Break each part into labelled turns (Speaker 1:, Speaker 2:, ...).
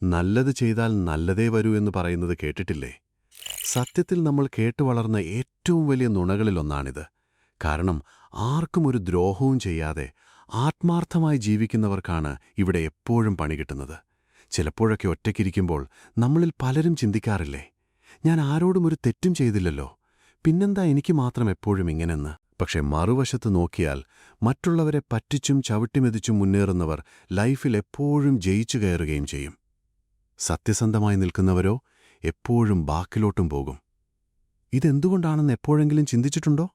Speaker 1: നല്ലത് ചെയ്താൽ നല്ലതേ വരൂ എന്ന് പറയുന്നത് കേട്ടിട്ടില്ലേ? സത്യത്തിൽ നമ്മൾ കേട്ടുവളർന്ന ഏറ്റവും വലിയ നുണകളിലൊന്നാണിത്. കാരണം ആർക്കും ഒരു ദ്രോഹവും ചെയ്യാതെ ആത്മാർത്ഥമായി ജീവിക്കുന്നവർക്കാണ് ഇവിടെ എപ്പോഴും പണി കിട്ടുന്നത്. ചിലപ്പോഴൊക്കെ ഒറ്റയ്ക്കിരിക്കുമ്പോൾ നമ്മളിൽ പലരും ചിന്തിക്കാറില്ലേ, ഞാൻ ആരോടും ഒരു തെറ്റും ചെയ്തില്ലല്ലോ, പിന്നെന്താ എനിക്ക് മാത്രം എപ്പോഴും ഇങ്ങനെന്ന്? പക്ഷെ മറുവശത്ത് നോക്കിയാൽ മറ്റുള്ളവരെ പറ്റിച്ചും ചവിട്ടിമെതിച്ചും മുന്നേറുന്നവർ ലൈഫിൽ എപ്പോഴും ജയിച്ചു കയറുകയും ചെയ്യും. സത്യസന്ധമായി നിൽക്കുന്നവരോ എപ്പോഴും ബാക്കിലോട്ടും പോകും. ഇതെന്തുകൊണ്ടാണെന്ന് എപ്പോഴെങ്കിലും ചിന്തിച്ചിട്ടുണ്ടോ?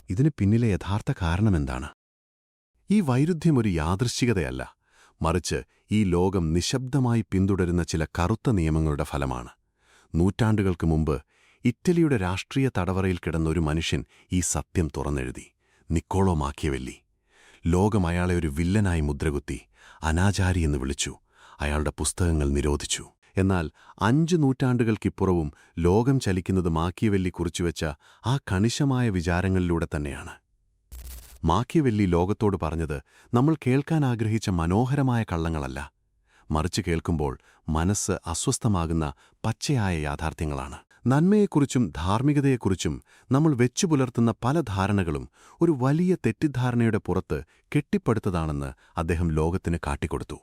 Speaker 1: ഇതിന് പിന്നിലെ യഥാർത്ഥ കാരണമെന്താണ്? ഈ വൈരുദ്ധ്യം ഒരു യാദൃശ്ചികതയല്ല, മറിച്ച് ഈ ലോകം നിശബ്ദമായി പിന്തുടരുന്ന ചില കറുത്ത നിയമങ്ങളുടെ ഫലമാണ്. നൂറ്റാണ്ടുകൾക്ക് മുമ്പ് ഇറ്റലിയുടെ രാഷ്ട്രീയ തടവറയിൽ കിടന്നൊരു മനുഷ്യൻ ഈ സത്യം തുറന്നെഴുതി. Niccolo Machiavelli. ലോകം അയാളെ ഒരു വില്ലനായി മുദ്രകുത്തി, അനാചാരി എന്ന് വിളിച്ചു, അയാളുടെ പുസ്തകങ്ങൾ നിരോധിച്ചു. എന്നാൽ 5 നൂറ്റാണ്ടുകൾക്കിപ്പുറവും ലോകം ചലിക്കുന്നത് മാക്കിയവെല്ലി കുറിച്ചുവെച്ച ആ കണിശമായ വിചാരങ്ങളിലൂടെ തന്നെയാണ്. മാക്കിയവെല്ലി ലോകത്തോട് പറഞ്ഞത് നമ്മൾ കേൾക്കാൻ ആഗ്രഹിച്ച മനോഹരമായ കള്ളങ്ങളല്ല, മറിച്ച് കേൾക്കുമ്പോൾ മനസ്സ് അസ്വസ്ഥമാകുന്ന പച്ചയായ യാഥാർത്ഥ്യങ്ങളാണ്. നന്മയെക്കുറിച്ചും ധാർമ്മികതയെക്കുറിച്ചും നമ്മൾ വെച്ചുപുലർത്തുന്ന പല ധാരണകളും ഒരു വലിയ തെറ്റിദ്ധാരണയുടെ പുറത്ത് കെട്ടിപ്പടുത്തതാണെന്ന് അദ്ദേഹം ലോകത്തിന് കാട്ടിക്കൊടുത്തു.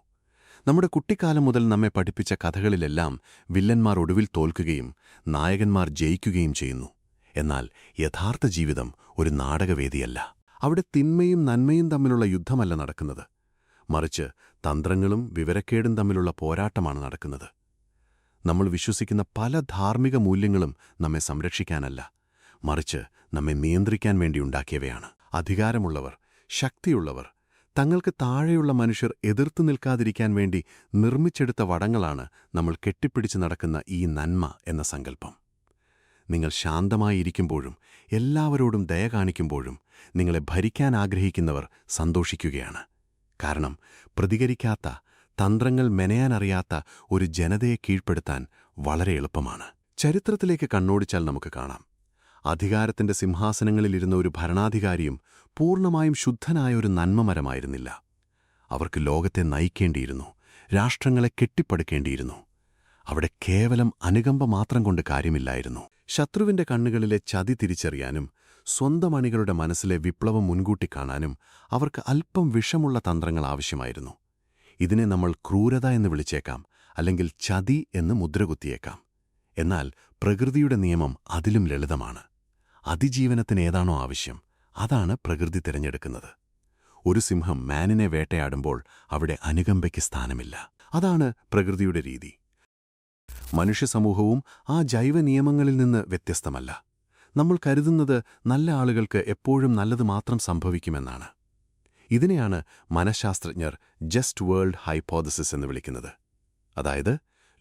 Speaker 1: നമ്മുടെ കുട്ടിക്കാലം മുതൽ നമ്മെ പഠിപ്പിച്ച കഥകളിലെല്ലാം വില്ലന്മാർ ഒടുവിൽ തോൽക്കുകയും നായകന്മാർ ജയിക്കുകയും ചെയ്യുന്നു. എന്നാൽ യഥാർത്ഥ ജീവിതം ഒരു നാടകവേദിയല്ല. അവിടെ തിന്മയും നന്മയും തമ്മിലുള്ള യുദ്ധമല്ല നടക്കുന്നത്, മറിച്ച് തന്ത്രങ്ങളും വിവരക്കേടും തമ്മിലുള്ള പോരാട്ടമാണ് നടക്കുന്നത്. നമ്മൾ വിശ്വസിക്കുന്ന പല ധാർമ്മിക മൂല്യങ്ങളും നമ്മെ സംരക്ഷിക്കാനല്ല, മറിച്ച് നമ്മെ നിയന്ത്രിക്കാൻ വേണ്ടിയുണ്ടാക്കിയവയാണ്. അധികാരമുള്ളവർ, ശക്തിയുള്ളവർ, തങ്ങൾക്ക് താഴെയുള്ള മനുഷ്യർ എതിർത്തു നിൽക്കാതിരിക്കാൻ വേണ്ടി നിർമ്മിച്ചെടുത്ത വടങ്ങളാണ് നമ്മൾ കെട്ടിപ്പിടിച്ച് നടക്കുന്ന ഈ നന്മ എന്ന സങ്കല്പം. നിങ്ങൾ ശാന്തമായിരിക്കുമ്പോഴും എല്ലാവരോടും ദയ കാണിക്കുമ്പോഴും നിങ്ങളെ ഭരിക്കാൻ ആഗ്രഹിക്കുന്നവർ സന്തോഷിക്കുകയാണ്. കാരണം പ്രതികരിക്കാത്ത, തന്ത്രങ്ങൾ മെനയാനറിയാത്ത ഒരു ജനതയെ കീഴ്പ്പെടുത്താൻ വളരെ എളുപ്പമാണ്. ചരിത്രത്തിലേക്ക് കണ്ണോടിച്ചാൽ നമുക്ക് കാണാം, അധികാരത്തിന്റെ സിംഹാസനങ്ങളിലിരുന്ന ഒരു ഭരണാധികാരിയും പൂർണ്ണമായും ശുദ്ധനായ ഒരു നന്മമരമായിരുന്നില്ല. അവർക്ക് ലോകത്തെ നയിക്കേണ്ടിയിരുന്നു, രാഷ്ട്രങ്ങളെ കെട്ടിപ്പടുക്കേണ്ടിയിരുന്നു. അവിടെ കേവലം അനുകമ്പ മാത്രം കൊണ്ട് കാര്യമില്ലായിരുന്നു. ശത്രുവിന്റെ കണ്ണുകളിലെ ചതി തിരിച്ചറിയാനും സ്വന്തം അണികളുടെ മനസ്സിലെ വിപ്ലവം മുൻകൂട്ടി കാണാനും അവർക്ക് അല്പം വിഷമുള്ള തന്ത്രങ്ങൾ ആവശ്യമായിരുന്നു. ഇതിനെ നമ്മൾ ക്രൂരത എന്ന് വിളിച്ചേക്കാം, അല്ലെങ്കിൽ ചതി എന്ന് മുദ്രകുത്തിയേക്കാം. എന്നാൽ പ്രകൃതിയുടെ നിയമം അതിലും ലളിതമാണ്. അതിജീവനത്തിന് ഏതാണോ ആവശ്യം, അതാണ് പ്രകൃതി തിരഞ്ഞെടുക്കുന്നത്. ഒരു സിംഹം മാനിനെ വേട്ടയാടുമ്പോൾ അവിടെ അനുകമ്പയ്ക്ക് സ്ഥാനമില്ല. അതാണ് പ്രകൃതിയുടെ രീതി. മനുഷ്യസമൂഹവും ആ ജൈവ നിയമങ്ങളിൽ നിന്ന് വ്യത്യസ്തമല്ല. നമ്മൾ കരുതുന്നത് നല്ല ആളുകൾക്ക് എപ്പോഴും നല്ലത് മാത്രം സംഭവിക്കുമെന്നാണ്. ഇതിനെയാണ് മനഃശാസ്ത്രജ്ഞർ ജസ്റ്റ് വേൾഡ് ഹൈപ്പോതസിസ് എന്ന് വിളിക്കുന്നത്. അതായത്,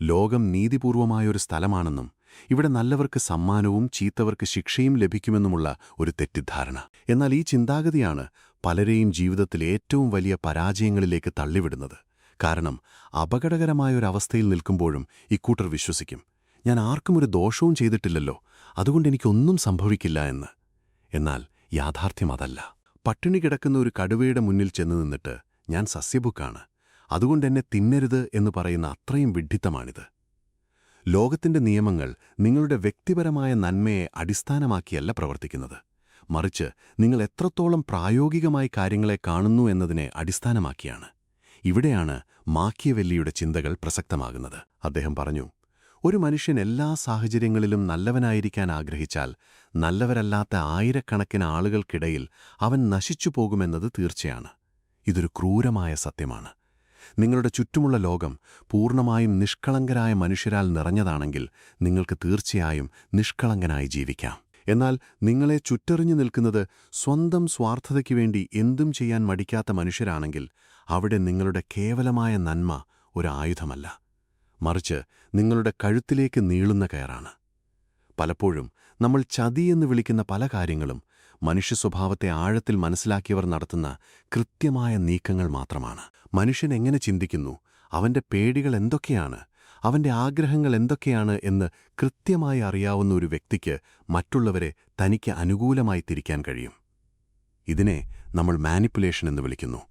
Speaker 1: ലോകം നീതിപൂർവമായൊരു സ്ഥലമാണെന്നും ഇവിടെ നല്ലവർക്ക് സമ്മാനവും ചീത്തവർക്ക് ശിക്ഷയും ലഭിക്കുമെന്നുമുള്ള ഒരു തെറ്റിദ്ധാരണ. എന്നാൽ ഈ ചിന്താഗതിയാണ് പലരെയും ജീവിതത്തിൽ ഏറ്റവും വലിയ പരാജയങ്ങളിലേക്ക് തള്ളിവിടുന്നത്. കാരണം അപകടകരമായൊരവസ്ഥയിൽ നിൽക്കുമ്പോഴും ഇക്കൂട്ടർ വിശ്വസിക്കും, ഞാൻ ആർക്കും ഒരു ദോഷവും ചെയ്തിട്ടില്ലല്ലോ, അതുകൊണ്ട് എനിക്കൊന്നും സംഭവിക്കില്ല എന്ന്. എന്നാൽ യാഥാർത്ഥ്യം അതല്ല. പട്ടിണി കിടക്കുന്ന ഒരു കടുവയുടെ മുന്നിൽ ചെന്നു നിന്നിട്ട് ഞാൻ സസ്യഭുക്കാണ്, അതുകൊണ്ടെന്നെ തിന്നരുത് എന്ന് പറയുന്ന അത്രയും വിഡ്ഢിത്തമാണിത്. ലോകത്തിന്റെ നിയമങ്ങൾ നിങ്ങളുടെ വ്യക്തിപരമായ നന്മയെ അടിസ്ഥാനമാക്കിയല്ല പ്രവർത്തിക്കുന്നത്, മറിച്ച് നിങ്ങൾ എത്രത്തോളം പ്രായോഗികമായി കാര്യങ്ങളെ കാണുന്നു എന്നതിനെ അടിസ്ഥാനമാക്കിയാണ്. ഇവിടെയാണ് മാക്കിയവെല്ലിയുടെ ചിന്തകൾ പ്രസക്തമാകുന്നത്. അദ്ദേഹം പറഞ്ഞു, ഒരു മനുഷ്യൻ എല്ലാ സാഹചര്യങ്ങളിലും നല്ലവനായിരിക്കാൻ ആഗ്രഹിച്ചാൽ നല്ലവരല്ലാത്ത ആയിരക്കണക്കിന് ആളുകൾക്കിടയിൽ അവൻ നശിച്ചു പോകുമെന്നത് തീർച്ചയാണ്. ഇതൊരു ക്രൂരമായ സത്യമാണ്. നിങ്ങളുടെ ചുറ്റുമുള്ള ലോകം പൂർണ്ണമായും നിഷ്കളങ്കരായ മനുഷ്യരാൽ നിറഞ്ഞതാണെങ്കിൽ നിങ്ങൾക്ക് തീർച്ചയായും നിഷ്കളങ്കനായി ജീവിക്കാം. എന്നാൽ നിങ്ങളെ ചുറ്ററിഞ്ഞു നിൽക്കുന്നത് സ്വന്തം സ്വാർത്ഥതയ്ക്കു വേണ്ടി എന്തും ചെയ്യാൻ മടിക്കാത്ത മനുഷ്യരാണെങ്കിൽ അവിടെ നിങ്ങളുടെ കേവലമായ നന്മ ഒരു ആയുധമല്ല, മറിച്ച് നിങ്ങളുടെ കഴുത്തിലേക്ക് നീളുന്ന കയറാണ്. പലപ്പോഴും നമ്മൾ ചതിയെന്ന് വിളിക്കുന്ന പല കാര്യങ്ങളും മനുഷ്യസ്വഭാവത്തെ ആഴത്തിൽ മനസ്സിലാക്കിയവർ നടത്തുന്ന കൃത്യമായ നീക്കങ്ങൾ മാത്രമാണ്. മനുഷ്യൻ എങ്ങനെ ചിന്തിക്കുന്നു, അവന്റെ പേടികൾ എന്തൊക്കെയാണ്, അവന്റെ ആഗ്രഹങ്ങൾ എന്തൊക്കെയാണ് എന്ന് കൃത്യമായി അറിയാവുന്ന ഒരു വ്യക്തിക്ക് മറ്റുള്ളവരെ തനിക്ക് അനുകൂലമായി തിരിക്കാൻ കഴിയും. ഇതിനെ നമ്മൾ മാനിപ്പുലേഷൻ എന്ന് വിളിക്കുന്നു.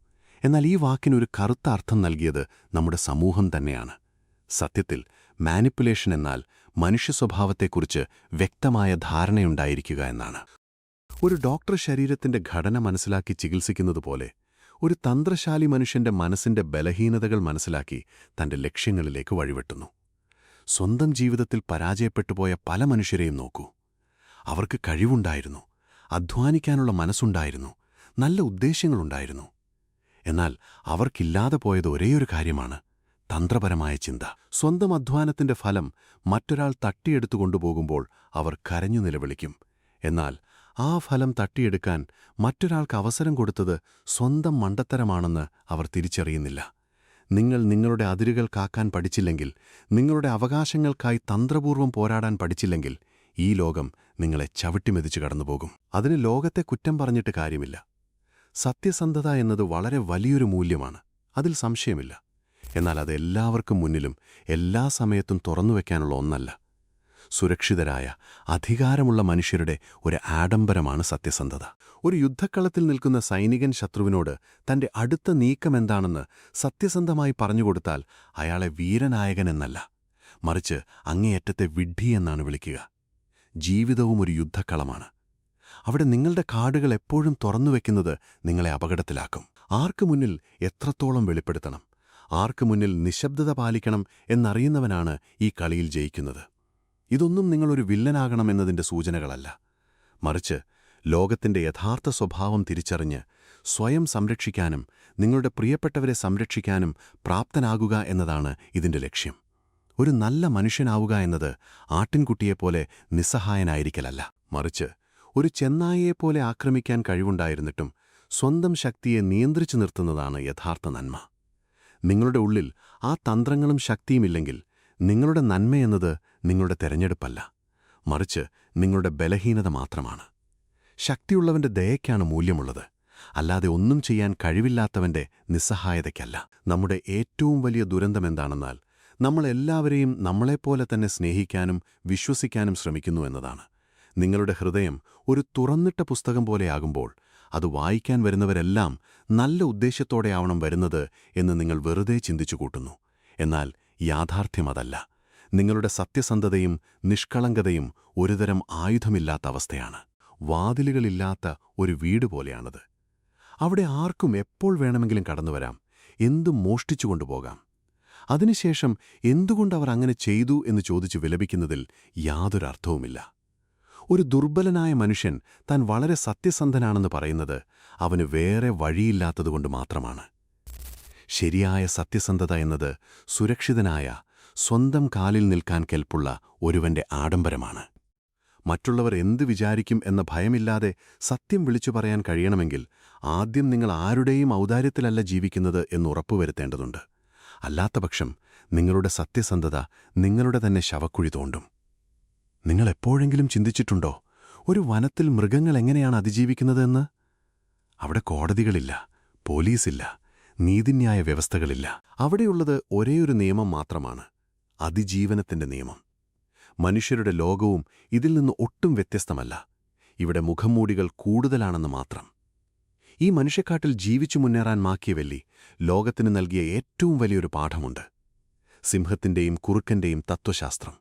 Speaker 1: എന്നാൽ ഈ വാക്കിനൊരു കറുത്ത അർത്ഥം നൽകിയത് നമ്മുടെ സമൂഹം തന്നെയാണ്. സത്യത്തിൽ മാനിപ്പുലേഷൻ എന്നാൽ മനുഷ്യസ്വഭാവത്തെക്കുറിച്ച് വ്യക്തമായ ധാരണയുണ്ടായിരിക്കുക എന്നാണ്. ഒരു ഡോക്ടർ ശരീരത്തിന്റെ ഘടന മനസ്സിലാക്കി ചികിത്സിക്കുന്നതുപോലെ ഒരു തന്ത്രശാലി മനുഷ്യന്റെ മനസ്സിന്റെ ബലഹീനതകൾ മനസ്സിലാക്കി തന്റെ ലക്ഷ്യങ്ങളിലേക്ക് വഴിവെട്ടുന്നു. സ്വന്തം ജീവിതത്തിൽ പരാജയപ്പെട്ടുപോയ പല മനുഷ്യരെയും നോക്കൂ. അവർക്ക് കഴിവുണ്ടായിരുന്നു, അധ്വാനിക്കാനുള്ള മനസ്സുണ്ടായിരുന്നു, നല്ല ഉദ്ദേശ്യങ്ങളുണ്ടായിരുന്നു. എന്നാൽ അവർക്കില്ലാതെ പോയത് ഒരേയൊരു കാര്യമാണ്: തന്ത്രപരമായ ചിന്ത. സ്വന്തം അധ്വാനത്തിന്റെ ഫലം മറ്റൊരാൾ തട്ടിയെടുത്തു കൊണ്ടുപോകുമ്പോൾ അവർ കരഞ്ഞു നിലവിളിക്കും. എന്നാൽ ആ ഫലം തട്ടിയെടുക്കാൻ മറ്റൊരാൾക്ക് അവസരം കൊടുത്തത് സ്വന്തം മണ്ടത്തരമാണെന്ന് അവർ തിരിച്ചറിയുന്നില്ല. നിങ്ങൾ നിങ്ങളുടെ അതിരുകൾ കാക്കാൻ പഠിച്ചില്ലെങ്കിൽ, നിങ്ങളുടെ അവകാശങ്ങൾക്കായി തന്ത്രപൂർവ്വം പോരാടാൻ പഠിച്ചില്ലെങ്കിൽ, ഈ ലോകം നിങ്ങളെ ചവിട്ടിമെതിച്ചു കടന്നുപോകും. അതിന് ലോകത്തെ കുറ്റം പറഞ്ഞിട്ട് കാര്യമില്ല. സത്യസന്ധത എന്നത് വളരെ വലിയൊരു മൂല്യമാണ്, അതിൽ സംശയമില്ല. എന്നാൽ അത് എല്ലാവർക്കും മുന്നിലും എല്ലാ സമയത്തും തുറന്നുവെക്കാനുള്ള ഒന്നല്ല. സുരക്ഷിതരായ, അധികാരമുള്ള മനുഷ്യരുടെ ഒരു ആഡംബരമാണ് സത്യസന്ധത. ഒരു യുദ്ധക്കളത്തിൽ നിൽക്കുന്ന സൈനികൻ ശത്രുവിനോട് തന്റെ അടുത്ത നീക്കമെന്താണെന്ന് സത്യസന്ധമായി പറഞ്ഞുകൊടുത്താൽ അയാളെ വീരനായകനെന്നല്ല, മറിച്ച് അങ്ങേയറ്റത്തെ വിഡ്ഢി എന്നാണ് വിളിക്കുക. ജീവിതവും ഒരു യുദ്ധക്കളമാണ്. അവിടെ നിങ്ങളുടെ കാർഡുകൾ എപ്പോഴും തുറന്നുവെക്കുന്നത് നിങ്ങളെ അപകടത്തിലാക്കും. ആർക്കു മുന്നിൽ എത്രത്തോളം വെളിപ്പെടുത്തണം, ആർക്കു മുന്നിൽ നിശബ്ദത പാലിക്കണം എന്നറിയുന്നവനാണ് ഈ കളിയിൽ ജയിക്കുന്നത്. ഇതൊന്നും നിങ്ങളൊരു വില്ലനാകണമെന്നതിന്റെ സൂചനകളല്ല, മറിച്ച് ലോകത്തിന്റെ യഥാർത്ഥ സ്വഭാവം തിരിച്ചറിഞ്ഞ് സ്വയം സംരക്ഷിക്കാനും നിങ്ങളുടെ പ്രിയപ്പെട്ടവരെ സംരക്ഷിക്കാനും പ്രാപ്തനാകുക എന്നതാണ് ഇതിന്റെ ലക്ഷ്യം. ഒരു നല്ല മനുഷ്യനാവുക എന്നത് ആട്ടിൻകുട്ടിയെപ്പോലെ നിസ്സഹായനായിരിക്കലല്ല, മറിച്ച് ഒരു ചെന്നായയെപ്പോലെ ആക്രമിക്കാൻ കഴിവുണ്ടായിരുന്നിട്ടും സ്വന്തം ശക്തിയെ നിയന്ത്രിച്ചു നിർത്തുന്നതാണ് യഥാർത്ഥ നന്മ. നിങ്ങളുടെ ഉള്ളിൽ ആ തന്ത്രങ്ങളും ശക്തിയുമില്ലെങ്കിൽ നിങ്ങളുടെ നന്മയെന്നത് നിങ്ങളുടെ തെരഞ്ഞെടുപ്പല്ല, മറിച്ച് നിങ്ങളുടെ ബലഹീനത മാത്രമാണ്. ശക്തിയുള്ളവന്റെ ദയയ്ക്കാണ് മൂല്യമുള്ളത്, അല്ലാതെ ഒന്നും ചെയ്യാൻ കഴിവില്ലാത്തവന്റെ നിസ്സഹായതയ്ക്കല്ല. നമ്മുടെ ഏറ്റവും വലിയ ദുരന്തമെന്താണെന്നാൽ നമ്മളെല്ലാവരെയും നമ്മളെപ്പോലെ തന്നെ സ്നേഹിക്കാനും വിശ്വസിക്കാനും ശ്രമിക്കുന്നു എന്നതാണ്. നിങ്ങളുടെ ഹൃദയം ഒരു തുറന്നിട്ട പുസ്തകം പോലെയാകുമ്പോൾ അത് വായിക്കാൻ വരുന്നവരെല്ലാം നല്ല ഉദ്ദേശ്യത്തോടെയാവണം വരുന്നത് എന്ന് നിങ്ങൾ വെറുതെ ചിന്തിച്ചു കൂട്ടുന്നു. എന്നാൽ യാഥാർത്ഥ്യം അതല്ല. നിങ്ങളുടെ സത്യസന്ധതയും നിഷ്കളങ്കതയും ഒരുതരം ആയുധമില്ലാത്ത അവസ്ഥയാണ്. വാതിലുകളില്ലാത്ത ഒരു വീട് പോലെയാണത്. അവിടെ ആർക്കും എപ്പോൾ വേണമെങ്കിലും കടന്നുവരാം, എന്തും മോഷ്ടിച്ചു കൊണ്ടുപോകാം. അതിനുശേഷം എന്തുകൊണ്ടവർ അങ്ങനെ ചെയ്തു എന്ന് ചോദിച്ചു വിലപിക്കുന്നതിൽ യാതൊരർത്ഥവുമില്ല. ഒരു ദുർബലനായ മനുഷ്യൻ താൻ വളരെ സത്യസന്ധനാണെന്ന് പറയുന്നത് അവന് വേറെ വഴിയില്ലാത്തതുകൊണ്ട് മാത്രമാണ്. ശരിയായ സത്യസന്ധത എന്നത് സുരക്ഷിതനായ, സ്വന്തം കാലിൽ നിൽക്കാൻ കെൽപ്പുള്ള ഒരുവന്റെ ആഡംബരമാണ്. മറ്റുള്ളവർ എന്ത് വിചാരിക്കും എന്ന ഭയമില്ലാതെ സത്യം വിളിച്ചു പറയാൻ കഴിയണമെങ്കിൽ ആദ്യം നിങ്ങൾ ആരുടെയും ഔദാര്യത്തിലല്ല ജീവിക്കുന്നത് എന്ന് ഉറപ്പുവരുത്തേണ്ടതുണ്ട്. അല്ലാത്തപക്ഷം നിങ്ങളുടെ സത്യസന്ധത നിങ്ങളുടെ തന്നെ ശവക്കുഴി തോണ്ടും. നിങ്ങളെപ്പോഴെങ്കിലും ചിന്തിച്ചിട്ടുണ്ടോ, ഒരു വനത്തിൽ മൃഗങ്ങൾ എങ്ങനെയാണ് അതിജീവിക്കുന്നതെന്ന്? അവിടെ കോടതികളില്ല, പോലീസില്ല, നീതിന്യായ വ്യവസ്ഥകളില്ല. അവിടെയുള്ളത് ഒരേയൊരു നിയമം മാത്രമാണ്: അതിജീവനത്തിന്റെ നിയമം. മനുഷ്യരുടെ ലോകവും ഇതിൽ നിന്ന് ഒട്ടും വ്യത്യസ്തമല്ല. ഇവിടെ മുഖംമൂടികൾ കൂടുതലാണെന്ന് മാത്രം. ഈ മനുഷ്യക്കാട്ടിൽ ജീവിച്ചു മുന്നേറാൻ മാക്കിയവെല്ലി ലോകത്തിന് നൽകിയ ഏറ്റവും വലിയൊരു പാഠമുണ്ട്: സിംഹത്തിന്റെയും കുറുക്കന്റെയും തത്വശാസ്ത്രം.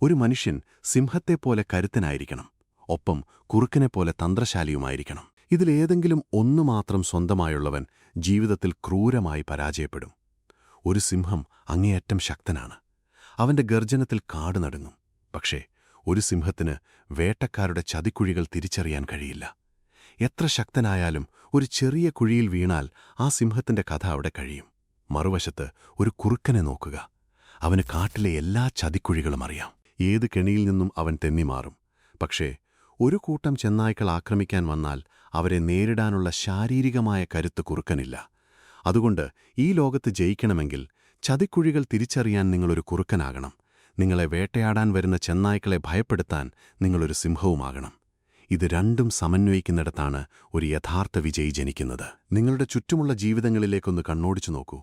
Speaker 1: ഒരു മനുഷ്യൻ സിംഹത്തെപ്പോലെ കരുത്തനായിരിക്കണം, ഒപ്പം കുറുക്കനെപ്പോലെ തന്ത്രശാലിയുമായിരിക്കണം. ഇതിലേതെങ്കിലും ഒന്നു മാത്രം സ്വന്തമായുള്ളവൻ ജീവിതത്തിൽ ക്രൂരമായി പരാജയപ്പെടും. ഒരു സിംഹം അങ്ങേയറ്റം ശക്തനാണ്, അവന്റെ ഗർജനത്തിൽ കാട് നടുങ്ങും. പക്ഷേ ഒരു സിംഹത്തിന് വേട്ടക്കാരുടെ ചതിക്കുഴികൾ തിരിച്ചറിയാൻ കഴിയില്ല. എത്ര ശക്തനായാലും ഒരു ചെറിയ കുഴിയിൽ വീണാൽ ആ സിംഹത്തിന്റെ കഥ അവിടെ കഴിയും. മറുവശത്ത് ഒരു കുറുക്കനെ നോക്കുക. അവന് കാട്ടിലെ എല്ലാ ചതിക്കുഴികളും അറിയാം. ഏത് കെണിയിൽ നിന്നും അവൻ തെന്നിമാറും. പക്ഷേ ഒരു കൂട്ടം ചെന്നായ്ക്കൾ ആക്രമിക്കാൻ വന്നാൽ അവരെ നേരിടാനുള്ള ശാരീരികമായ കരുത്ത് കുറുക്കനില്ല. അതുകൊണ്ട് ഈ ലോകത്ത് ജയിക്കണമെങ്കിൽ ചതിക്കുഴികൾ തിരിച്ചറിയാൻ നിങ്ങളൊരു കുറുക്കനാകണം. നിങ്ങളെ വേട്ടയാടാൻ വരുന്ന ചെന്നായ്ക്കളെ ഭയപ്പെടുത്താൻ നിങ്ങളൊരു സിംഹവുമാകണം. ഇത് രണ്ടും സമന്വയിക്കുന്നിടത്താണ് ഒരു യഥാർത്ഥ വിജയി ജനിക്കുന്നത്. നിങ്ങളുടെ ചുറ്റുമുള്ള ജീവിതങ്ങളിലേക്കൊന്ന് കണ്ണോടിച്ചു നോക്കൂ.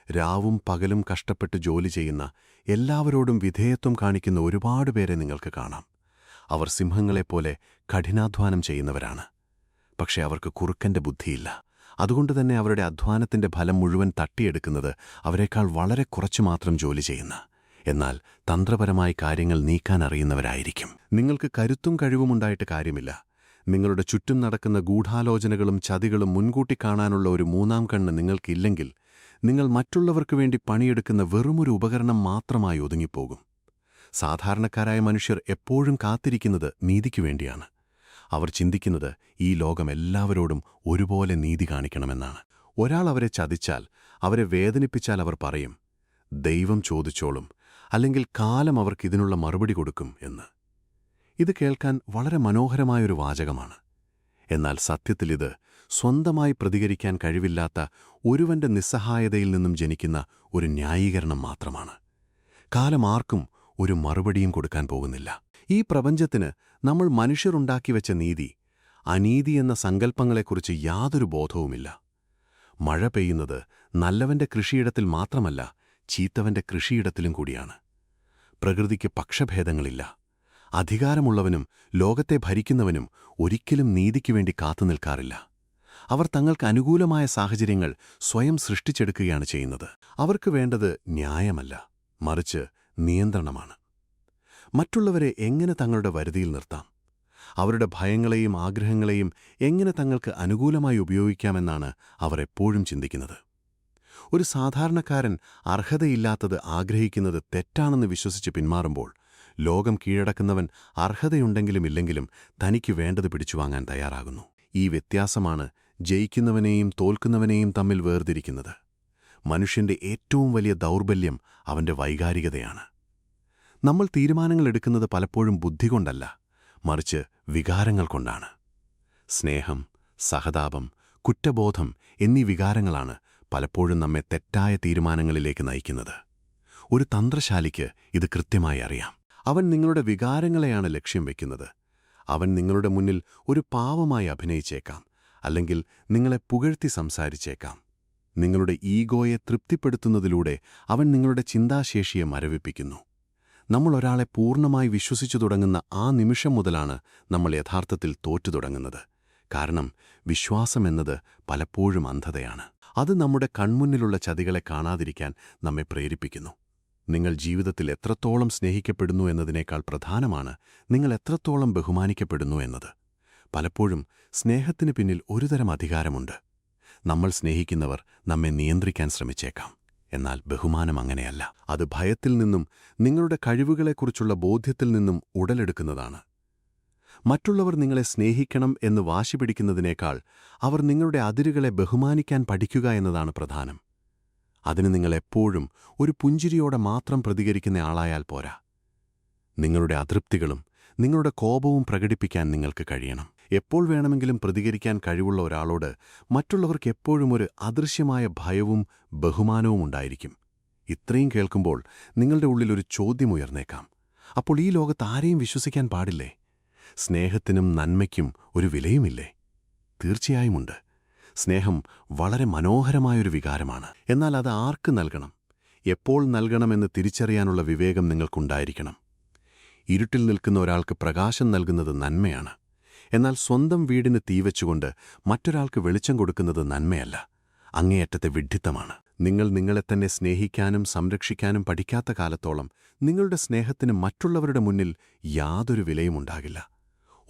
Speaker 1: രാവും പകലും കഷ്ടപ്പെട്ട് ജോലി ചെയ്യുന്ന, എല്ലാവരോടും വിധേയത്വം കാണിക്കുന്ന ഒരുപാട് പേരെ നിങ്ങൾക്ക് കാണാം. അവർ സിംഹങ്ങളെപ്പോലെ കഠിനാധ്വാനം ചെയ്യുന്നവരാണ്. പക്ഷെ അവർക്ക് കുറുക്കന്റെ ബുദ്ധിയില്ല. അതുകൊണ്ടുതന്നെ അവരുടെ അധ്വാനത്തിന്റെ ഫലം മുഴുവൻ തട്ടിയെടുക്കുന്നത് അവരെക്കാൾ വളരെ കുറച്ചു മാത്രം ജോലി ചെയ്യുന്ന, എന്നാൽ തന്ത്രപരമായി കാര്യങ്ങൾ നീക്കാനറിയുന്നവരായിരിക്കും. നിങ്ങൾക്ക് കരുത്തും കഴിവുമുണ്ടായിട്ട് കാര്യമില്ല. നിങ്ങളുടെ ചുറ്റും നടക്കുന്ന ഗൂഢാലോചനകളും ചതികളും മുൻകൂട്ടി കാണാനുള്ള ഒരു മൂന്നാം കണ്ണ് നിങ്ങൾക്കില്ലെങ്കിൽ നിങ്ങൾ മറ്റുള്ളവർക്കു വേണ്ടി പണിയെടുക്കുന്ന വെറുമൊരു ഉപകരണം മാത്രമായി ഒതുങ്ങിപ്പോകും. സാധാരണക്കാരായ മനുഷ്യർ എപ്പോഴും കാത്തിരിക്കുന്നത് നീതിക്കു വേണ്ടിയാണ്. അവർ ചിന്തിക്കുന്നത് ഈ ലോകം എല്ലാവരോടും ഒരുപോലെ നീതി കാണിക്കണമെന്നാണ്. ഒരാൾ അവരെ ചതിച്ചാൽ, അവരെ വേദനിപ്പിച്ചാൽ അവർ പറയും, ദൈവം ചോദിച്ചോളും, അല്ലെങ്കിൽ കാലം അവർക്കിതിനുള്ള മറുപടി കൊടുക്കും എന്ന്. ഇത് കേൾക്കാൻ വളരെ മനോഹരമായൊരു വാചകമാണ്. എന്നാൽ സത്യത്തിലിത് സ്വന്തമായി പ്രതികരിക്കാൻ കഴിവില്ലാത്ത ഒരുവന്റെ നിസ്സഹായതയിൽ നിന്നും ജനിക്കുന്ന ഒരു ന്യായീകരണം മാത്രമാണ്. കാലം ആർക്കും ഒരു മറുപടിയും കൊടുക്കാൻ പോകുന്നില്ല. ഈ പ്രപഞ്ചത്തിന് നമ്മൾ മനുഷ്യരുണ്ടാക്കിവെച്ച നീതി, അനീതി എന്ന സങ്കല്പങ്ങളെക്കുറിച്ച് യാതൊരു ബോധവുമില്ല. മഴ പെയ്യുന്നത് നല്ലവന്റെ കൃഷിയിടത്തിൽ മാത്രമല്ല, ചീത്തവന്റെ കൃഷിയിടത്തിലും കൂടിയാണ്. പ്രകൃതിക്ക് പക്ഷഭേദങ്ങളില്ല. അധികാരമുള്ളവനും ലോകത്തെ ഭരിക്കുന്നവനും ഒരിക്കലും നീതിക്കു വേണ്ടി കാത്തുനിൽക്കാറില്ല. അവർ തങ്ങൾക്ക് അനുകൂലമായ സാഹചര്യങ്ങൾ സ്വയം സൃഷ്ടിച്ചെടുക്കുകയാണ് ചെയ്യുന്നത്. അവർക്ക് വേണ്ടത് ന്യായമല്ല, മറിച്ച് നിയന്ത്രണമാണ്. മറ്റുള്ളവരെ എങ്ങനെ തങ്ങളുടെ വരുതിയിൽ നിർത്താം, അവരുടെ ഭയങ്ങളെയും ആഗ്രഹങ്ങളെയും എങ്ങനെ തങ്ങൾക്ക് അനുകൂലമായി ഉപയോഗിക്കാമെന്നാണ് അവർ എപ്പോഴും ചിന്തിക്കുന്നത്. ഒരു സാധാരണക്കാരൻ അർഹതയില്ലാത്തത് ആഗ്രഹിക്കുന്നത് തെറ്റാണെന്ന് വിശ്വസിച്ച് പിന്മാറുമ്പോൾ, ലോകം കീഴടക്കുന്നവൻ അർഹതയുണ്ടെങ്കിലും ഇല്ലെങ്കിലും തനിക്ക് വേണ്ടത് പിടിച്ചുവാങ്ങാൻ തയ്യാറാകുന്നു. ഈ വ്യത്യാസമാണ് ജയിക്കുന്നവനെയും തോൽക്കുന്നവനെയും തമ്മിൽ വേർതിരിക്കുന്നത്. മനുഷ്യന്റെ ഏറ്റവും വലിയ ദൗർബല്യം അവന്റെ വൈകാരികതയാണ്. നമ്മൾ തീരുമാനങ്ങൾ എടുക്കുന്നത് പലപ്പോഴും ബുദ്ധി കൊണ്ടല്ല, മറിച്ച് വികാരങ്ങൾ കൊണ്ടാണ്. സ്നേഹം, സഹതാപം, കുറ്റബോധം എന്നീ വികാരങ്ങളാണ് പലപ്പോഴും നമ്മെ തെറ്റായ തീരുമാനങ്ങളിലേക്ക് നയിക്കുന്നത്. ഒരു തന്ത്രശാലിക്ക് ഇത് കൃത്യമായി അറിയാം. അവൻ നിങ്ങളുടെ വികാരങ്ങളെയാണ് ലക്ഷ്യം വയ്ക്കുന്നത്. അവൻ നിങ്ങളുടെ മുന്നിൽ ഒരു പാവമായി അഭിനയിച്ചേക്കാം, അല്ലെങ്കിൽ നിങ്ങളെ പുകഴ്ത്തി സംസാരിച്ചേക്കാം. നിങ്ങളുടെ ഈഗോയെ തൃപ്തിപ്പെടുത്തുന്നതിലൂടെ അവൻ നിങ്ങളുടെ ചിന്താശേഷിയെ മരവിപ്പിക്കുന്നു. നമ്മൾ ഒരാളെ പൂർണ്ണമായി വിശ്വസിച്ചു തുടങ്ങുന്ന ആ നിമിഷം മുതലാണ് നമ്മൾ യഥാർത്ഥത്തിൽ തോറ്റു തുടങ്ങുന്നത്. കാരണം വിശ്വാസമെന്നത് പലപ്പോഴും അന്ധതയാണ്. അത് നമ്മുടെ കൺമുന്നിലുള്ള ചതികളെ കാണാതിരിക്കാൻ നമ്മെ പ്രേരിപ്പിക്കുന്നു. നിങ്ങൾ ജീവിതത്തിൽ എത്രത്തോളം സ്നേഹിക്കപ്പെടുന്നു എന്നതിനേക്കാൾ പ്രധാനമാണ് നിങ്ങൾ എത്രത്തോളം ബഹുമാനിക്കപ്പെടുന്നു എന്നത്. പലപ്പോഴും സ്നേഹത്തിന് പിന്നിൽ ഒരുതരം അധികാരമുണ്ട്. നമ്മൾ സ്നേഹിക്കുന്നവർ നമ്മെ നിയന്ത്രിക്കാൻ ശ്രമിച്ചേക്കാം. എന്നാൽ ബഹുമാനം അങ്ങനെയല്ല. അത് ഭയത്തിൽ നിന്നും നിങ്ങളുടെ കഴിവുകളെക്കുറിച്ചുള്ള ബോധ്യത്തിൽ നിന്നും ഉടലെടുക്കുന്നതാണ്. മറ്റുള്ളവർ നിങ്ങളെ സ്നേഹിക്കണം എന്ന് വാശി പിടിക്കുന്നതിനേക്കാൾ അവർ നിങ്ങളുടെ അതിരുകളെ ബഹുമാനിക്കാൻ പഠിക്കുക എന്നതാണ് പ്രധാനം. അതിന് നിങ്ങൾ എപ്പോഴും ഒരു പുഞ്ചിരിയോടെ മാത്രം പ്രതികരിക്കുന്ന ആളായാൽ പോരാ. നിങ്ങളുടെ അതൃപ്തികളും നിങ്ങളുടെ കോപവും പ്രകടിപ്പിക്കാൻ നിങ്ങൾക്ക് കഴിയണം. എപ്പോൾ വേണമെങ്കിലും പ്രതികരിക്കാൻ കഴിവുള്ള ഒരാളോട് മറ്റുള്ളവർക്ക് എപ്പോഴും ഒരു അദൃശ്യമായ ഭയവും ബഹുമാനവും ഉണ്ടായിരിക്കും. ഇത്രയും കേൾക്കുമ്പോൾ നിങ്ങളുടെ ഉള്ളിൽ ഒരു ചോദ്യം ഉയർന്നേക്കാം. അപ്പോൾ ഈ ലോകത്ത് ആരെയും വിശ്വസിക്കാൻ പാടില്ലേ? സ്നേഹത്തിനും നന്മയ്ക്കും ഒരു വിലയുമില്ലേ? തീർച്ചയായുമുണ്ട്. സ്നേഹം വളരെ മനോഹരമായൊരു വികാരമാണ്. എന്നാൽ അത് ആർക്ക് നൽകണം, എപ്പോൾ നൽകണമെന്ന് തിരിച്ചറിയാനുള്ള വിവേകം നിങ്ങൾക്കുണ്ടായിരിക്കണം. ഇരുട്ടിൽ നിൽക്കുന്ന ഒരാൾക്ക് പ്രകാശം നൽകുന്നത് നന്മയാണ്. എന്നാൽ സ്വന്തം വീടിന് തീവച്ചുകൊണ്ട് മറ്റൊരാൾക്ക് വെളിച്ചം കൊടുക്കുന്നത് നന്മയല്ല, അങ്ങേയറ്റത്തെ വിഡ്ഢിത്തമാണ്. നിങ്ങൾ നിങ്ങളെത്തന്നെ സ്നേഹിക്കാനും സംരക്ഷിക്കാനും പഠിക്കാത്ത കാലത്തോളം നിങ്ങളുടെ സ്നേഹത്തിന് മറ്റുള്ളവരുടെ മുന്നിൽ യാതൊരു വിലയുമുണ്ടാകില്ല.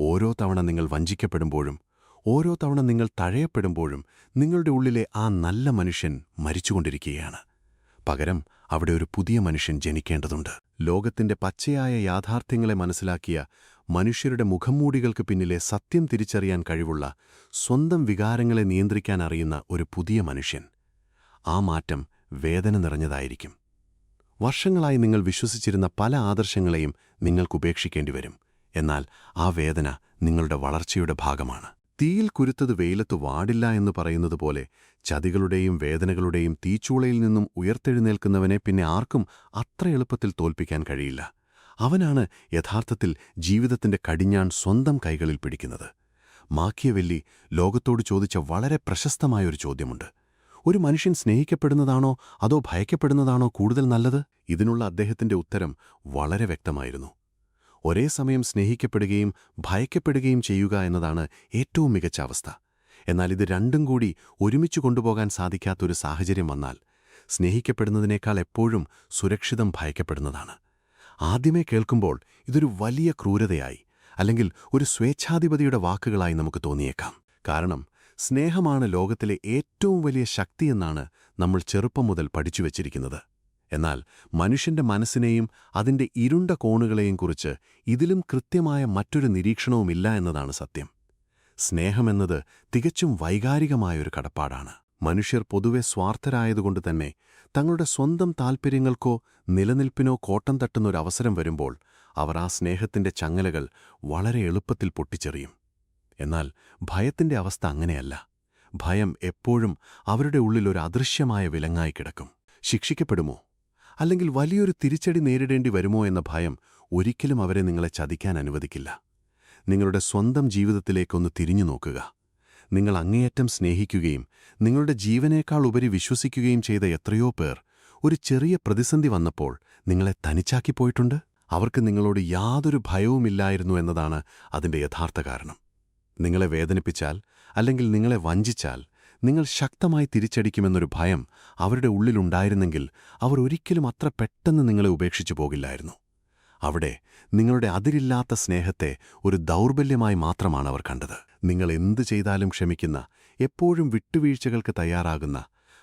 Speaker 1: ഓരോ തവണ നിങ്ങൾ വഞ്ചിക്കപ്പെടുമ്പോഴും, ഓരോ തവണ നിങ്ങൾ തഴയപ്പെടുമ്പോഴും നിങ്ങളുടെ ഉള്ളിലെ ആ നല്ല മനുഷ്യൻ മരിച്ചുകൊണ്ടിരിക്കുകയാണ്. പകരം അവിടെ ഒരു പുതിയ മനുഷ്യൻ ജനിക്കേണ്ടതുണ്ട്. ലോകത്തിന്റെ പച്ചയായ യാഥാർത്ഥ്യങ്ങളെ മനസ്സിലാക്കിയ, മനുഷ്യരുടെ മുഖംമൂടികൾക്ക് പിന്നിലെ സത്യം തിരിച്ചറിയാൻ കഴിവുള്ള, സ്വന്തം വികാരങ്ങളെ നിയന്ത്രിക്കാൻ അറിയുന്ന ഒരു പുതിയ മനുഷ്യൻ. ആ മാറ്റം വേദന നിറഞ്ഞതായിരിക്കും. വർഷങ്ങളായി നിങ്ങൾ വിശ്വസിച്ചിരുന്ന പല ആദർശങ്ങളെയും നിങ്ങൾക്കുപേക്ഷിക്കേണ്ടി വരും. എന്നാൽ ആ വേദന നിങ്ങളുടെ വളർച്ചയുടെ ഭാഗമാണ്. തീയിൽ കുരുത്തത് വെയിലത്തു വാടില്ല എന്ന് പറയുന്നത് പോലെ ചതികളുടെയും വേദനകളുടെയും തീച്ചൂളയിൽ നിന്നും ഉയർത്തെഴുന്നേൽക്കുന്നവനെ പിന്നെ ആർക്കും അത്ര എളുപ്പത്തിൽ തോൽപ്പിക്കാൻ കഴിയില്ല. അവനാണ് യഥാർത്ഥത്തിൽ ജീവിതത്തിന്റെ കടിഞ്ഞാൺ സ്വന്തം കൈകളിൽ പിടിക്കുന്നത്. മാക്കിയവെല്ലി ലോകത്തോട് ചോദിച്ച വളരെ പ്രശസ്തമായൊരു ചോദ്യമുണ്ട്. ഒരു മനുഷ്യൻ സ്നേഹിക്കപ്പെടുന്നതാണോ അതോ ഭയക്കപ്പെടുന്നതാണോ കൂടുതൽ നല്ലത്? ഇതിനുള്ള അദ്ദേഹത്തിന്റെ ഉത്തരം വളരെ വ്യക്തമായിരുന്നു. ഒരേ സമയം സ്നേഹിക്കപ്പെടുകയും ഭയക്കപ്പെടുകയും ചെയ്യുക എന്നതാണ് ഏറ്റവും മികച്ച അവസ്ഥ. എന്നാൽ ഇത് രണ്ടും കൂടി ഒരുമിച്ച് കൊണ്ടുപോകാൻ സാധിക്കാത്തൊരു സാഹചര്യം വന്നാൽ സ്നേഹിക്കപ്പെടുന്നതിനേക്കാൾ എപ്പോഴും സുരക്ഷിതം ഭയക്കപ്പെടുന്നതാണ്. ആദ്യമേ കേൾക്കുമ്പോൾ ഇതൊരു വലിയ ക്രൂരതയായി അല്ലെങ്കിൽ ഒരു സ്വേച്ഛാധിപതിയുടെ വാക്കുകളായി നമുക്ക് തോന്നിയേക്കാം. കാരണം സ്നേഹമാണ് ലോകത്തിലെ ഏറ്റവും വലിയ ശക്തിയെന്നാണ് നമ്മൾ ചെറുപ്പം മുതൽ പഠിച്ചുവച്ചിരിക്കുന്നത്. എന്നാൽ മനുഷ്യന്റെ മനസ്സിനെയും അതിന്റെ ഇരുണ്ട കോണുകളെയും കുറിച്ച് ഇതിലും കൃത്യമായ മറ്റൊരു നിരീക്ഷണവുമില്ല എന്നതാണ് സത്യം. സ്നേഹമെന്നത് തികച്ചും വൈകാരികമായൊരു കടപ്പാടാണ്. മനുഷ്യർ പൊതുവെ സ്വാർത്ഥരായതുകൊണ്ട് തന്നെ തങ്ങളുടെ സ്വന്തം താൽപ്പര്യങ്ങൾക്കോ നിലനിൽപ്പിനോ കോട്ടം തട്ടുന്നൊരവസരം വരുമ്പോൾ അവർ ആ സ്നേഹത്തിന്റെ ചങ്ങലകൾ വളരെ എളുപ്പത്തിൽ പൊട്ടിച്ചെറിയും. എന്നാൽ ഭയത്തിന്റെ അവസ്ഥ അങ്ങനെയല്ല. ഭയം എപ്പോഴും അവരുടെ ഉള്ളിൽ ഒരു അദൃശ്യമായ വിലങ്ങായി കിടക്കും. ശിക്ഷിക്കപ്പെടുമോ അല്ലെങ്കിൽ വലിയൊരു തിരിച്ചടി നേരിടേണ്ടി വരുമോ എന്ന ഭയം ഒരിക്കലും അവരെ നിങ്ങളെ ചതിക്കാൻ അനുവദിക്കില്ല. നിങ്ങളുടെ സ്വന്തം ജീവിതത്തിലേക്കൊന്ന് തിരിഞ്ഞു നോക്കുക. നിങ്ങൾ അങ്ങേയറ്റം സ്നേഹിക്കുകയും നിങ്ങളുടെ ജീവനേക്കാൾ ഉപരി വിശ്വസിക്കുകയും ചെയ്ത എത്രയോ പേർ ഒരു ചെറിയ പ്രതിസന്ധി വന്നപ്പോൾ നിങ്ങളെ തനിച്ചാക്കിപ്പോയിട്ടുണ്ട്. അവർക്ക് നിങ്ങളോട് യാതൊരു ഭയവുമില്ലായിരുന്നു എന്നതാണ് അതിന്റെ യഥാർത്ഥ കാരണം. നിങ്ങളെ വേദനിപ്പിച്ചാൽ അല്ലെങ്കിൽ നിങ്ങളെ വഞ്ചിച്ചാൽ നിങ്ങൾ ശക്തമായി തിരിച്ചടിക്കുമെന്നൊരു ഭയം അവരുടെ ഉള്ളിലുണ്ടായിരുന്നെങ്കിൽ അവർ ഒരിക്കലും അത്ര പെട്ടെന്ന് നിങ്ങളെ ഉപേക്ഷിച്ചു പോകില്ലായിരുന്നു. അവിടെ നിങ്ങളുടെ അതിരില്ലാത്ത സ്നേഹത്തെ ഒരു ദൗർബല്യമായി മാത്രമാണ് അവർ കണ്ടത്. നിങ്ങൾ എന്തു ചെയ്താലും ക്ഷമിക്കുന്ന, എപ്പോഴും വിട്ടുവീഴ്ചകൾക്ക് തയ്യാറാകുന്ന,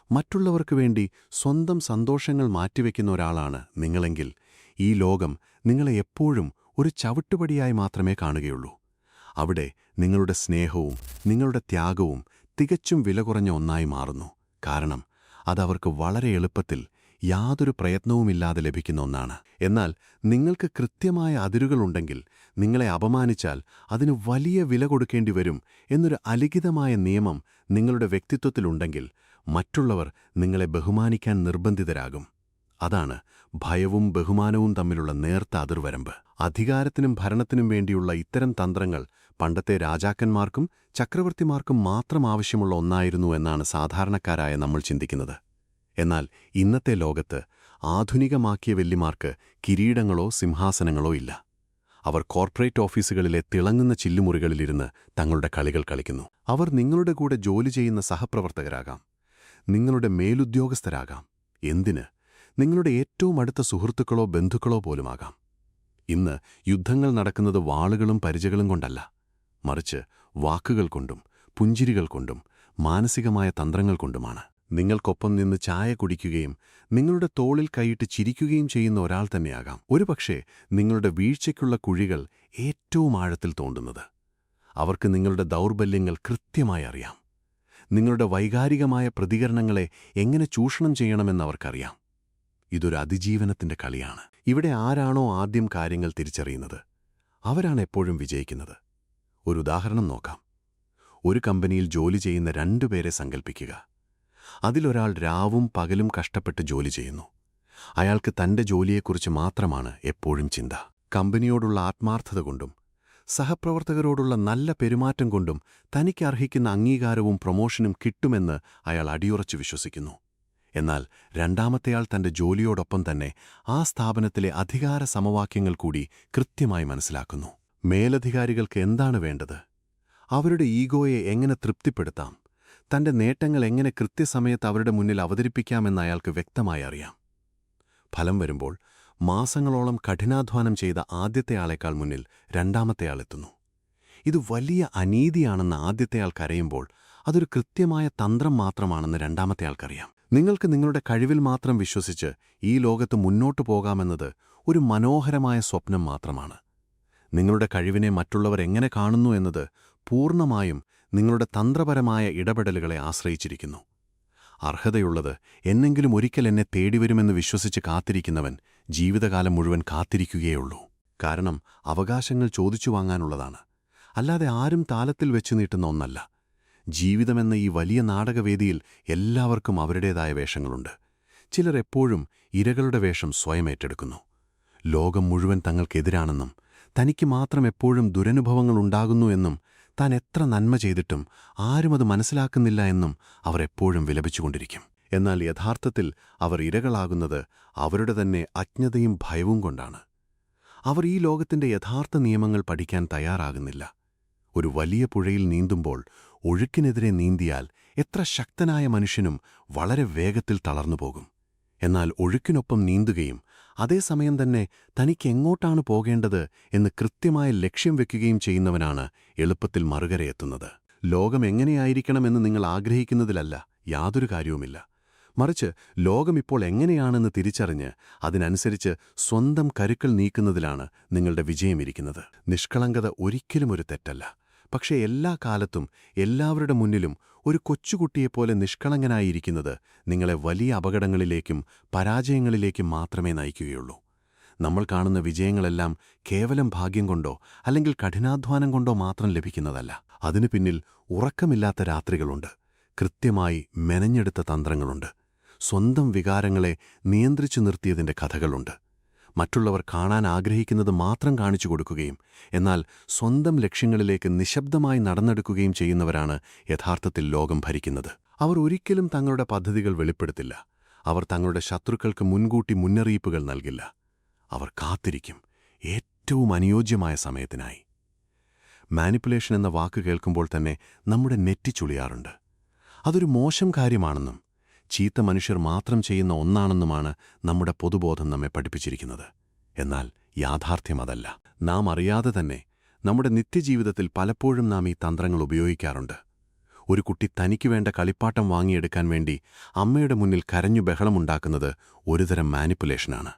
Speaker 1: മറ്റുള്ളവർക്ക് വേണ്ടി സ്വന്തം സന്തോഷങ്ങൾ മാറ്റിവെക്കുന്ന ഒരാളാണ് നിങ്ങളെങ്കിൽ ഈ ലോകം നിങ്ങളെ എപ്പോഴും ഒരു ചവിട്ടുപടിയായി മാത്രമേ കാണുകയുള്ളൂ. അവിടെ നിങ്ങളുടെ സ്നേഹവും നിങ്ങളുടെ ത്യാഗവും തികച്ചും വില കുറഞ്ഞ ഒന്നായി മാറുന്നു. കാരണം അതവർക്ക് വളരെ എളുപ്പത്തിൽ യാതൊരു പ്രയത്നവുമില്ലാതെ ലഭിക്കുന്ന ഒന്നാണ്. എന്നാൽ നിങ്ങൾക്ക് കൃത്യമായ അതിരുകളുണ്ടെങ്കിൽ നിങ്ങളെ അപമാനിച്ചാൽ അതിന് വലിയ വില കൊടുക്കേണ്ടി വരും എന്നൊരു അലിഖിതമായ നിയമം നിങ്ങളുടെ വ്യക്തിത്വത്തിലുണ്ടെങ്കിൽ മറ്റുള്ളവർ നിങ്ങളെ ബഹുമാനിക്കാൻ നിർബന്ധിതരാകും. അതാണ് ഭയവും ബഹുമാനവും തമ്മിലുള്ള നേർത്ത അതിർവരമ്പ്. അധികാരത്തിനും ഭരണത്തിനും വേണ്ടിയുള്ള ഇത്തരം തന്ത്രങ്ങൾ പണ്ടത്തെ രാജാക്കന്മാർക്കും ചക്രവർത്തിമാർക്കും മാത്രം ആവശ്യമുള്ള ഒന്നായിരുന്നു എന്നാണ് സാധാരണക്കാരായ നമ്മൾ ചിന്തിക്കുന്നത്. എന്നാൽ ഇന്നത്തെ ലോകത്ത് ആധുനികമാക്കിയ വെല്ലിമാർക്ക് കിരീടങ്ങളോ സിംഹാസനങ്ങളോ ഇല്ല. അവർ കോർപ്പറേറ്റ് ഓഫീസുകളിലെ തിളങ്ങുന്ന ചില്ലുമുറികളിലിരുന്ന് തങ്ങളുടെ കളികൾ കളിക്കുന്നു. അവർ നിങ്ങളുടെ കൂടെ ജോലി ചെയ്യുന്ന സഹപ്രവർത്തകരാകാം, നിങ്ങളുടെ മേലുദ്യോഗസ്ഥരാകാം, എന്തിന് നിങ്ങളുടെ ഏറ്റവും അടുത്ത സുഹൃത്തുക്കളോ ബന്ധുക്കളോ പോലുമാകാം. ഇന്ന് യുദ്ധങ്ങൾ നടക്കുന്നത് വാളുകളും പരിചകളും കൊണ്ടല്ല, മറിച്ച് വാക്കുകൾ കൊണ്ടും പുഞ്ചിരികൾ കൊണ്ടും മാനസികമായ തന്ത്രങ്ങൾ കൊണ്ടുമാണ്. നിങ്ങൾക്കൊപ്പം നിന്ന് ചായ കുടിക്കുകയും നിങ്ങളുടെ തോളിൽ കൈയിട്ട് ചിരിക്കുകയും ചെയ്യുന്ന ഒരാൾ തന്നെയാകാം ഒരുപക്ഷേ നിങ്ങളുടെ വീഴ്ചയ്ക്കുള്ള കുഴികൾ ഏറ്റവും ആഴത്തിൽ തോണ്ടുന്നത്. അവർക്ക് നിങ്ങളുടെ ദൗർബല്യങ്ങൾ കൃത്യമായി അറിയാം. നിങ്ങളുടെ വൈകാരികമായ പ്രതികരണങ്ങളെ എങ്ങനെ ചൂഷണം ചെയ്യണമെന്നവർക്കറിയാം. ഇതൊരു അതിജീവനത്തിന്റെ കളിയാണ്. ഇവിടെ ആരാണോ ആദ്യം കാര്യങ്ങൾ തിരിച്ചറിയുന്നത് അവരാണ് എപ്പോഴും വിജയിക്കുന്നത്. ഒരു ഉദാഹരണം നോക്കാം. ഒരു കമ്പനിയിൽ ജോലി ചെയ്യുന്ന 2 പേരെ സങ്കൽപ്പിക്കുക. അതിലൊരാൾ രാവും പകലും കഷ്ടപ്പെട്ട് ജോലി ചെയ്യുന്നു. അയാൾക്ക് തന്റെ ജോലിയെക്കുറിച്ച് മാത്രമാണ് എപ്പോഴും ചിന്ത. കമ്പനിയോടുള്ള ആത്മാർത്ഥത കൊണ്ടും സഹപ്രവർത്തകരോടുള്ള നല്ല പെരുമാറ്റം കൊണ്ടും തനിക്ക് അർഹിക്കുന്ന അംഗീകാരവും പ്രൊമോഷനും കിട്ടുമെന്ന് അയാൾ അടിയുറച്ചു വിശ്വസിക്കുന്നു. എന്നാൽ രണ്ടാമത്തെയാൾ തന്റെ ജോലിയോടൊപ്പം തന്നെ ആ സ്ഥാപനത്തിലെ അധികാര സമവാക്യങ്ങൾ കൂടി കൃത്യമായി മനസ്സിലാക്കുന്നു. മേലധികാരികൾക്ക് എന്താണ് വേണ്ടത്, അവരുടെ ഈഗോയെ എങ്ങനെ തൃപ്തിപ്പെടുത്താം, തന്റെ നേട്ടങ്ങൾ എങ്ങനെ കൃത്യസമയത്ത് അവരുടെ മുന്നിൽ അവതരിപ്പിക്കാമെന്ന് അയാൾക്ക് വ്യക്തമായി അറിയാം. ഫലം വരുമ്പോൾ മാസങ്ങളോളം കഠിനാധ്വാനം ചെയ്ത ആദ്യത്തെയാളേക്കാൾ മുന്നിൽ രണ്ടാമത്തെയാൾ എത്തുന്നു. ഇത് വലിയ അനീതിയാണെന്ന് ആദ്യത്തെയാൾ കരയുമ്പോൾ അതൊരു കൃത്യമായ തന്ത്രം മാത്രമാണെന്ന് രണ്ടാമത്തെയാൾക്കറിയാം. നിങ്ങൾക്ക് നിങ്ങളുടെ കഴിവിൽ മാത്രം വിശ്വസിച്ച് ഈ ലോകത്ത് മുന്നോട്ടു പോകാമെന്നത് ഒരു മനോഹരമായ സ്വപ്നം മാത്രമാണ്. നിങ്ങളുടെ കഴിവിനെ മറ്റുള്ളവർ എങ്ങനെ കാണുന്നു എന്നത് പൂർണ്ണമായും നിങ്ങളുടെ തന്ത്രപരമായ ഇടപെടലുകളെ ആശ്രയിച്ചിരിക്കുന്നു. അർഹതയുള്ളത് എന്നെങ്കിലും ഒരിക്കൽ എന്നെ തേടിവരുമെന്ന് വിശ്വസിച്ച് കാത്തിരിക്കുന്നവൻ ജീവിതകാലം മുഴുവൻ കാത്തിരിക്കുകയുള്ളൂ. കാരണം അവകാശങ്ങൾ ചോദിച്ചു വാങ്ങാനുള്ളതാണ്, അല്ലാതെ ആരും താലത്തിൽ വെച്ചു നീട്ടുന്ന ഒന്നല്ല. ജീവിതമെന്ന ഈ വലിയ നാടകവേദിയിൽ എല്ലാവർക്കും അവരുടേതായ വേഷങ്ങളുണ്ട്. ചിലർ എപ്പോഴും ഇരകളുടെ വേഷം സ്വയം ഏറ്റെടുക്കുന്നു. ലോകം മുഴുവൻ തങ്ങൾക്കെതിരാണെന്നും തനിക്ക് മാത്രം എപ്പോഴും ദുരനുഭവങ്ങളുണ്ടാകുന്നു എന്നും താൻ എത്ര നന്മ ചെയ്തിട്ടും ആരും അത് മനസ്സിലാക്കുന്നില്ല എന്നും അവർ എപ്പോഴും വിലപിച്ചുകൊണ്ടിരിക്കും. എന്നാൽ യഥാർത്ഥത്തിൽ അവർ ഇരകളാകുന്നത് അവരുടെ തന്നെ അജ്ഞതയും ഭയവും കൊണ്ടാണ്. അവർ ഈ ലോകത്തിന്റെ യഥാർത്ഥ നിയമങ്ങൾ പഠിക്കാൻ തയ്യാറാകുന്നില്ല. ഒരു വലിയ പുഴയിൽ നീന്തുമ്പോൾ ഒഴുക്കിനെതിരെ നീന്തിയാൽ എത്ര ശക്തനായ മനുഷ്യനും വളരെ വേഗത്തിൽ തളർന്നുപോകും. എന്നാൽ ഒഴുക്കിനൊപ്പം നീന്തുകയും അതേസമയം തന്നെ തനിക്കെങ്ങോട്ടാണ് പോകേണ്ടത് എന്ന് കൃത്യമായ ലക്ഷ്യം വെക്കുകയും ചെയ്യുന്നവനാണ് എളുപ്പത്തിൽ മറുകരയെത്തുന്നത്. ലോകം എങ്ങനെയായിരിക്കണമെന്ന് നിങ്ങൾ ആഗ്രഹിക്കുന്നതിലല്ല യാതൊരു കാര്യവുമില്ല. മറിച്ച് ലോകമിപ്പോൾ എങ്ങനെയാണെന്ന് തിരിച്ചറിഞ്ഞ് അതിനനുസരിച്ച് സ്വന്തം കരുക്കൾ നീക്കുന്നതിലാണ് നിങ്ങളുടെ വിജയമിരിക്കുന്നത്. നിഷ്കളങ്കത ഒരിക്കലും ഒരു തെറ്റല്ല. പക്ഷേ എല്ലാ കാലത്തും എല്ലാവരുടെ മുന്നിലും ഒരു കൊച്ചുകുട്ടിയെപ്പോലെ നിഷ്കളങ്കനായിരിക്കുന്നത് നിങ്ങളെ വലിയ അപകടങ്ങളിലേക്കും പരാജയങ്ങളിലേക്കും മാത്രമേ നയിക്കുകയുള്ളൂ. നമ്മൾ കാണുന്ന വിജയങ്ങളെല്ലാം കേവലം ഭാഗ്യം കൊണ്ടോ അല്ലെങ്കിൽ കഠിനാധ്വാനം കൊണ്ടോ മാത്രം ലഭിക്കുന്നതല്ല. അതിനു പിന്നിൽ ഉറക്കമില്ലാത്ത രാത്രികളുണ്ട്, കൃത്യമായി മെനഞ്ഞെടുത്ത തന്ത്രങ്ങളുണ്ട്, സ്വന്തം വികാരങ്ങളെ നിയന്ത്രിച്ചു നിർത്തിയതിൻ്റെ കഥകളുണ്ട്. മറ്റുള്ളവർ കാണാൻ ആഗ്രഹിക്കുന്നത് മാത്രം കാണിച്ചു കൊടുക്കുകയും എന്നാൽ സ്വന്തം ലക്ഷ്യങ്ങളിലേക്ക് നിശബ്ദമായി നടന്നെടുക്കുകയും ചെയ്യുന്നവരാണ് യഥാർത്ഥത്തിൽ ലോകം ഭരിക്കുന്നത്. അവർ ഒരിക്കലും തങ്ങളുടെ പദ്ധതികൾ വെളിപ്പെടുത്തില്ല. അവർ തങ്ങളുടെ ശത്രുക്കൾക്ക് മുൻകൂട്ടി മുന്നറിയിപ്പുകൾ നൽകില്ല. അവർ കാത്തിരിക്കും, ഏറ്റവും അനുയോജ്യമായ സമയത്തിനായി. മാനിപ്പുലേഷൻ എന്ന വാക്ക് കേൾക്കുമ്പോൾ തന്നെ നമ്മുടെ നെറ്റി ചുളിയാറുണ്ട്. അതൊരു മോശം കാര്യമാണെന്നും ചീത്ത മനുഷ്യർ മാത്രം ചെയ്യുന്ന ഒന്നാണെന്നുമാണ് നമ്മുടെ പൊതുബോധം നമ്മെ പഠിപ്പിച്ചിരിക്കുന്നത്. എന്നാൽ യാഥാർത്ഥ്യം അതല്ല. നാം അറിയാതെ തന്നെ നമ്മുടെ നിത്യജീവിതത്തിൽ പലപ്പോഴും നാം ഈ തന്ത്രങ്ങൾ ഉപയോഗിക്കാറുണ്ട്. ഒരു കുട്ടി തനിക്ക് വേണ്ട കളിപ്പാട്ടം വാങ്ങിയെടുക്കാൻ വേണ്ടി അമ്മയുടെ മുന്നിൽ കരഞ്ഞു ബഹളമുണ്ടാക്കുന്നത് ഒരുതരം മാനിപ്പുലേഷനാണ്.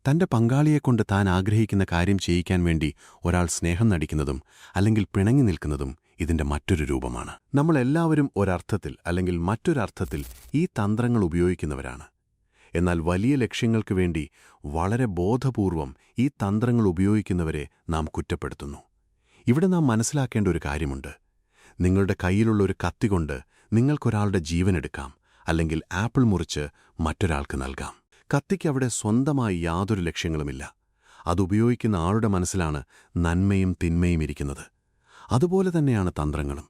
Speaker 1: തന്റെ പങ്കാളിയെക്കൊണ്ട് താൻ ആഗ്രഹിക്കുന്ന കാര്യം ചെയ്യിക്കാൻ വേണ്ടി ഒരാൾ സ്നേഹം നടിക്കുന്നതും അല്ലെങ്കിൽ പിണങ്ങി നിൽക്കുന്നതും ഇതിന്റെ മറ്റൊരു രൂപമാണ്. നമ്മളെല്ലാവരും ഒരർത്ഥത്തിൽ അല്ലെങ്കിൽ മറ്റൊരർത്ഥത്തിൽ ഈ തന്ത്രങ്ങൾ ഉപയോഗിക്കുന്നവരാണ്. എന്നാൽ വലിയ ലക്ഷ്യങ്ങൾക്ക് വേണ്ടി വളരെ ബോധപൂർവം ഈ തന്ത്രങ്ങൾ ഉപയോഗിക്കുന്നവരെ നാം കുറ്റപ്പെടുത്തുന്നു. ഇവിടെ നാം മനസ്സിലാക്കേണ്ട ഒരു കാര്യമുണ്ട്. നിങ്ങളുടെ കയ്യിലുള്ള ഒരു കത്തികൊണ്ട് നിങ്ങൾക്കൊരാളുടെ ജീവനെടുക്കാം, അല്ലെങ്കിൽ ആപ്പിൾ മുറിച്ച് മറ്റൊരാൾക്ക് നൽകാം. കത്തിക്ക് അവിടെ സ്വന്തമായി യാതൊരു ലക്ഷ്യങ്ങളുമില്ല. അതുപയോഗിക്കുന്ന ആളുടെ മനസ്സിലാണ് നന്മയും തിന്മയും ഇരിക്കുന്നത്. അതുപോലെ തന്നെയാണ് തന്ത്രങ്ങളും.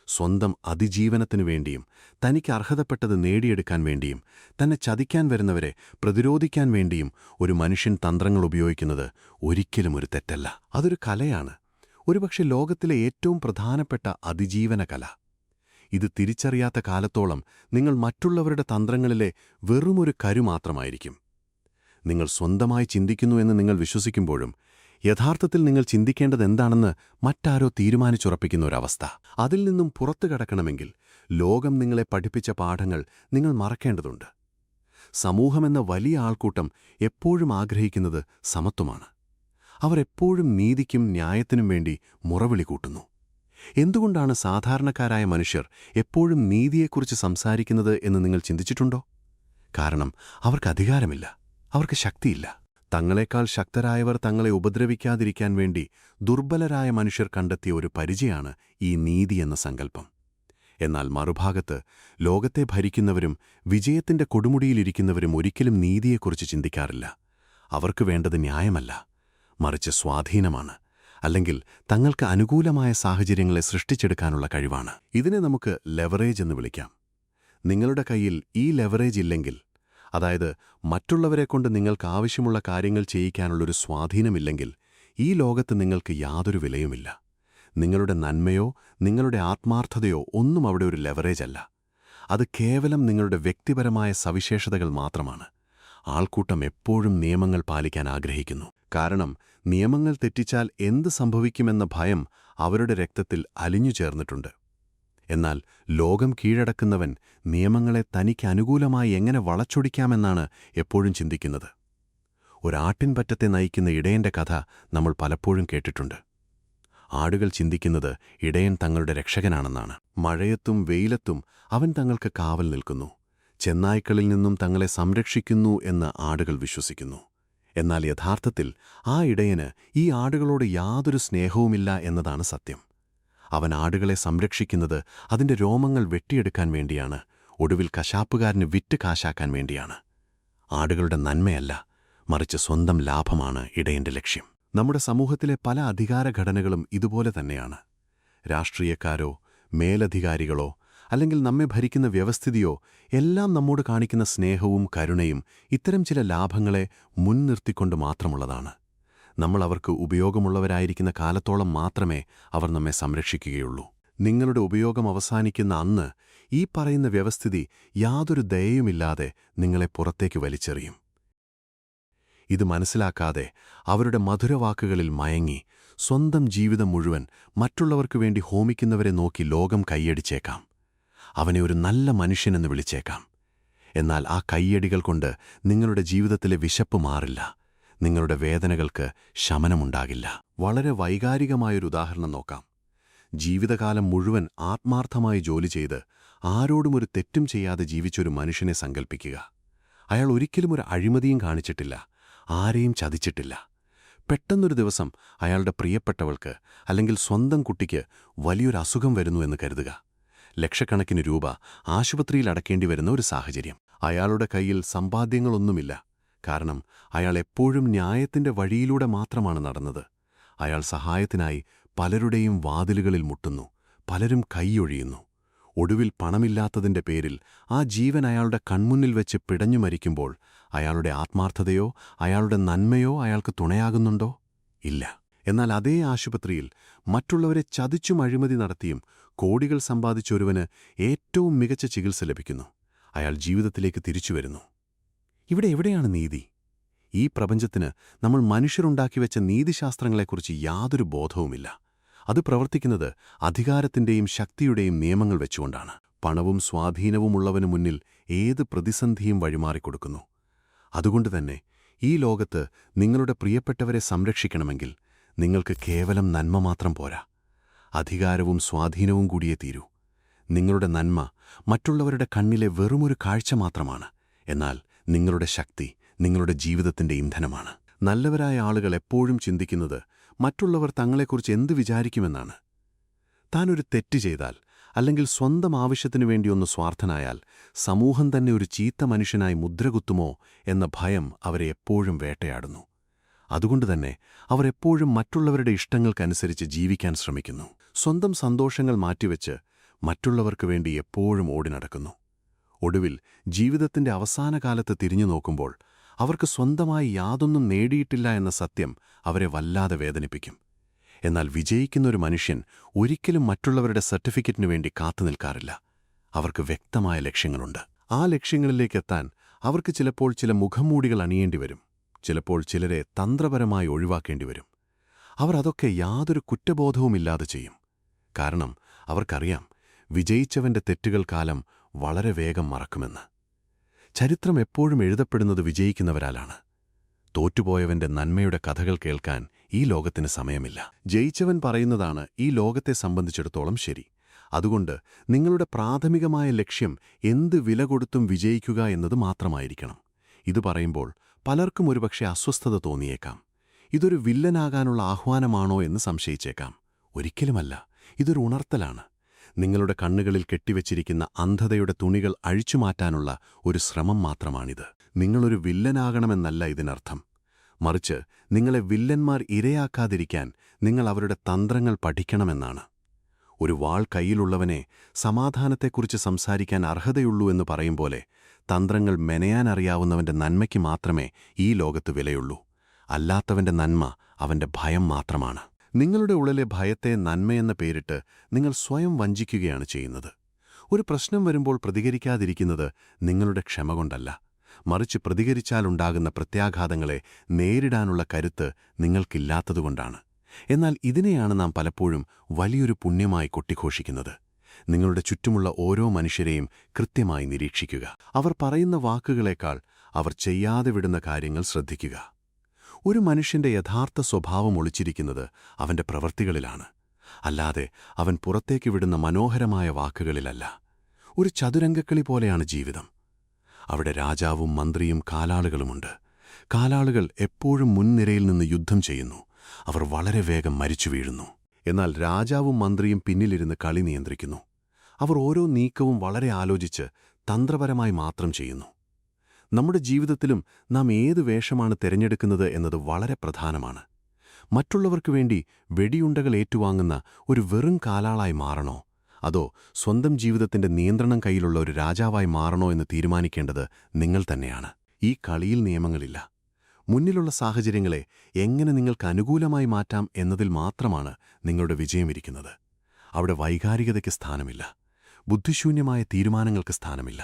Speaker 1: സ്വന്തം അതിജീവനത്തിനു വേണ്ടിയും തനിക്ക് അർഹതപ്പെട്ടത് നേടിയെടുക്കാൻ വേണ്ടിയും തന്നെ ചതിക്കാൻ വരുന്നവരെ പ്രതിരോധിക്കാൻ വേണ്ടിയും ഒരു മനുഷ്യൻ തന്ത്രങ്ങൾ ഉപയോഗിക്കുന്നത് ഒരിക്കലും ഒരു തെറ്റല്ല. അതൊരു കലയാണ്, ഒരുപക്ഷെ ലോകത്തിലെ ഏറ്റവും പ്രധാനപ്പെട്ട അതിജീവന കല. ഇത് തിരിച്ചറിയാത്ത കാലത്തോളം നിങ്ങൾ മറ്റുള്ളവരുടെ തന്ത്രങ്ങളിലെ വെറുമൊരു കരു മാത്രമായിരിക്കും. നിങ്ങൾ സ്വന്തമായി ചിന്തിക്കുന്നു എന്ന് നിങ്ങൾ വിശ്വസിക്കുമ്പോഴും യഥാർത്ഥത്തിൽ നിങ്ങൾ ചിന്തിക്കേണ്ടതെന്താണെന്ന് മറ്റാരോ തീരുമാനിച്ചുറപ്പിക്കുന്ന ഒരവസ്ഥ. അതിൽ നിന്നും പുറത്തു കടക്കണമെങ്കിൽ ലോകം നിങ്ങളെ പഠിപ്പിച്ച പാഠങ്ങൾ നിങ്ങൾ മറക്കേണ്ടതുണ്ട്. സമൂഹമെന്ന വലിയ ആൾക്കൂട്ടം എപ്പോഴും ആഗ്രഹിക്കുന്നത് സമത്വമാണ്. അവർ എപ്പോഴും നീതിക്കും ന്യായത്തിനും വേണ്ടി മുറവിളി കൂട്ടുന്നു. എന്തുകൊണ്ടാണ് സാധാരണക്കാരായ മനുഷ്യർ എപ്പോഴും നീതിയെക്കുറിച്ച് സംസാരിക്കുന്നത് എന്ന് നിങ്ങൾ ചിന്തിച്ചിട്ടുണ്ടോ? കാരണം അവർക്ക് അധികാരമില്ല, അവർക്ക് ശക്തിയില്ല. തങ്ങളെക്കാൾ ശക്തരായവർ തങ്ങളെ ഉപദ്രവിക്കാതിരിക്കാൻ വേണ്ടി ദുർബലരായ മനുഷ്യർ കണ്ടെത്തിയ ഒരു പരിചയാണ് ഈ നീതി എന്ന സങ്കല്പം. എന്നാൽ മറുഭാഗത്ത് ലോകത്തെ ഭരിക്കുന്നവരും വിജയത്തിന്റെ കൊടുമുടിയിലിരിക്കുന്നവരും ഒരിക്കലും നീതിയെക്കുറിച്ച് ചിന്തിക്കാറില്ല. അവർക്ക് വേണ്ടത് ന്യായമല്ല, മറിച്ച് സ്വാധീനമാണ്, അല്ലെങ്കിൽ തങ്ങൾക്ക് അനുകൂലമായ സാഹചര്യങ്ങളെ സൃഷ്ടിച്ചെടുക്കാനുള്ള കഴിവാണ്. ഇതിനെ നമുക്ക് ലെവറേജ് എന്ന് വിളിക്കാം. നിങ്ങളുടെ കയ്യിൽ ഈ ലെവറേജ് ഇല്ലെങ്കിൽ, അതായത് മറ്റുള്ളവരെക്കൊണ്ട് നിങ്ങൾക്ക് ആവശ്യമുള്ള കാര്യങ്ങൾ ചെയ്യിക്കാനുള്ളൊരു സ്വാധീനമില്ലെങ്കിൽ, ഈ ലോകത്ത് നിങ്ങൾക്ക് യാതൊരു വിലയുമില്ല. നിങ്ങളുടെ നന്മയോ നിങ്ങളുടെ ആത്മാർത്ഥതയോ ഒന്നും അവിടെ ഒരു ലെവറേജ് അല്ല. അത് കേവലം നിങ്ങളുടെ വ്യക്തിപരമായ സവിശേഷതകൾ മാത്രമാണ്. ആൾക്കൂട്ടം എപ്പോഴും നിയമങ്ങൾ പാലിക്കാൻ ആഗ്രഹിക്കുന്നു. കാരണം നിയമങ്ങൾ തെറ്റിച്ചാൽ എന്ത് സംഭവിക്കുമെന്ന ഭയം അവരുടെ രക്തത്തിൽ അലിഞ്ഞു ചേർന്നിട്ടുണ്ട്. എന്നാൽ ലോകം കീഴടക്കുന്നവൻ നിയമങ്ങളെ തനിക്ക് അനുകൂലമായി എങ്ങനെ വളച്ചൊടിക്കാമെന്നാണ് എപ്പോഴും ചിന്തിക്കുന്നത്. ഒരാട്ടിൻപറ്റത്തെ നയിക്കുന്ന ഇടയന്റെ കഥ നമ്മൾ പലപ്പോഴും കേട്ടിട്ടുണ്ട്. ആടുകൾ ചിന്തിക്കുന്നത് ഇടയൻ തങ്ങളുടെ രക്ഷകനാണെന്നാണ്. മഴയത്തും വെയിലത്തും അവൻ തങ്ങൾക്ക് കാവൽ നിൽക്കുന്നു, ചെന്നായ്ക്കളിൽ നിന്നും തങ്ങളെ സംരക്ഷിക്കുന്നു എന്ന് ആടുകൾ വിശ്വസിക്കുന്നു. എന്നാൽ യഥാർത്ഥത്തിൽ ആ ഇടയന് ഈ ആടുകളോട് യാതൊരു സ്നേഹവുമില്ല എന്നതാണ് സത്യം. അവൻ ആടുകളെ സംരക്ഷിക്കുന്നത് അതിന്റെ രോമങ്ങൾ വെട്ടിയെടുക്കാൻ വേണ്ടിയാണ്, ഒടുവിൽ കശാപ്പുകാരന് വിറ്റ് കാശാക്കാൻ വേണ്ടിയാണ്. ആടുകളുടെ നന്മയല്ല, മറിച്ച് സ്വന്തം ലാഭമാണ് ഇടയന്റെ ലക്ഷ്യം. നമ്മുടെ സമൂഹത്തിലെ പല അധികാരഘടനകളും ഇതുപോലെ തന്നെയാണ്. രാഷ്ട്രീയക്കാരോ മേലധികാരികളോ അല്ലെങ്കിൽ നമ്മെ ഭരിക്കുന്ന വ്യവസ്ഥിതിയോ എല്ലാം നമ്മോട് കാണിക്കുന്ന സ്നേഹവും കരുണയും ഇത്തരം ചില ലാഭങ്ങളെ മുൻനിർത്തിക്കൊണ്ട് മാത്രമുള്ളതാണ്. നമ്മൾ അവർക്ക് ഉപയോഗമുള്ളവരായിരിക്കുന്ന കാലത്തോളം മാത്രമേ അവർ നമ്മെ സംരക്ഷിക്കുകയുള്ളൂ. നിങ്ങളുടെ ഉപയോഗം അവസാനിക്കുന്ന അന്ന് ഈ പറയുന്ന വ്യവസ്ഥിതി യാതൊരു ദയയുമില്ലാതെ നിങ്ങളെ പുറത്തേക്ക് വലിച്ചെറിയും. ഇത് മനസ്സിലാക്കാതെ അവരുടെ മധുരവാക്കുകളിൽ മയങ്ങി സ്വന്തം ജീവിതം മുഴുവൻ മറ്റുള്ളവർക്കു വേണ്ടി ഹോമിക്കുന്നവരെ നോക്കി ലോകം കൈയടിച്ചേക്കാം. അവനെ ഒരു നല്ല മനുഷ്യനെന്ന് വിളിച്ചേക്കാം. എന്നാൽ ആ കൈയടികൾ കൊണ്ട് നിങ്ങളുടെ ജീവിതത്തിലെ വിശപ്പ് മാറില്ല, നിങ്ങളുടെ വേദനകൾക്ക് ശമനമുണ്ടാകില്ല. വളരെ വൈകാരികമായൊരു ഉദാഹരണം നോക്കാം. ജീവിതകാലം മുഴുവൻ ആത്മാർത്ഥമായി ജോലി ചെയ്ത് ആരോടും ഒരു തെറ്റും ചെയ്യാതെ ജീവിച്ചൊരു മനുഷ്യനെ സങ്കൽപ്പിക്കുക. അയാൾ ഒരിക്കലും ഒരു അഴിമതിയും കാണിച്ചിട്ടില്ല, ആരെയും ചതിച്ചിട്ടില്ല. പെട്ടെന്നൊരു ദിവസം അയാളുടെ പ്രിയപ്പെട്ടവൾക്ക് അല്ലെങ്കിൽ സ്വന്തം കുട്ടിക്ക് വലിയൊരു അസുഖം വരുന്നു എന്ന് കരുതുക. ലക്ഷക്കണക്കിന് രൂപ ആശുപത്രിയിൽ അടക്കേണ്ടി വരുന്ന ഒരു സാഹചര്യം. അയാളുടെ കയ്യിൽ സമ്പാദ്യങ്ങളൊന്നുമില്ല. കാരണം അയാൾ എപ്പോഴും ന്യായത്തിന്റെ വഴിയിലൂടെ മാത്രമാണ് നടന്നത്. അയാൾ സഹായത്തിനായി പലരുടെയും വാതിലുകളിൽ മുട്ടുന്നു, പലരും കൈയൊഴിയുന്നു. ഒടുവിൽ പണമില്ലാത്തതിന്റെ പേരിൽ ആ ജീവൻ അയാളുടെ കൺമുന്നിൽ വെച്ച് പിടഞ്ഞു മരിക്കുമ്പോൾ അയാളുടെ ആത്മാർത്ഥതയോ അയാളുടെ നന്മയോ അയാൾക്ക് തുണയാകുന്നുണ്ടോ? ഇല്ല. എന്നാൽ അതേ ആശുപത്രിയിൽ മറ്റുള്ളവരെ ചതിച്ചും അഴിമതി നടത്തിയും കോടികൾ സമ്പാദിച്ചൊരുവന് ഏറ്റവും മികച്ച ചികിത്സ ലഭിക്കുന്നു. അയാൾ ജീവിതത്തിലേക്ക് തിരിച്ചുവരുന്നു. ഇവിടെ എവിടെയാണ് നീതി? ഈ പ്രപഞ്ചത്തിന് നമ്മൾ മനുഷ്യരുണ്ടാക്കിവെച്ച നീതിശാസ്ത്രങ്ങളെക്കുറിച്ച് യാതൊരു ബോധവുമില്ല. അത് പ്രവർത്തിക്കുന്നത് അധികാരത്തിന്റെയും ശക്തിയുടെയും നിയമങ്ങൾ വെച്ചുകൊണ്ടാണ്. പണവും സ്വാധീനവുമുള്ളവനു മുന്നിൽ ഏത് പ്രതിസന്ധിയും വഴിമാറിക്കൊടുക്കുന്നു. അതുകൊണ്ടുതന്നെ ഈ ലോകത്ത് നിങ്ങളുടെ പ്രിയപ്പെട്ടവരെ സംരക്ഷിക്കണമെങ്കിൽ നിങ്ങൾക്ക് കേവലം നന്മ മാത്രം പോരാ, അധികാരവും സ്വാധീനവും കൂടിയേ തീരൂ. നിങ്ങളുടെ നന്മ മറ്റുള്ളവരുടെ കണ്ണിലെ വെറുമൊരു കാഴ്ച മാത്രമാണ്. എന്നാൽ നിങ്ങളുടെ ശക്തി നിങ്ങളുടെ ജീവിതത്തിന്റെ ഇന്ധനമാണ്. നല്ലവരായ ആളുകൾ എപ്പോഴും ചിന്തിക്കുന്നത് മറ്റുള്ളവർ തങ്ങളെക്കുറിച്ച് എന്തു വിചാരിക്കുമെന്നാണ്. താനൊരു തെറ്റ് ചെയ്താൽ അല്ലെങ്കിൽ സ്വന്തം ആവശ്യത്തിനു വേണ്ടിയൊന്ന് സ്വാർത്ഥനായാൽ സമൂഹം തന്നെ ഒരു ചീത്ത മനുഷ്യനായി മുദ്രകുത്തുമോ എന്ന ഭയം അവരെ എപ്പോഴും വേട്ടയാടുന്നു. അതുകൊണ്ടുതന്നെ അവർ എപ്പോഴും മറ്റുള്ളവരുടെ ഇഷ്ടങ്ങൾക്കനുസരിച്ച് ജീവിക്കാൻ ശ്രമിക്കുന്നു. സ്വന്തം സന്തോഷങ്ങൾ മാറ്റിവെച്ച് മറ്റുള്ളവർക്കു വേണ്ടി എപ്പോഴും ഓടി നടക്കുന്നു. ഒടുവിൽ ജീവിതത്തിന്റെ അവസാന കാലത്ത് തിരിഞ്ഞു നോക്കുമ്പോൾ അവർക്ക് സ്വന്തമായി യാതൊന്നും നേടിയിട്ടില്ല എന്ന സത്യം അവരെ വല്ലാതെ വേദനിപ്പിക്കും. എന്നാൽ വിജയിക്കുന്നൊരു മനുഷ്യൻ ഒരിക്കലും മറ്റുള്ളവരുടെ സർട്ടിഫിക്കറ്റിനു വേണ്ടി കാത്തുനിൽക്കാറില്ല. അവർക്ക് വ്യക്തമായ ലക്ഷ്യങ്ങളുണ്ട്. ആ ലക്ഷ്യങ്ങളിലേക്കെത്താൻ അവർക്ക് ചിലപ്പോൾ ചില മുഖംമൂടികൾ അണിയേണ്ടിവരും, ചിലപ്പോൾ ചിലരെ തന്ത്രപരമായി ഒഴിവാക്കേണ്ടിവരും. അവർ അതൊക്കെ യാതൊരു കുറ്റബോധവുമില്ലാതെ ചെയ്യും. കാരണം അവർക്കറിയാം, വിജയിച്ചവന്റെ തെറ്റുകൾ കാലം വളരെ വേഗം മറക്കുമെന്ന്. ചരിത്രം എപ്പോഴും എഴുതപ്പെടുന്നത് വിജയിക്കുന്നവരാലാണ്. തോറ്റുപോയവന്റെ നന്മയുടെ കഥകൾ കേൾക്കാൻ ഈ ലോകത്തിന് സമയമില്ല. ജയിച്ചവൻ പറയുന്നതാണ് ഈ ലോകത്തെ സംബന്ധിച്ചിടത്തോളം ശരി. അതുകൊണ്ട് നിങ്ങളുടെ പ്രാഥമികമായ ലക്ഷ്യം എന്ത് വില കൊടുത്തും വിജയിക്കുക എന്നത് മാത്രമായിരിക്കണം. ഇത് പറയുമ്പോൾ പലർക്കും ഒരുപക്ഷെ അസ്വസ്ഥത തോന്നിയേക്കാം. ഇതൊരു വില്ലനാകാനുള്ള ആഹ്വാനമാണോ എന്ന് സംശയിച്ചേക്കാം. ഒരിക്കലുമല്ല, ഇതൊരു ഉണർത്തലാണ്. നിങ്ങളുടെ കണ്ണുകളിൽ കെട്ടിവെച്ചിരിക്കുന്ന അന്ധതയുടെ തുണികൾ അഴിച്ചുമാറ്റാനുള്ള ഒരു ശ്രമം മാത്രമാണിത്. നിങ്ങളൊരു വില്ലനാകണമെന്നല്ല ഇതിനർത്ഥം. മറിച്ച് നിങ്ങളെ വില്ലന്മാർ ഇരയാക്കാതിരിക്കാൻ നിങ്ങൾ അവരുടെ തന്ത്രങ്ങൾ പഠിക്കണമെന്നാണ്. ഒരു വാൾ കയ്യിലുള്ളവനെ സമാധാനത്തെക്കുറിച്ച് സംസാരിക്കാൻ അർഹതയുള്ളൂ എന്ന് പറയും പോലെ തന്ത്രങ്ങൾ മെനയാനറിയാവുന്നവന്റെ നന്മയ്ക്ക് മാത്രമേ ഈ ലോകത്ത് വിലയുള്ളൂ. അല്ലാത്തവന്റെ നന്മ അവന്റെ ഭയം മാത്രമാണ്. നിങ്ങളുടെ ഉള്ളിലെ ഭയത്തെ നന്മയെന്ന പേരിട്ട് നിങ്ങൾ സ്വയം വഞ്ചിക്കുകയാണ് ചെയ്യുന്നത്. ഒരു പ്രശ്നം വരുമ്പോൾ പ്രതികരിക്കാതിരിക്കുന്നത് നിങ്ങളുടെ ക്ഷമ കൊണ്ടല്ല, മറിച്ച് പ്രതികരിച്ചാലുണ്ടാകുന്ന പ്രത്യാഘാതങ്ങളെ നേരിടാനുള്ള കരുത്ത് നിങ്ങൾക്കില്ലാത്തതുകൊണ്ടാണ്. എന്നാൽ ഇതിനെയാണ് നാം പലപ്പോഴും വലിയൊരു പുണ്യമായി കൊട്ടിഘോഷിക്കുന്നത്. നിങ്ങളുടെ ചുറ്റുമുള്ള ഓരോ മനുഷ്യരെയും കൃത്യമായി നിരീക്ഷിക്കുക. അവർ പറയുന്ന വാക്കുകളേക്കാൾ അവർ ചെയ്യാതെ വിടുന്ന കാര്യങ്ങൾ ശ്രദ്ധിക്കുക. ഒരു മനുഷ്യന്റെ യഥാർത്ഥ സ്വഭാവം ഒളിച്ചിരിക്കുന്നത് അവന്റെ പ്രവൃത്തികളിലാണ്, അല്ലാതെ അവൻ പുറത്തേക്ക് വിടുന്ന മനോഹരമായ വാക്കുകളിലല്ല. ഒരു ചതുരംഗക്കളി പോലെയാണ് ജീവിതം. അവിടെ രാജാവും മന്ത്രിയും കാലാളുകളുമുണ്ട്. കാലാളുകൾ എപ്പോഴും മുൻനിരയിൽ നിന്ന് യുദ്ധം ചെയ്യുന്നു. അവർ വളരെ വേഗം മരിച്ചു വീഴുന്നു. എന്നാൽ രാജാവും മന്ത്രിയും പിന്നിലിരുന്ന് കളി നിയന്ത്രിക്കുന്നു. അവർ ഓരോ നീക്കവും വളരെ ആലോചിച്ച് തന്ത്രപരമായി മാത്രം ചെയ്യുന്നു. നമ്മുടെ ജീവിതത്തിലും നാം ഏത് വേഷമാണ് തിരഞ്ഞെടുക്കുന്നത് എന്നത് വളരെ പ്രധാനമാണ്. മറ്റുള്ളവർക്കു വേണ്ടി വെടിയുണ്ടകൾ ഏറ്റുവാങ്ങുന്ന ഒരു വെറും കാലാളായി മാറണോ, അതോ സ്വന്തം ജീവിതത്തിന്റെ നിയന്ത്രണം കയ്യിലുള്ള ഒരു രാജാവായി മാറണോ എന്ന് തീരുമാനിക്കേണ്ടത് നിങ്ങൾ തന്നെയാണ്. ഈ കളിയിൽ നിയമങ്ങളില്ല. മുന്നിലുള്ള സാഹചര്യങ്ങളെ എങ്ങനെ നിങ്ങൾക്ക് അനുകൂലമായി മാറ്റാം എന്നതിൽ മാത്രമാണ് നിങ്ങളുടെ വിജയമിരിക്കുന്നത്. അവിടെ വൈകാരികതയ്ക്ക് സ്ഥാനമില്ല. ബുദ്ധിശൂന്യമായ തീരുമാനങ്ങൾക്ക് സ്ഥാനമില്ല.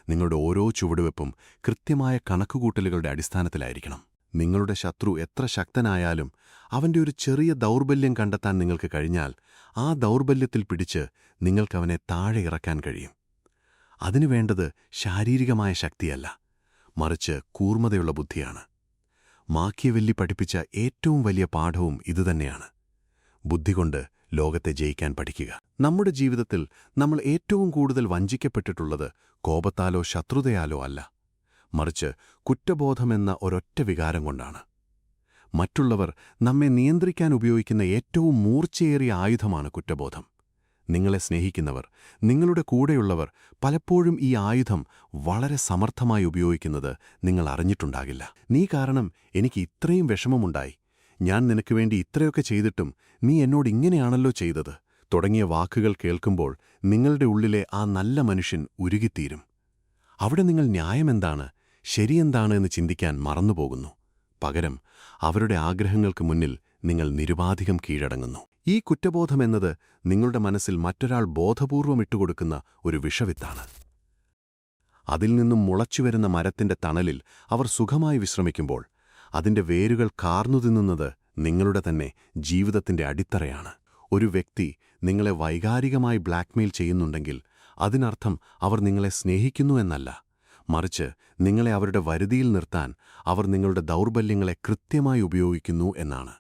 Speaker 1: നിങ്ങളുടെ ഓരോ ചുവടുവെപ്പും കൃത്യമായ കണക്കുകൂട്ടലുകളുടെ അടിസ്ഥാനത്തിലായിരിക്കണം. നിങ്ങളുടെ ശത്രു എത്ര ശക്തനായാലും അവന്റെ ഒരു ചെറിയ ദൗർബല്യം കണ്ടെത്താൻ നിങ്ങൾക്ക് കഴിഞ്ഞാൽ ആ ദൗർബല്യത്തിൽ പിടിച്ച് നിങ്ങൾക്കവനെ താഴെ ഇറക്കാൻ കഴിയും. അതിനു വേണ്ടത് ശാരീരികമായ ശക്തിയല്ല, മറിച്ച് കൂർമ്മതയുള്ള ബുദ്ധിയാണ്. മാക്കിയവെല്ലി പഠിപ്പിച്ച ഏറ്റവും വലിയ പാഠവും ഇതുതന്നെയാണ്. ബുദ്ധികൊണ്ട് ലോകത്തെ ജയിക്കാൻ പഠിക്കുക. നമ്മുടെ ജീവിതത്തിൽ നമ്മൾ ഏറ്റവും കൂടുതൽ വഞ്ചിക്കപ്പെട്ടിട്ടുള്ളത് കോപത്താലോ ശത്രുതയാലോ അല്ല, മറിച്ച് കുറ്റബോധമെന്ന ഒരൊറ്റ വികാരം കൊണ്ടാണ്. മറ്റുള്ളവർ നമ്മെ നിയന്ത്രിക്കാൻ ഉപയോഗിക്കുന്ന ഏറ്റവും മൂർച്ചയേറിയ ആയുധമാണ് കുറ്റബോധം. നിങ്ങളെ സ്നേഹിക്കുന്നവർ, നിങ്ങളുടെ കൂടെയുള്ളവർ പലപ്പോഴും ഈ ആയുധം വളരെ സമർത്ഥമായി ഉപയോഗിക്കുന്നത് നിങ്ങൾ അറിഞ്ഞിട്ടുണ്ടാകില്ല. നീ കാരണം എനിക്ക് ഇത്രയും വിഷമമുണ്ടായി, ഞാൻ നിനക്ക് വേണ്ടി ഇത്രയൊക്കെ ചെയ്തിട്ടും നീ എന്നോട് ഇങ്ങനെയാണല്ലോ ചെയ്തത് തുടങ്ങിയ വാക്കുകൾ കേൾക്കുമ്പോൾ നിങ്ങളുടെ ഉള്ളിലെ ആ നല്ല മനുഷ്യൻ ഉരുകിത്തീരും. അവിടെ നിങ്ങൾ ന്യായമെന്താണ്, ശരിയെന്താണ് എന്ന് ചിന്തിക്കാൻ മറന്നുപോകുന്നു. പകരം അവരുടെ ആഗ്രഹങ്ങൾക്ക് മുന്നിൽ നിങ്ങൾ നിരുപാധികം കീഴടങ്ങുന്നു. ഈ കുറ്റബോധമെന്നത് നിങ്ങളുടെ മനസ്സിൽ മറ്റൊരാൾ ബോധപൂർവം ഇട്ടുകൊടുക്കുന്ന ഒരു വിഷവിത്താണ്. അതിൽ നിന്നും മുളച്ചുവരുന്ന മരത്തിന്റെ തണലിൽ അവർ സുഖമായി വിശ്രമിക്കുമ്പോൾ അതിന്റെ വേരുകൾ കാർന്നു തിന്നുന്നത് നിങ്ങളുടെ തന്നെ ജീവിതത്തിന്റെ അടിത്തറയാണ്. ഒരു വ്യക്തി നിങ്ങളെ വൈകാരികമായി ബ്ലാക്ക്മെയിൽ ചെയ്യുന്നുണ്ടെങ്കിൽ അതിനർത്ഥം അവർ നിങ്ങളെ സ്നേഹിക്കുന്നു എന്നല്ല, മറിച്ച് നിങ്ങളെ അവരുടെ വരുതിയിൽ നിർത്താൻ അവർ നിങ്ങളുടെ ദൗർബല്യങ്ങളെ കൃത്യമായി ഉപയോഗിക്കുന്നു എന്നാണ്.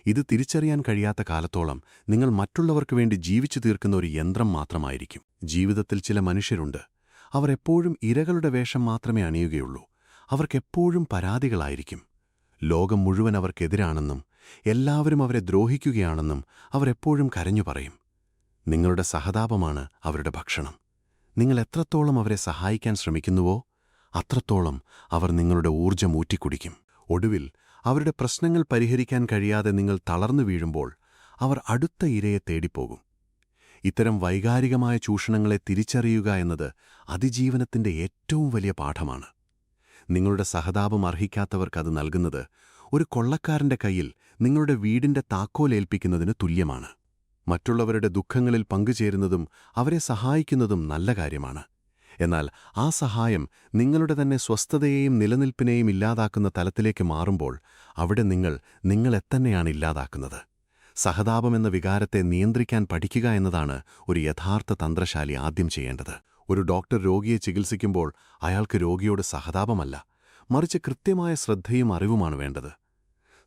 Speaker 1: ഇത് തിരിച്ചറിയാൻ കഴിയാത്ത കാലത്തോളം നിങ്ങൾ മറ്റുള്ളവർക്ക് വേണ്ടി ജീവിച്ചു തീർക്കുന്ന ഒരു യന്ത്രം മാത്രമായിരിക്കും. ജീവിതത്തിൽ ചില മനുഷ്യരുണ്ട്, അവർ എപ്പോഴും ഇരകളുടെ വേഷം മാത്രമേ അണിയുകയുള്ളൂ. അവർക്കെപ്പോഴും പരാതികളായിരിക്കും. ലോകം മുഴുവൻ അവർക്കെതിരാണെന്നും എല്ലാവരും അവരെ ദ്രോഹിക്കുകയാണെന്നും അവർ എപ്പോഴും കരഞ്ഞു പറയും. നിങ്ങളുടെ സഹതാപമാണ് അവരുടെ ഭക്ഷണം. നിങ്ങൾ എത്രത്തോളം അവരെ സഹായിക്കാൻ ശ്രമിക്കുന്നുവോ അത്രത്തോളം അവർ നിങ്ങളുടെ ഊർജ്ജം ഊറ്റിക്കുടിക്കും. ഒടുവിൽ അവരുടെ പ്രശ്നങ്ങൾ പരിഹരിക്കാൻ കഴിയാതെ നിങ്ങൾ തളർന്നു വീഴുമ്പോൾ അവർ അടുത്ത ഇരയെ തേടിപ്പോകും. ഇത്തരം വൈകാരികമായ ചൂഷണങ്ങളെ തിരിച്ചറിയുക എന്നത് അതിജീവനത്തിന്റെ ഏറ്റവും വലിയ പാഠമാണ്. നിങ്ങളുടെ സഹതാപം അർഹിക്കാത്തവർക്കത് നൽകുന്നത് ഒരു കൊള്ളക്കാരന്റെ കയ്യിൽ നിങ്ങളുടെ വീടിന്റെ താക്കോലേൽപ്പിക്കുന്നതിന് തുല്യമാണ്. മറ്റുള്ളവരുടെ ദുഃഖങ്ങളിൽ പങ്കുചേരുന്നതും അവരെ സഹായിക്കുന്നതും നല്ല കാര്യമാണ്. എന്നാൽ ആ സഹായം നിങ്ങളുടെ തന്നെ സ്വസ്ഥതയെയും നിലനിൽപ്പിനെയും ഇല്ലാതാക്കുന്ന തലത്തിലേക്ക് മാറുമ്പോൾ അവിടെ നിങ്ങളെത്തന്നെയാണ് ഇല്ലാതാക്കുന്നത്. സഹതാപമെന്ന വികാരത്തെ നിയന്ത്രിക്കാൻ പഠിക്കുക എന്നതാണ് ഒരു യഥാർത്ഥ തന്ത്രശാലി ആദ്യം ചെയ്യേണ്ടത്. ഒരു ഡോക്ടർ രോഗിയെ ചികിത്സിക്കുമ്പോൾ അയാൾക്ക് രോഗിയോട് സഹതാപമല്ല, മറിച്ച് കൃത്യമായ ശ്രദ്ധയും അറിവുമാണ് വേണ്ടത്.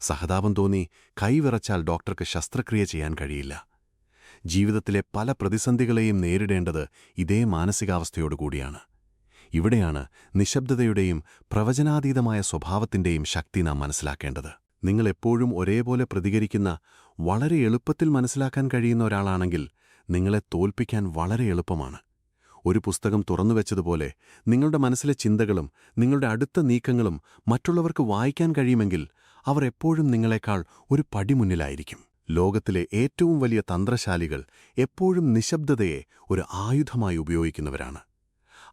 Speaker 1: സഹതാപം തോന്നി കൈവിറച്ചാൽ ഡോക്ടർക്ക് ശസ്ത്രക്രിയ ചെയ്യാൻ കഴിയില്ല. ജീവിതത്തിലെ പല പ്രതിസന്ധികളെയും നേരിടേണ്ടത് ഇതേ മാനസികാവസ്ഥയോടുകൂടിയാണ്. ഇവിടെയാണ് നിശബ്ദതയുടെയും പ്രവചനാതീതമായ സ്വഭാവത്തിന്റെയും ശക്തി നാം മനസ്സിലാക്കേണ്ടത്. നിങ്ങളെപ്പോഴും ഒരേപോലെ പ്രതികരിക്കുന്ന, വളരെ എളുപ്പത്തിൽ മനസ്സിലാക്കാൻ കഴിയുന്ന ഒരാളാണെങ്കിൽ നിങ്ങളെ തോൽപ്പിക്കാൻ വളരെ എളുപ്പമാണ്. ഒരു പുസ്തകം തുറന്നുവെച്ചതുപോലെ നിങ്ങളുടെ മനസ്സിലെ ചിന്തകളും നിങ്ങളുടെ അടുത്ത നീക്കങ്ങളും മറ്റുള്ളവർക്ക് വായിക്കാൻ കഴിയുമെങ്കിൽ അവർ എപ്പോഴും നിങ്ങളെക്കാൾ ഒരു പടി മുന്നിലായിരിക്കും. ലോകത്തിലെ ഏറ്റവും വലിയ തന്ത്രശാലികൾ എപ്പോഴും നിശബ്ദതയെ ഒരു ആയുധമായി ഉപയോഗിക്കുന്നവരാണ്.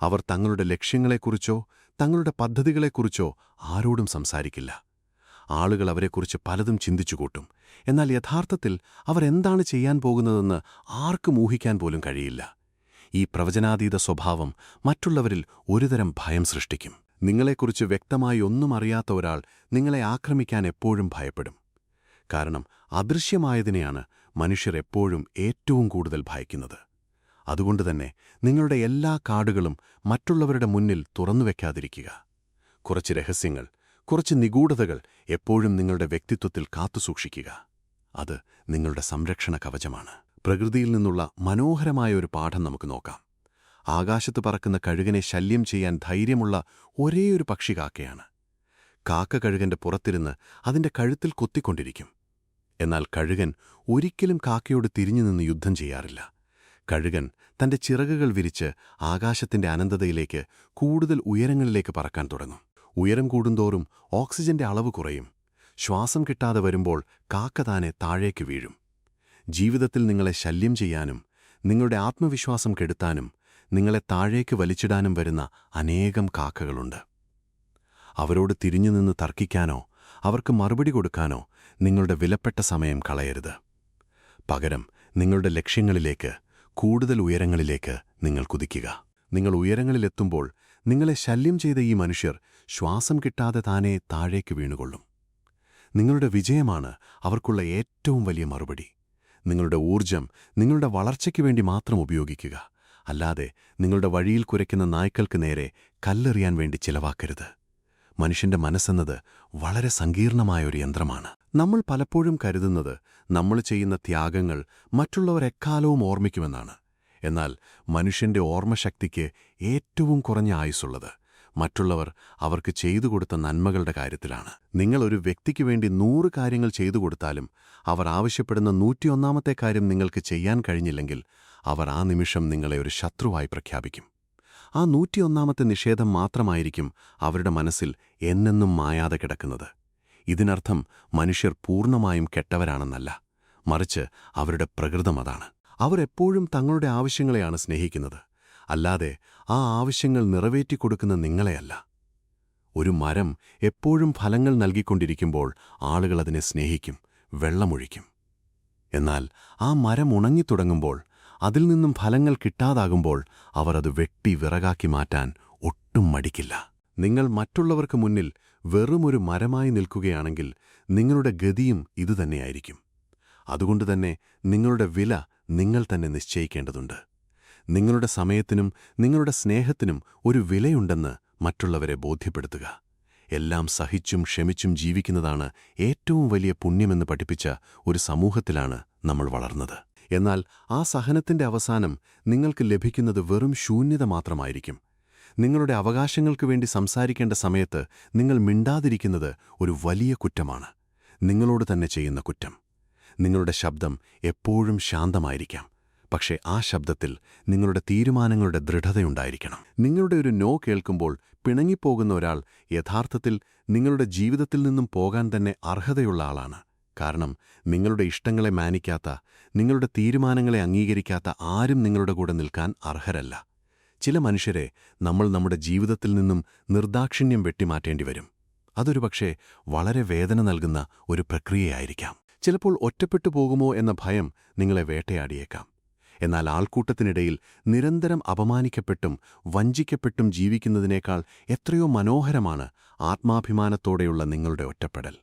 Speaker 1: അവർ തങ്ങളുടെ ലക്ഷ്യങ്ങളെക്കുറിച്ചോ തങ്ങളുടെ പദ്ധതികളെക്കുറിച്ചോ ആരോടും സംസാരിക്കില്ല. ആളുകൾ അവരെക്കുറിച്ച് പലതും ചിന്തിച്ചുകൂട്ടും. എന്നാൽ യഥാർത്ഥത്തിൽ അവർ എന്താണ് ചെയ്യാൻ പോകുന്നതെന്ന് ആർക്കും ഊഹിക്കാൻ പോലും കഴിയില്ല. ഈ പ്രവചനാതീത സ്വഭാവം മറ്റുള്ളവരിൽ ഒരുതരം ഭയം സൃഷ്ടിക്കും. നിങ്ങളെക്കുറിച്ച് വ്യക്തമായി ഒന്നും അറിയാത്ത ഒരാൾ നിങ്ങളെ ആക്രമിക്കാൻ എപ്പോഴും ഭയപ്പെടും. കാരണം അദൃശ്യമായതിനെയാണ് മനുഷ്യർ എപ്പോഴും ഏറ്റവും കൂടുതൽ ഭയക്കുന്നത്. അതുകൊണ്ടുതന്നെ നിങ്ങളുടെ എല്ലാ കാർഡുകളും മറ്റുള്ളവരുടെ മുന്നിൽ തുറന്നുവെക്കാതിരിക്കുക. കുറച്ച് രഹസ്യങ്ങൾ, കുറച്ച് നിഗൂഢതകൾ എപ്പോഴും നിങ്ങളുടെ വ്യക്തിത്വത്തിൽ കാത്തുസൂക്ഷിക്കുക. അത് നിങ്ങളുടെ സംരക്ഷണ കവചമാണ്. പ്രകൃതിയിൽ നിന്നുള്ള മനോഹരമായ ഒരു പാഠം നമുക്ക് നോക്കാം. ആകാശത്ത് പറക്കുന്ന കഴുകനെ ശല്യം ചെയ്യാൻ ധൈര്യമുള്ള ഒരേയൊരു പക്ഷി കാക്കയാണ്. കാക്ക കഴുകന്റെ പുറത്തിരുന്ന് അതിന്റെ കഴുത്തിൽ കൊത്തിക്കൊണ്ടിരിക്കും. എന്നാൽ കഴുകൻ ഒരിക്കലും കാക്കയോട് തിരിഞ്ഞുനിന്ന് യുദ്ധം ചെയ്യാറില്ല. കഴുകൻ തന്റെ ചിറകുകൾ വിരിച്ച് ആകാശത്തിന്റെ അനന്തതയിലേക്ക് കൂടുതൽ ഉയരങ്ങളിലേക്ക് പറക്കാൻ തുടങ്ങും. ഉയരം കൂടുന്തോറും ഓക്സിജന്റെ അളവ് കുറയും. ശ്വാസം കിട്ടാതെ വരുമ്പോൾ കാക്ക താനെ താഴേക്ക് വീഴും. ജീവിതത്തിൽ നിങ്ങളെ ശല്യം ചെയ്യാനും നിങ്ങളുടെ ആത്മവിശ്വാസം കെടുത്താനും നിങ്ങളെ താഴേക്ക് വലിച്ചിടാനും വരുന്ന അനേകം കാക്കകളുണ്ട്. അവരോട് തിരിഞ്ഞുനിന്ന് തർക്കിക്കാനോ അവർക്ക് മറുപടി കൊടുക്കാനോ നിങ്ങളുടെ വിലപ്പെട്ട സമയം കളയരുത്. പകരം നിങ്ങളുടെ ലക്ഷ്യങ്ങളിലേക്ക്, കൂടുതൽ ഉയരങ്ങളിലേക്ക് നിങ്ങൾ കുതിക്കുക. നിങ്ങൾ ഉയരങ്ങളിലെത്തുമ്പോൾ നിങ്ങളെ ശല്യം ചെയ്ത ഈ മനുഷ്യർ ശ്വാസം കിട്ടാതെ താനേ താഴേക്ക് വീണുകൊള്ളും. നിങ്ങളുടെ വിജയമാണ് അവർക്കുള്ള ഏറ്റവും വലിയ മറുപടി. നിങ്ങളുടെ ഊർജം നിങ്ങളുടെ വളർച്ചയ്ക്ക് വേണ്ടി മാത്രം ഉപയോഗിക്കുക, അല്ലാതെ നിങ്ങളുടെ വഴിയിൽ കുരയ്ക്കുന്ന നായ്ക്കൾക്ക് നേരെ കല്ലെറിയാൻ വേണ്ടി ചിലവാക്കരുത്. മനുഷ്യന്റെ മനസ്സെന്നത് വളരെ സങ്കീർണമായൊരു യന്ത്രമാണ്. നമ്മൾ പലപ്പോഴും കരുതുന്നത് നമ്മൾ ചെയ്യുന്ന ത്യാഗങ്ങൾ മറ്റുള്ളവർ എക്കാലവും ഓർമ്മിക്കുമെന്നാണ്. എന്നാൽ മനുഷ്യന്റെ ഓർമ്മശക്തിക്ക് ഏറ്റവും കുറഞ്ഞ ആയുസ്സുള്ളത് മറ്റുള്ളവർ അവർക്ക് ചെയ്തു കൊടുത്ത നന്മകളുടെ കാര്യത്തിലാണ്. നിങ്ങൾ ഒരു വ്യക്തിക്ക് വേണ്ടി 100 കാര്യങ്ങൾ ചെയ്തു കൊടുത്താലും അവർ ആവശ്യപ്പെടുന്ന 101ാമത്തെ കാര്യം നിങ്ങൾക്ക് ചെയ്യാൻ കഴിഞ്ഞില്ലെങ്കിൽ അവർ ആ നിമിഷം നിങ്ങളെ ഒരു ശത്രുവായി പ്രഖ്യാപിക്കും. ആ 101ാമത്തെ നിഷേധം മാത്രമായിരിക്കും അവരുടെ മനസ്സിൽ എന്നെന്നും മായാതെ കിടക്കുന്നത്. ഇതിനർത്ഥം മനുഷ്യർ പൂർണ്ണമായും കെട്ടവരാണെന്നല്ല, മറിച്ച് അവരുടെ പ്രകൃതം അതാണ്. അവർ എപ്പോഴും തങ്ങളുടെ ആവശ്യങ്ങളെയാണ് സ്നേഹിക്കുന്നത്, അല്ലാതെ ആ ആവശ്യങ്ങൾ നിറവേറ്റിക്കൊടുക്കുന്ന നിങ്ങളെയല്ല. ഒരു മരം എപ്പോഴും ഫലങ്ങൾ നൽകിക്കൊണ്ടിരിക്കുമ്പോൾ ആളുകൾ അതിനെ സ്നേഹിക്കും, വെള്ളമൊഴിക്കും. എന്നാൽ ആ മരം ഉണങ്ങിത്തുടങ്ങുമ്പോൾ, അതിൽ നിന്നും ഫലങ്ങൾ കിട്ടാതാകുമ്പോൾ അവർ അത് വെട്ടി വിറകാക്കി മാറ്റാൻ ഒട്ടും മടിക്കില്ല. നിങ്ങൾ മറ്റുള്ളവർക്ക് മുന്നിൽ വെറുമൊരു മരമായി നിൽക്കുകയാണെങ്കിൽ നിങ്ങളുടെ ഗതിയും ഇതുതന്നെയായിരിക്കും. അതുകൊണ്ടുതന്നെ നിങ്ങളുടെ വില നിങ്ങൾ തന്നെ നിശ്ചയിക്കേണ്ടതുണ്ട്. നിങ്ങളുടെ സമയത്തിനും നിങ്ങളുടെ സ്നേഹത്തിനും ഒരു വിലയുണ്ടെന്ന് മറ്റുള്ളവരെ ബോധ്യപ്പെടുത്തുക. എല്ലാം സഹിച്ചും ക്ഷമിച്ചും ജീവിക്കുന്നതാണ് ഏറ്റവും വലിയ പുണ്യമെന്ന് പഠിപ്പിച്ച ഒരു സമൂഹത്തിലാണ് നമ്മൾ വളർന്നത്. എന്നാൽ ആ സഹനത്തിന്റെ അവസാനം നിങ്ങൾക്ക് ലഭിക്കുന്നത് വെറും ശൂന്യത മാത്രമായിരിക്കും. നിങ്ങളുടെ അവകാശങ്ങൾക്കു വേണ്ടി സംസാരിക്കേണ്ട സമയത്ത് നിങ്ങൾ മിണ്ടാതിരിക്കുന്നത് ഒരു വലിയ കുറ്റമാണ്, നിങ്ങളോട് തന്നെ ചെയ്യുന്ന കുറ്റം. നിങ്ങളുടെ ശബ്ദം എപ്പോഴും ശാന്തമായിരിക്കാം, പക്ഷേ ആ ശബ്ദത്തിൽ നിങ്ങളുടെ തീരുമാനങ്ങളുടെ ദൃഢതയുണ്ടായിരിക്കണം. നിങ്ങളുടെ ഒരു നോ കേൾക്കുമ്പോൾ പിണങ്ങിപ്പോകുന്ന ഒരാൾ യഥാർത്ഥത്തിൽ നിങ്ങളുടെ ജീവിതത്തിൽ നിന്നും പോകാൻ തന്നെ അർഹതയുള്ള ആളാണ്. കാരണം നിങ്ങളുടെ ഇഷ്ടങ്ങളെ മാനിക്കാത്ത, നിങ്ങളുടെ തീരുമാനങ്ങളെ അംഗീകരിക്കാത്ത ആരും നിങ്ങളുടെ കൂടെ നിൽക്കാൻ അർഹരല്ല. ചില മനുഷ്യരെ നമ്മൾ നമ്മുടെ ജീവിതത്തിൽ നിന്നും നിർദാക്ഷിണ്യം വെട്ടിമാറ്റേണ്ടി വരും. അതൊരു പക്ഷേ വളരെ വേദന നൽകുന്ന ഒരു പ്രക്രിയയായിരിക്കാം. ചിലപ്പോൾ ഒറ്റപ്പെട്ടു പോകുമോ എന്ന ഭയം നിങ്ങളെ വേട്ടയാടിയേക്കാം. എന്നാൽ ആൾക്കൂട്ടത്തിനിടയിൽ നിരന്തരം അപമാനിക്കപ്പെട്ടും വഞ്ചിക്കപ്പെട്ടും ജീവിക്കുന്നതിനേക്കാൾ എത്രയോ മനോഹരമാണ് ആത്മാഭിമാനത്തോടെയുള്ള നിങ്ങളുടെ ഒറ്റപ്പെടൽ.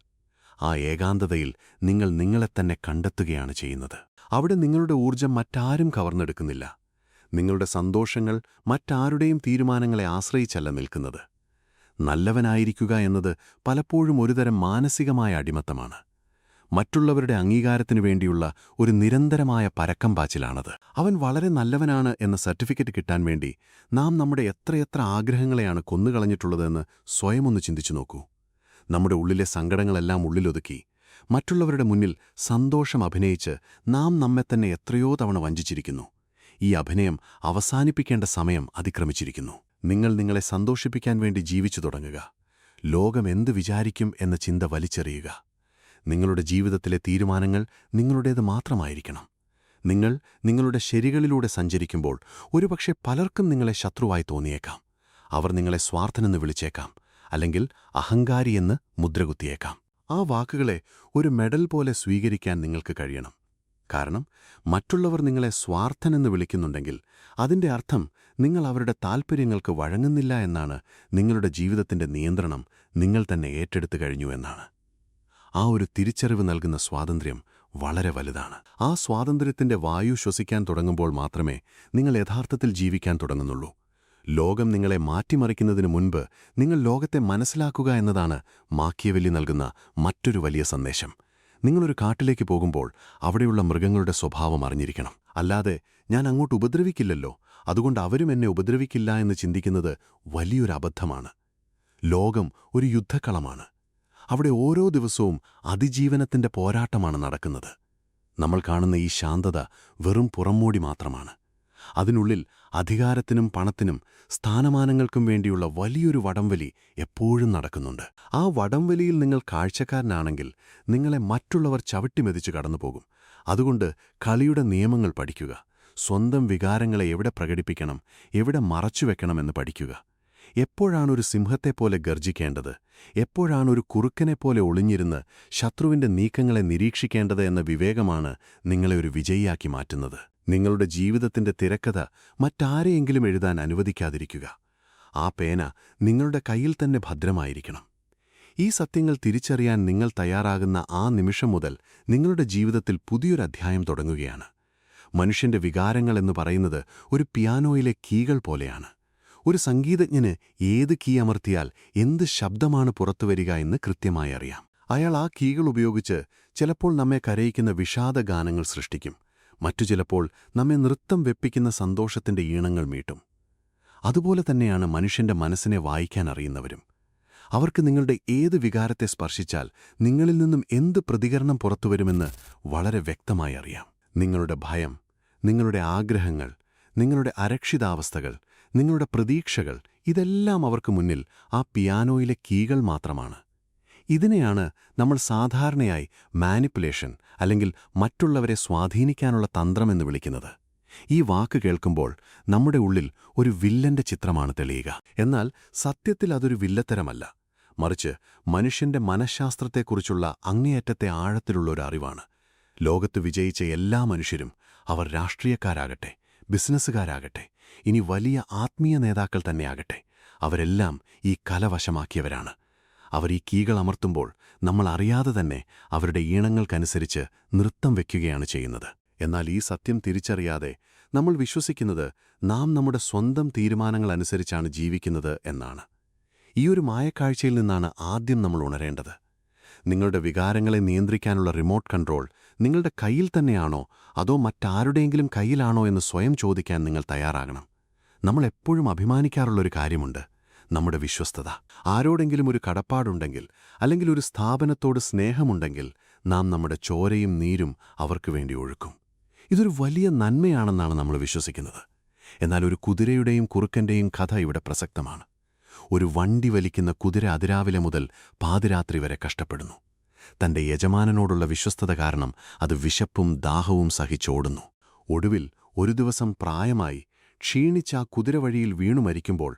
Speaker 1: ആ ഏകാന്തതയിൽ നിങ്ങൾ നിങ്ങളെത്തന്നെ കണ്ടെത്തുകയാണ് ചെയ്യുന്നത്. അവിടെ നിങ്ങളുടെ ഊർജം മറ്റാരും കവർന്നെടുക്കുന്നില്ല. നിങ്ങളുടെ സന്തോഷങ്ങൾ മറ്റാരുടെയും തീരുമാനങ്ങളെ ആശ്രയിച്ചല്ല നിൽക്കുന്നത്. നല്ലവനായിരിക്കുക എന്നത് പലപ്പോഴും ഒരുതരം മാനസികമായ അടിമത്തമാണ്. മറ്റുള്ളവരുടെ അംഗീകാരത്തിനു വേണ്ടിയുള്ള ഒരു നിരന്തരമായ പരക്കം പാച്ചിലാണത്. അവൻ വളരെ നല്ലവനാണ് എന്ന സർട്ടിഫിക്കറ്റ് കിട്ടാൻ വേണ്ടി നാം നമ്മുടെ എത്രയെത്ര ആഗ്രഹങ്ങളെയാണ് കൊന്നുകളഞ്ഞിട്ടുള്ളതെന്ന് സ്വയമൊന്ന് ചിന്തിച്ചു നോക്കൂ. നമ്മുടെ ഉള്ളിലെ സങ്കടങ്ങളെല്ലാം ഉള്ളിലൊതുക്കി മറ്റുള്ളവരുടെ മുന്നിൽ സന്തോഷം അഭിനയിച്ച് നാം നമ്മെത്തന്നെ എത്രയോ തവണ വഞ്ചിച്ചിരിക്കുന്നു. ഈ അഭിനയം അവസാനിപ്പിക്കേണ്ട സമയം അതിക്രമിച്ചിരിക്കുന്നു. നിങ്ങൾ നിങ്ങളെ സന്തോഷിപ്പിക്കാൻ വേണ്ടി ജീവിച്ചു തുടങ്ങുക. ലോകം എന്ത് വിചാരിക്കും എന്ന ചിന്ത വലിച്ചെറിയുക. നിങ്ങളുടെ ജീവിതത്തിലെ തീരുമാനങ്ങൾ നിങ്ങളുടേത് മാത്രമായിരിക്കണം. നിങ്ങൾ നിങ്ങളുടെ ശരികളിലൂടെ സഞ്ചരിക്കുമ്പോൾ ഒരുപക്ഷെ പലർക്കും നിങ്ങളെ ശത്രുവായി തോന്നിയേക്കാം. അവർ നിങ്ങളെ സ്വാർത്ഥനെന്ന് വിളിച്ചേക്കാം, അല്ലെങ്കിൽ അഹങ്കാരിയെന്ന് മുദ്രകുത്തിയേക്കാം. ആ വാക്കുകളെ ഒരു മെഡൽ പോലെ സ്വീകരിക്കാൻ നിങ്ങൾക്ക് കഴിയണം. കാരണം മറ്റുള്ളവർ നിങ്ങളെ സ്വാർത്ഥനെന്ന് വിളിക്കുന്നുണ്ടെങ്കിൽ അതിന്റെ അർത്ഥം നിങ്ങൾ അവരുടെ താൽപ്പര്യങ്ങൾക്ക് വഴങ്ങുന്നില്ല എന്നാണ്. നിങ്ങളുടെ ജീവിതത്തിന്റെ നിയന്ത്രണം നിങ്ങൾ തന്നെ ഏറ്റെടുത്തു കഴിഞ്ഞു എന്നാണ്. ആ ഒരു തിരിച്ചറിവ് നൽകുന്ന സ്വാതന്ത്ര്യം വളരെ വലുതാണ്. ആ സ്വാതന്ത്ര്യത്തിന്റെ വായു ശ്വസിക്കാൻ തുടങ്ങുമ്പോൾ മാത്രമേ നിങ്ങൾ യഥാർത്ഥത്തിൽ ജീവിക്കാൻ തുടങ്ങുന്നുള്ളൂ. ലോകം നിങ്ങളെ മാറ്റിമറിക്കുന്നതിനു മുൻപ് നിങ്ങൾ ലോകത്തെ മനസ്സിലാക്കുക എന്നതാണ് മാക്കിയവെല്ലി നൽകുന്ന മറ്റൊരു വലിയ സന്ദേശം. നിങ്ങളൊരു കാട്ടിലേക്ക് പോകുമ്പോൾ അവിടെയുള്ള മൃഗങ്ങളുടെ സ്വഭാവം അറിഞ്ഞിരിക്കണം. അല്ലാതെ ഞാൻ അങ്ങോട്ട് ഉപദ്രവിക്കില്ലല്ലോ, അതുകൊണ്ട് അവരും എന്നെ ഉപദ്രവിക്കില്ല എന്ന് ചിന്തിക്കുന്നത് വലിയൊരു അബദ്ധമാണ്. ലോകം ഒരു യുദ്ധക്കളമാണ്. അവിടെ ഓരോ ദിവസവും അതിജീവനത്തിന്റെ പോരാട്ടമാണ് നടക്കുന്നത്. നമ്മൾ കാണുന്ന ഈ ശാന്തത വെറും പുറംമൂടി മാത്രമാണ്. അതിനുള്ളിൽ അധികാരത്തിനും പണത്തിനും സ്ഥാനമാനങ്ങൾക്കും വേണ്ടിയുള്ള വലിയൊരു വടംവലി എപ്പോഴും നടക്കുന്നുണ്ട്. ആ വടംവലിയിൽ നിങ്ങൾ കാഴ്ചക്കാരനാണെങ്കിൽ നിങ്ങളെ മറ്റുള്ളവർ ചവിട്ടിമെതിച്ചു കടന്നുപോകും. അതുകൊണ്ട് കളിയുടെ നിയമങ്ങൾ പഠിക്കുക. സ്വന്തം വികാരങ്ങളെ എവിടെ പ്രകടിപ്പിക്കണം, എവിടെ മറച്ചുവെക്കണമെന്ന് പഠിക്കുക. എപ്പോഴാണൊരു സിംഹത്തെപ്പോലെ ഗർജിക്കേണ്ടത്, എപ്പോഴാണൊരു കുറുക്കനെപ്പോലെ ഒളിഞ്ഞിരുന്ന് ശത്രുവിന്റെ നീക്കങ്ങളെ നിരീക്ഷിക്കേണ്ടത് എന്ന വിവേകമാണ് നിങ്ങളെ ഒരു വിജയിയാക്കി മാറ്റുന്നത്. നിങ്ങളുടെ ജീവിതത്തിന്റെ തിരക്കഥ മറ്റാരെയെങ്കിലും എഴുതാൻ അനുവദിക്കാതിരിക്കുക. ആ പേന നിങ്ങളുടെ കയ്യിൽ തന്നെ ഭദ്രമായിരിക്കണം. ഈ സത്യങ്ങൾ തിരിച്ചറിയാൻ നിങ്ങൾ തയ്യാറാകുന്ന ആ നിമിഷം മുതൽ നിങ്ങളുടെ ജീവിതത്തിൽ പുതിയൊരു അധ്യായം തുടങ്ങുകയാണ്. മനുഷ്യന്റെ വികാരങ്ങൾ എന്ന് പറയുന്നത് ഒരു പിയാനോയിലെ കീകൾ പോലെയാണ്. ഒരു സംഗീതജ്ഞന് ഏത് കീ അമർത്തിയാൽ എന്ത് ശബ്ദമാണ് പുറത്തുവരിക എന്ന് കൃത്യമായി അറിയാം. അയാൾ ആ കീകൾ ഉപയോഗിച്ച് ചിലപ്പോൾ നമ്മെ കരയിക്കുന്ന വിഷാദഗാനങ്ങൾ സൃഷ്ടിക്കും, മറ്റു ചിലപ്പോൾ നമ്മെ നൃത്തം വെപ്പിക്കുന്ന സന്തോഷത്തിന്റെ ഈണങ്ങൾ മീട്ടും. അതുപോലെ തന്നെയാണ് മനുഷ്യന്റെ മനസ്സിനെ വായിക്കാൻ അറിയുന്നവരും. അവർക്ക് നിങ്ങളുടെ ഏത് വികാരത്തെ സ്പർശിച്ചാൽ നിങ്ങളിൽ നിന്നും എന്ത് പ്രതികരണം പുറത്തുവരുമെന്ന് വളരെ വ്യക്തമായി അറിയാം. നിങ്ങളുടെ ഭയം, നിങ്ങളുടെ ആഗ്രഹങ്ങൾ, നിങ്ങളുടെ അരക്ഷിതാവസ്ഥകൾ, നിങ്ങളുടെ പ്രതീക്ഷകൾ, ഇതെല്ലാം അവർക്ക് മുന്നിൽ ആ പിയാനോയിലെ കീകൾ മാത്രമാണ്. ഇതിനെയാണ് നമ്മൾ സാധാരണയായി മാനിപ്പുലേഷൻ അല്ലെങ്കിൽ മറ്റുള്ളവരെ സ്വാധീനിക്കാനുള്ള തന്ത്രമെന്ന് വിളിക്കുന്നത്. ഈ വാക്ക് കേൾക്കുമ്പോൾ നമ്മുടെ ഉള്ളിൽ ഒരു വില്ലന്റെ ചിത്രമാണ് തെളിയുക. എന്നാൽ സത്യത്തിൽ അതൊരു വില്ലത്തരമല്ല, മറിച്ച് മനുഷ്യന്റെ മനഃശാസ്ത്രത്തെക്കുറിച്ചുള്ള അങ്ങേയറ്റത്തെ ആഴത്തിലുള്ളൊരു അറിവാണ്. ലോകത്ത് വിജയിച്ച എല്ലാ മനുഷ്യരും, അവർ രാഷ്ട്രീയക്കാരാകട്ടെ, ബിസിനസ്സുകാരാകട്ടെ, ഇനി വലിയ ആത്മീയ നേതാക്കൾ തന്നെയാകട്ടെ, അവരെല്ലാം ഈ കല വശമാക്കിയവരാണ്. അവർ ഈ കീകൾ അമർത്തുമ്പോൾ നമ്മൾ അറിയാതെ തന്നെ അവരുടെ ഈണങ്ങൾക്കനുസരിച്ച് നൃത്തം വയ്ക്കുകയാണ് ചെയ്യുന്നത്. എന്നാൽ ഈ സത്യം തിരിച്ചറിയാതെ നമ്മൾ വിശ്വസിക്കുന്നത് നാം നമ്മുടെ സ്വന്തം തീരുമാനങ്ങൾ അനുസരിച്ചാണ് ജീവിക്കുന്നത് എന്നാണ്. ഈ ഒരു മായക്കാഴ്ചയിൽ നിന്നാണ് ആദ്യം നമ്മൾ ഉണരേണ്ടത്. നിങ്ങളുടെ വികാരങ്ങളെ നിയന്ത്രിക്കാനുള്ള റിമോട്ട് കൺട്രോൾ നിങ്ങളുടെ കയ്യിൽ തന്നെയാണോ അതോ മറ്റാരുടെയെങ്കിലും കയ്യിലാണോ എന്ന് സ്വയം ചോദിക്കാൻ നിങ്ങൾ തയ്യാറാകണം. നമ്മൾ എപ്പോഴും അഭിമാനിക്കാറുള്ളൊരു കാര്യമുണ്ട്, നമ്മുടെ വിശ്വസ്തത. ആരോടെങ്കിലും ഒരു കടപ്പാടുണ്ടെങ്കിൽ, അല്ലെങ്കിൽ ഒരു സ്ഥാപനത്തോട് സ്നേഹമുണ്ടെങ്കിൽ, നാം നമ്മുടെ ചോരയും നീരും അവർക്ക് വേണ്ടി ഒഴുക്കും. ഇതൊരു വലിയ നന്മയാണെന്നാണ് നമ്മൾ വിശ്വസിക്കുന്നത്. എന്നാൽ ഒരു കുതിരയുടെയും കുറുക്കന്റെയും കഥ ഇവിടെ പ്രസക്തമാണ്. ഒരു വണ്ടി വലിക്കുന്ന കുതിര അതിരാവിലെ മുതൽ പാതിരാത്രി വരെ കഷ്ടപ്പെടുന്നു. തന്റെ യജമാനനോടുള്ള വിശ്വസ്തത കാരണം അത് വിശപ്പും ദാഹവും സഹിച്ചോടുന്നു. ഒടുവിൽ ഒരു ദിവസം പ്രായമായി ക്ഷീണിച്ച ആ കുതിര വഴിയിൽ വീണു മരിക്കുമ്പോൾ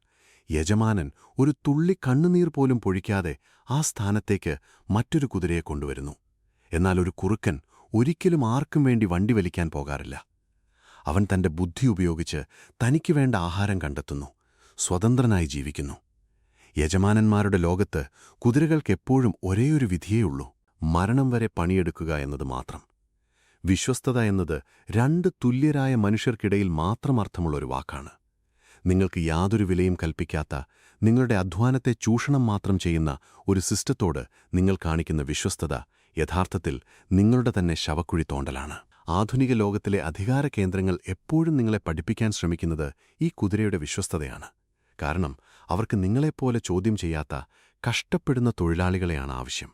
Speaker 1: യജമാനൻ ഒരു തുള്ളി കണ്ണുനീർ പോലും പൊഴിക്കാതെ ആ സ്ഥാനത്തേക്ക് മറ്റൊരു കുതിരയെ കൊണ്ടുവരുന്നു. എന്നാൽ ഒരു കുറുക്കൻ ഒരിക്കലും ആർക്കും വേണ്ടി വണ്ടി വലിക്കാൻ പോകാറില്ല. അവൻ തന്റെ ബുദ്ധി ഉപയോഗിച്ച് തനിക്ക് വേണ്ട ആഹാരം കണ്ടെത്തുന്നു, സ്വതന്ത്രനായി ജീവിക്കുന്നു. യജമാനന്മാരുടെ ലോകത്ത് കുതിരകൾക്കെപ്പോഴും ഒരേയൊരു വിധിയേയുള്ളൂ, മരണം വരെ പണിയെടുക്കുക എന്നത് മാത്രം. വിശ്വസ്തത എന്നത് രണ്ട് തുല്യരായ മനുഷ്യർക്കിടയിൽ മാത്രം അർത്ഥമുള്ളൊരു വാക്കാണ്. നിങ്ങൾക്ക് യാതൊരു വിലയും കൽപ്പിക്കാത്ത, നിങ്ങളുടെ അധ്വാനത്തെ ചൂഷണം മാത്രം ചെയ്യുന്ന ഒരു സിസ്റ്റത്തോട് നിങ്ങൾ കാണിക്കുന്ന വിശ്വസ്തത യഥാർത്ഥത്തിൽ നിങ്ങളുടെ തന്നെ ശവക്കുഴി തോണ്ടലാണ്. ആധുനിക ലോകത്തിലെ അധികാര കേന്ദ്രങ്ങൾ എപ്പോഴും നിങ്ങളെ പഠിപ്പിക്കാൻ ശ്രമിക്കുന്നത് ഈ കുതിരയുടെ വിശ്വസ്തതയാണ്. കാരണം അവർക്ക് നിങ്ങളെപ്പോലെ ചോദ്യം ചെയ്യാത്ത, കഷ്ടപ്പെടുന്ന തൊഴിലാളികളെയാണ് ആവശ്യം.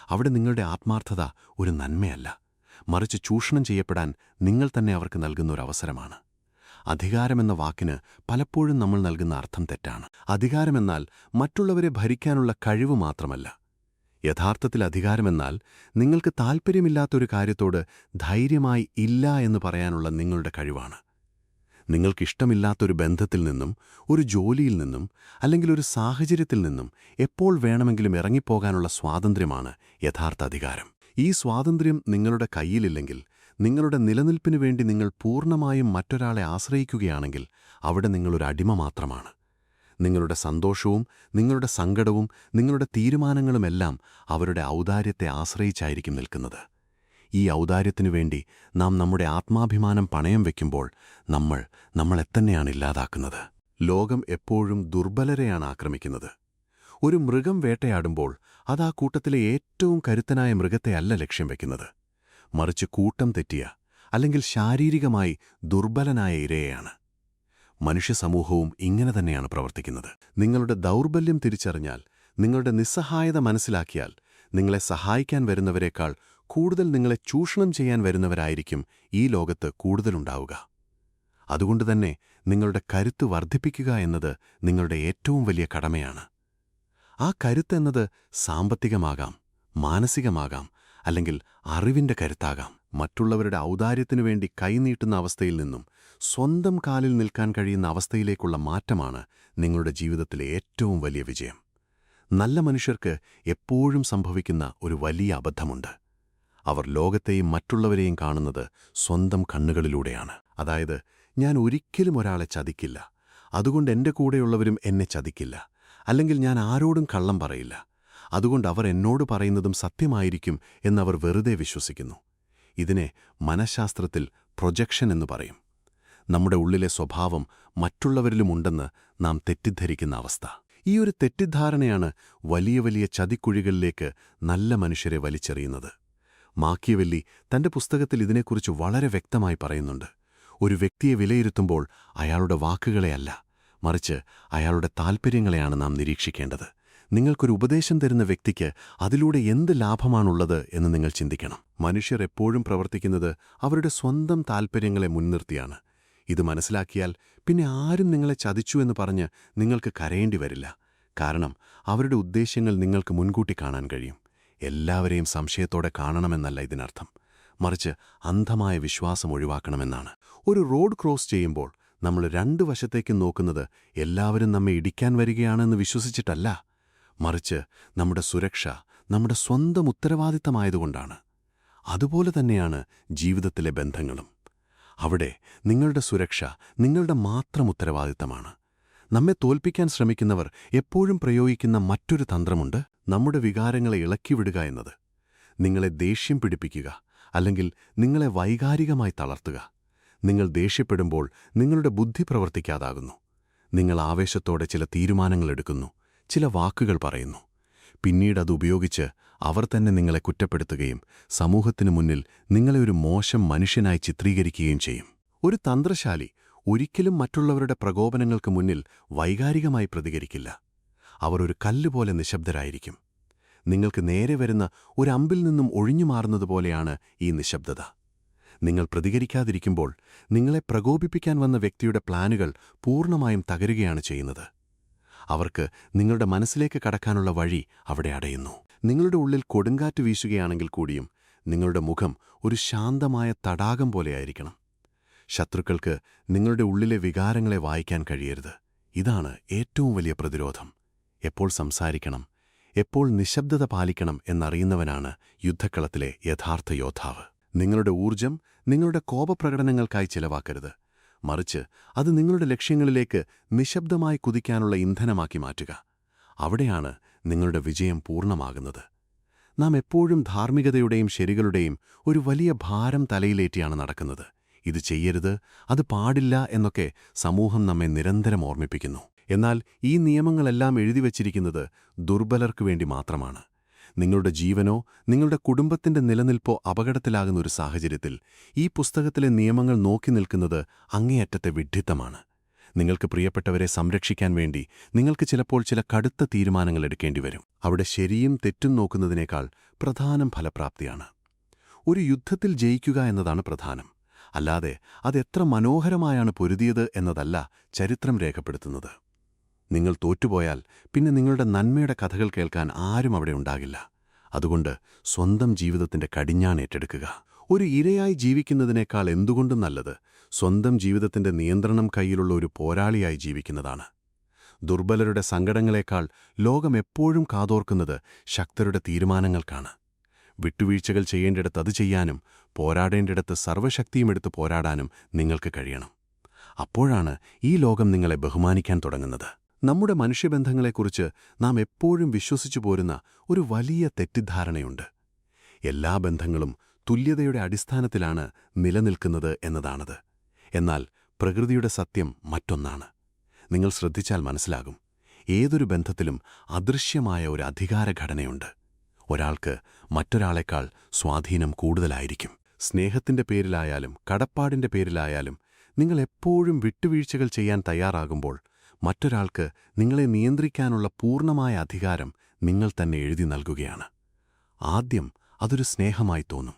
Speaker 1: അവിടെ നിങ്ങളുടെ ആത്മാർത്ഥത ഒരു നന്മയല്ല, മറിച്ച് ചൂഷണം ചെയ്യപ്പെടാൻ നിങ്ങൾ തന്നെ അവർക്ക് നൽകുന്ന ഒരു അവസരമാണ്. അധികാരമെന്ന വാക്കിന് പലപ്പോഴും നമ്മൾ നൽകുന്ന അർത്ഥം തെറ്റാണ്. അധികാരമെന്നാൽ മറ്റുള്ളവരെ ഭരിക്കാനുള്ള കഴിവ് മാത്രമല്ല. യഥാർത്ഥത്തിൽ അധികാരമെന്നാൽ നിങ്ങൾക്ക് താൽപ്പര്യമില്ലാത്തൊരു കാര്യത്തോട് ധൈര്യമായി ഇല്ല എന്ന് പറയാനുള്ള നിങ്ങളുടെ കഴിവാണ്. നിങ്ങൾക്കിഷ്ടമില്ലാത്തൊരു ബന്ധത്തിൽ നിന്നും, ഒരു ജോലിയിൽ നിന്നും, അല്ലെങ്കിൽ ഒരു സാഹചര്യത്തിൽ നിന്നും എപ്പോൾ വേണമെങ്കിലും ഇറങ്ങിപ്പോകാനുള്ള സ്വാതന്ത്ര്യമാണ് യഥാർത്ഥ അധികാരം. ഈ സ്വാതന്ത്ര്യം നിങ്ങളുടെ കയ്യിലില്ലെങ്കിൽ, നിങ്ങളുടെ നിലനിൽപ്പിനു വേണ്ടി നിങ്ങൾ പൂർണ്ണമായും മറ്റൊരാളെ ആശ്രയിക്കുകയാണെങ്കിൽ, അവിടെ നിങ്ങളൊരു അടിമ മാത്രമാണ്. നിങ്ങളുടെ സന്തോഷവും നിങ്ങളുടെ സങ്കടവും നിങ്ങളുടെ തീരുമാനങ്ങളുമെല്ലാം അവരുടെ ഔദാര്യത്തെ ആശ്രയിച്ചായിരിക്കും നിൽക്കുന്നത്. ഈ ഔദാര്യത്തിനു വേണ്ടി നാം നമ്മുടെ ആത്മാഭിമാനം പണയം വയ്ക്കുമ്പോൾ നമ്മളെത്തന്നെയാണ് ഇല്ലാതാക്കുന്നത്. ലോകം എപ്പോഴും ദുർബലരെയാണ് ആക്രമിക്കുന്നത്. ഒരു മൃഗം വേട്ടയാടുമ്പോൾ അത് ആ കൂട്ടത്തിലെ ഏറ്റവും കരുത്തനായ മൃഗത്തെയല്ല ലക്ഷ്യം വയ്ക്കുന്നത്, മറിച്ച് കൂട്ടം തെറ്റിയ അല്ലെങ്കിൽ ശാരീരികമായി ദുർബലനായ ഇരയെയാണ്. മനുഷ്യസമൂഹവും ഇങ്ങനെ തന്നെയാണ് പ്രവർത്തിക്കുന്നത്. നിങ്ങളുടെ ദൗർബല്യം തിരിച്ചറിഞ്ഞാൽ, നിങ്ങളുടെ നിസ്സഹായത മനസ്സിലാക്കിയാൽ, നിങ്ങളെ സഹായിക്കാൻ വരുന്നവരെക്കാൾ കൂടുതൽ നിങ്ങളെ ചൂഷണം ചെയ്യാൻ വരുന്നവരായിരിക്കും ഈ ലോകത്ത് കൂടുതലുണ്ടാവുക. അതുകൊണ്ടുതന്നെ നിങ്ങളുടെ കരുത്ത് വർദ്ധിപ്പിക്കുക എന്നത് നിങ്ങളുടെ ഏറ്റവും വലിയ കടമയാണ്. ആ കരുത്തെന്നത് സാമ്പത്തികമാകാം, മാനസികമാകാം, അല്ലെങ്കിൽ അറിവിന്റെ കരുത്താകാം. മറ്റുള്ളവരുടെ ഔദാര്യത്തിനു വേണ്ടി കൈനീട്ടുന്ന അവസ്ഥയിൽ നിന്നും സ്വന്തം കാലിൽ നിൽക്കാൻ കഴിയുന്ന അവസ്ഥയിലേക്കുള്ള മാറ്റമാണ് നിങ്ങളുടെ ജീവിതത്തിലെ ഏറ്റവും വലിയ വിജയം. നല്ല മനുഷ്യർക്ക് എപ്പോഴും സംഭവിക്കുന്ന ഒരു വലിയ അബദ്ധമുണ്ട്. അവർ ലോകത്തെയും മറ്റുള്ളവരെയും കാണുന്നത് സ്വന്തം കണ്ണുകളിലൂടെയാണ്. അതായത്, ഞാൻ ഒരിക്കലും ഒരാളെ ചതിക്കില്ല, അതുകൊണ്ട് എന്റെ കൂടെയുള്ളവരും എന്നെ ചതിക്കില്ല, അല്ലെങ്കിൽ ഞാൻ ആരോടും കള്ളം പറയില്ല, അതുകൊണ്ട് അവർ എന്നോട് പറയുന്നതും സത്യമായിരിക്കും എന്നവർ വെറുതെ വിശ്വസിക്കുന്നു. ഇതിനെ മനഃശാസ്ത്രത്തിൽ പ്രൊജക്ഷൻ എന്ന് പറയും. നമ്മുടെ ഉള്ളിലെ സ്വഭാവം മറ്റുള്ളവരിലുമുണ്ടെന്ന് നാം തെറ്റിദ്ധരിക്കുന്ന അവസ്ഥ. ഈ ഒരു തെറ്റിദ്ധാരണയാണ് വലിയ വലിയ ചതിക്കുഴികളിലേക്ക് നല്ല മനുഷ്യരെ വലിച്ചെറിയുന്നത്. മാക്കിയവെല്ലി തന്റെ പുസ്തകത്തിൽ ഇതിനെക്കുറിച്ച് വളരെ വ്യക്തമായി പറയുന്നുണ്ട്. ഒരു വ്യക്തിയെ വിലയിരുത്തുമ്പോൾ അയാളുടെ വാക്കുകളെയല്ല, മറിച്ച് അയാളുടെ താൽപ്പര്യങ്ങളെയാണ് നാം നിരീക്ഷിക്കേണ്ടത്. നിങ്ങൾക്കൊരു ഉപദേശം തരുന്ന വ്യക്തിക്ക് അതിലൂടെ എന്ത് ലാഭമാണുള്ളത് എന്ന് നിങ്ങൾ ചിന്തിക്കണം. മനുഷ്യർ എപ്പോഴും പ്രവർത്തിക്കുന്നത് അവരുടെ സ്വന്തം താൽപ്പര്യങ്ങളെ മുൻനിർത്തിയാണ്. ഇത് മനസ്സിലാക്കിയാൽ പിന്നെ ആരും നിങ്ങളെ ചതിച്ചു എന്ന് പറഞ്ഞ് നിങ്ങൾക്ക് കരയേണ്ടി വരില്ല. കാരണം അവരുടെ ഉദ്ദേശ്യങ്ങൾ നിങ്ങൾക്ക് മുൻകൂട്ടി കാണാൻ കഴിയും. എല്ലാവരെയും സംശയത്തോടെ കാണണമെന്നല്ല ഇതിനർത്ഥം, മറിച്ച് അന്ധമായ വിശ്വാസം ഒഴിവാക്കണമെന്നാണ്. ഒരു റോഡ് ക്രോസ് ചെയ്യുമ്പോൾ നമ്മൾ രണ്ടു വശത്തേക്കും നോക്കുന്നത് എല്ലാവരും നമ്മെ ഇടിക്കാൻ വരികയാണെന്ന് വിശ്വസിച്ചിട്ടല്ല, മറിച്ച് നമ്മുടെ സുരക്ഷ നമ്മുടെ സ്വന്തം ഉത്തരവാദിത്തമായതുകൊണ്ടാണ്. അതുപോലെ തന്നെയാണ് ജീവിതത്തിലെ ബന്ധങ്ങളും. അവിടെ നിങ്ങളുടെ സുരക്ഷ നിങ്ങളുടെ മാത്രം ഉത്തരവാദിത്തമാണ്. നമ്മെ തോൽപ്പിക്കാൻ ശ്രമിക്കുന്നവർ എപ്പോഴും പ്രയോഗിക്കുന്ന മറ്റൊരു തന്ത്രമുണ്ട്, നമ്മുടെ വികാരങ്ങളെ ഇളക്കിവിടുക എന്നത്. നിങ്ങളെ ദേഷ്യം പിടിപ്പിക്കുക, അല്ലെങ്കിൽ നിങ്ങളെ വൈകാരികമായി തളർത്തുക. നിങ്ങൾ ദേഷ്യപ്പെടുമ്പോൾ നിങ്ങളുടെ ബുദ്ധി പ്രവർത്തിക്കാതാകുന്നു. നിങ്ങൾ ആവേശത്തോടെ ചില തീരുമാനങ്ങളെടുക്കുന്നു, ചില വാക്കുകൾ പറയുന്നു. പിന്നീടത് ഉപയോഗിച്ച് അവർ തന്നെ നിങ്ങളെ കുറ്റപ്പെടുത്തുകയും സമൂഹത്തിനു മുന്നിൽ നിങ്ങളെ ഒരു മോശം മനുഷ്യനായി ചിത്രീകരിക്കുകയും ചെയ്യും. ഒരു തന്ത്രശാലി ഒരിക്കലും മറ്റുള്ളവരുടെ പ്രകോപനങ്ങൾക്ക് മുന്നിൽ വൈകാരികമായി പ്രതികരിക്കില്ല. അവർ ഒരു കല്ലുപോലെ നിശബ്ദരായിരിക്കും. നിങ്ങൾക്ക് നേരെ വരുന്ന ഒരു അമ്പിൽ നിന്നും ഒഴിഞ്ഞുമാറുന്നതുപോലെയാണ് ഈ നിശബ്ദത. നിങ്ങൾ പ്രതികരിക്കാതിരിക്കുമ്പോൾ നിങ്ങളെ പ്രകോപിപ്പിക്കാൻ വന്ന വ്യക്തിയുടെ പ്ലാനുകൾ പൂർണ്ണമായും തകരുകയാണ് ചെയ്യുന്നത്. അവർക്ക് നിങ്ങളുടെ മനസ്സിലേക്ക് കടക്കാനുള്ള വഴി അവിടെ അടയുന്നു. നിങ്ങളുടെ ഉള്ളിൽ കൊടുങ്കാറ്റ് വീശുകയാണെങ്കിൽ കൂടിയും നിങ്ങളുടെ മുഖം ഒരു ശാന്തമായ തടാകം പോലെയായിരിക്കണം. ശത്രുക്കൾക്ക് നിങ്ങളുടെ ഉള്ളിലെ വികാരങ്ങളെ വായിക്കാൻ കഴിയരുത്. ഇതാണ് ഏറ്റവും വലിയ പ്രതിരോധം. എപ്പോൾ സംസാരിക്കണം, എപ്പോൾ നിശബ്ദത പാലിക്കണം എന്നറിയുന്നവനാണ് യുദ്ധക്കളത്തിലെ യഥാർത്ഥ യോദ്ധാവ്. നിങ്ങളുടെ ഊർജം നിങ്ങളുടെ കോപപ്രകടനങ്ങൾക്കായി ചിലവാക്കരുത്, മറിച്ച് അത് നിങ്ങളുടെ ലക്ഷ്യങ്ങളിലേക്ക് നിശബ്ദമായി കുതിക്കാനുള്ള ഇന്ധനമാക്കി മാറ്റുക. അവിടെയാണ് നിങ്ങളുടെ വിജയം പൂർണ്ണമാകുന്നത്. നാം എപ്പോഴും ധാർമ്മികതയുടെയും ശരികളുടെയും ഒരു വലിയ ഭാരം തലയിലേറ്റിയാണ് നടക്കുന്നത്. ഇത് ചെയ്യരുത്, അത് പാടില്ല എന്നൊക്കെ സമൂഹം നമ്മെ നിരന്തരം ഓർമ്മിപ്പിക്കുന്നു. എന്നാൽ ഈ നിയമങ്ങളെല്ലാം എഴുതിവച്ചിരിക്കുന്നത് ദുർബലർക്കു വേണ്ടി മാത്രമാണ്. നിങ്ങളുടെ ജീവനോ നിങ്ങളുടെ കുടുംബത്തിന്റെ നിലനിൽപ്പോ അപകടത്തിലാകുന്ന ഒരു സാഹചര്യത്തിൽ ഈ പുസ്തകത്തിലെ നിയമങ്ങൾ നോക്കി നിൽക്കുന്നത് അങ്ങേയറ്റത്തെ വിഡ്ഢിത്തമാണ്. നിങ്ങൾക്ക് പ്രിയപ്പെട്ടവരെ സംരക്ഷിക്കാൻ വേണ്ടി നിങ്ങൾക്ക് ചിലപ്പോൾ ചില കടുത്ത തീരുമാനങ്ങൾ എടുക്കേണ്ടി വരും. അവിടെ ശരിയും തെറ്റും നോക്കുന്നതിനേക്കാൾ പ്രധാനം ഫലപ്രാപ്തിയാണ്. ഒരു യുദ്ധത്തിൽ ജയിക്കുക എന്നതാണ് പ്രധാനം, അല്ലാതെ അതെത്ര മനോഹരമായാണ് പൊരുതിയത് എന്നതല്ല ചരിത്രം രേഖപ്പെടുത്തുന്നത്. നിങ്ങൾ തോറ്റുപോയാൽ പിന്നെ നിങ്ങളുടെ നന്മയുടെ കഥകൾ കേൾക്കാൻ ആരും അവിടെ ഉണ്ടാകില്ല. അതുകൊണ്ട് സ്വന്തം ജീവിതത്തിന്റെ കടിഞ്ഞാൺ ഏറ്റെടുക്കുക. ഒരു ഇരയായി ജീവിക്കുന്നതിനേക്കാൾ എന്തുകൊണ്ടും നല്ലത് സ്വന്തം ജീവിതത്തിന്റെ നിയന്ത്രണം കയ്യിലുള്ള ഒരു പോരാളിയായി ജീവിക്കുന്നതാണ്. ദുർബലരുടെ സങ്കടങ്ങളെക്കാൾ ലോകം എപ്പോഴും കാതോർക്കുന്നത് ശക്തരുടെ തീരുമാനങ്ങൾക്കാണ്. വിട്ടുവീഴ്ചകൾ ചെയ്യേണ്ടിടത്ത് അത് ചെയ്യാനും പോരാടേണ്ടിടത്ത് സർവ്വശക്തിയുമെടുത്ത് പോരാടാനും നിങ്ങൾക്ക് കഴിയണം. അപ്പോഴാണ് ഈ ലോകം നിങ്ങളെ ബഹുമാനിക്കാൻ തുടങ്ങുന്നത്. നമ്മുടെ മനുഷ്യബന്ധങ്ങളെക്കുറിച്ച് നാം എപ്പോഴും വിശ്വസിച്ചു പോരുന്ന ഒരു വലിയ തെറ്റിദ്ധാരണയുണ്ട്. എല്ലാ ബന്ധങ്ങളും തുല്യതയുടെ അടിസ്ഥാനത്തിലാണ് നിലനിൽക്കുന്നത് എന്നതാണത്. എന്നാൽ പ്രകൃതിയുടെ സത്യം മറ്റൊന്നാണ്. നിങ്ങൾ ശ്രദ്ധിച്ചാൽ മനസ്സിലാകും, ഏതൊരു ബന്ധത്തിലും അദൃശ്യമായ ഒരു അധികാരഘടനയുണ്ട്. ഒരാൾക്ക് മറ്റൊരാളെക്കാൾ സ്വാധീനം കൂടുതലായിരിക്കും. സ്നേഹത്തിന്റെ പേരിലായാലും കടപ്പാടിന്റെ പേരിലായാലും നിങ്ങൾ എപ്പോഴും വിട്ടുവീഴ്ചകൾ ചെയ്യാൻ തയ്യാറാകുമ്പോൾ മറ്റൊരാൾക്ക് നിങ്ങളെ നിയന്ത്രിക്കാനുള്ള പൂർണ്ണമായ അധികാരം നിങ്ങൾ തന്നെ എഴുതി നൽകുകയാണ്. ആദ്യം അതൊരു സ്നേഹമായി തോന്നും.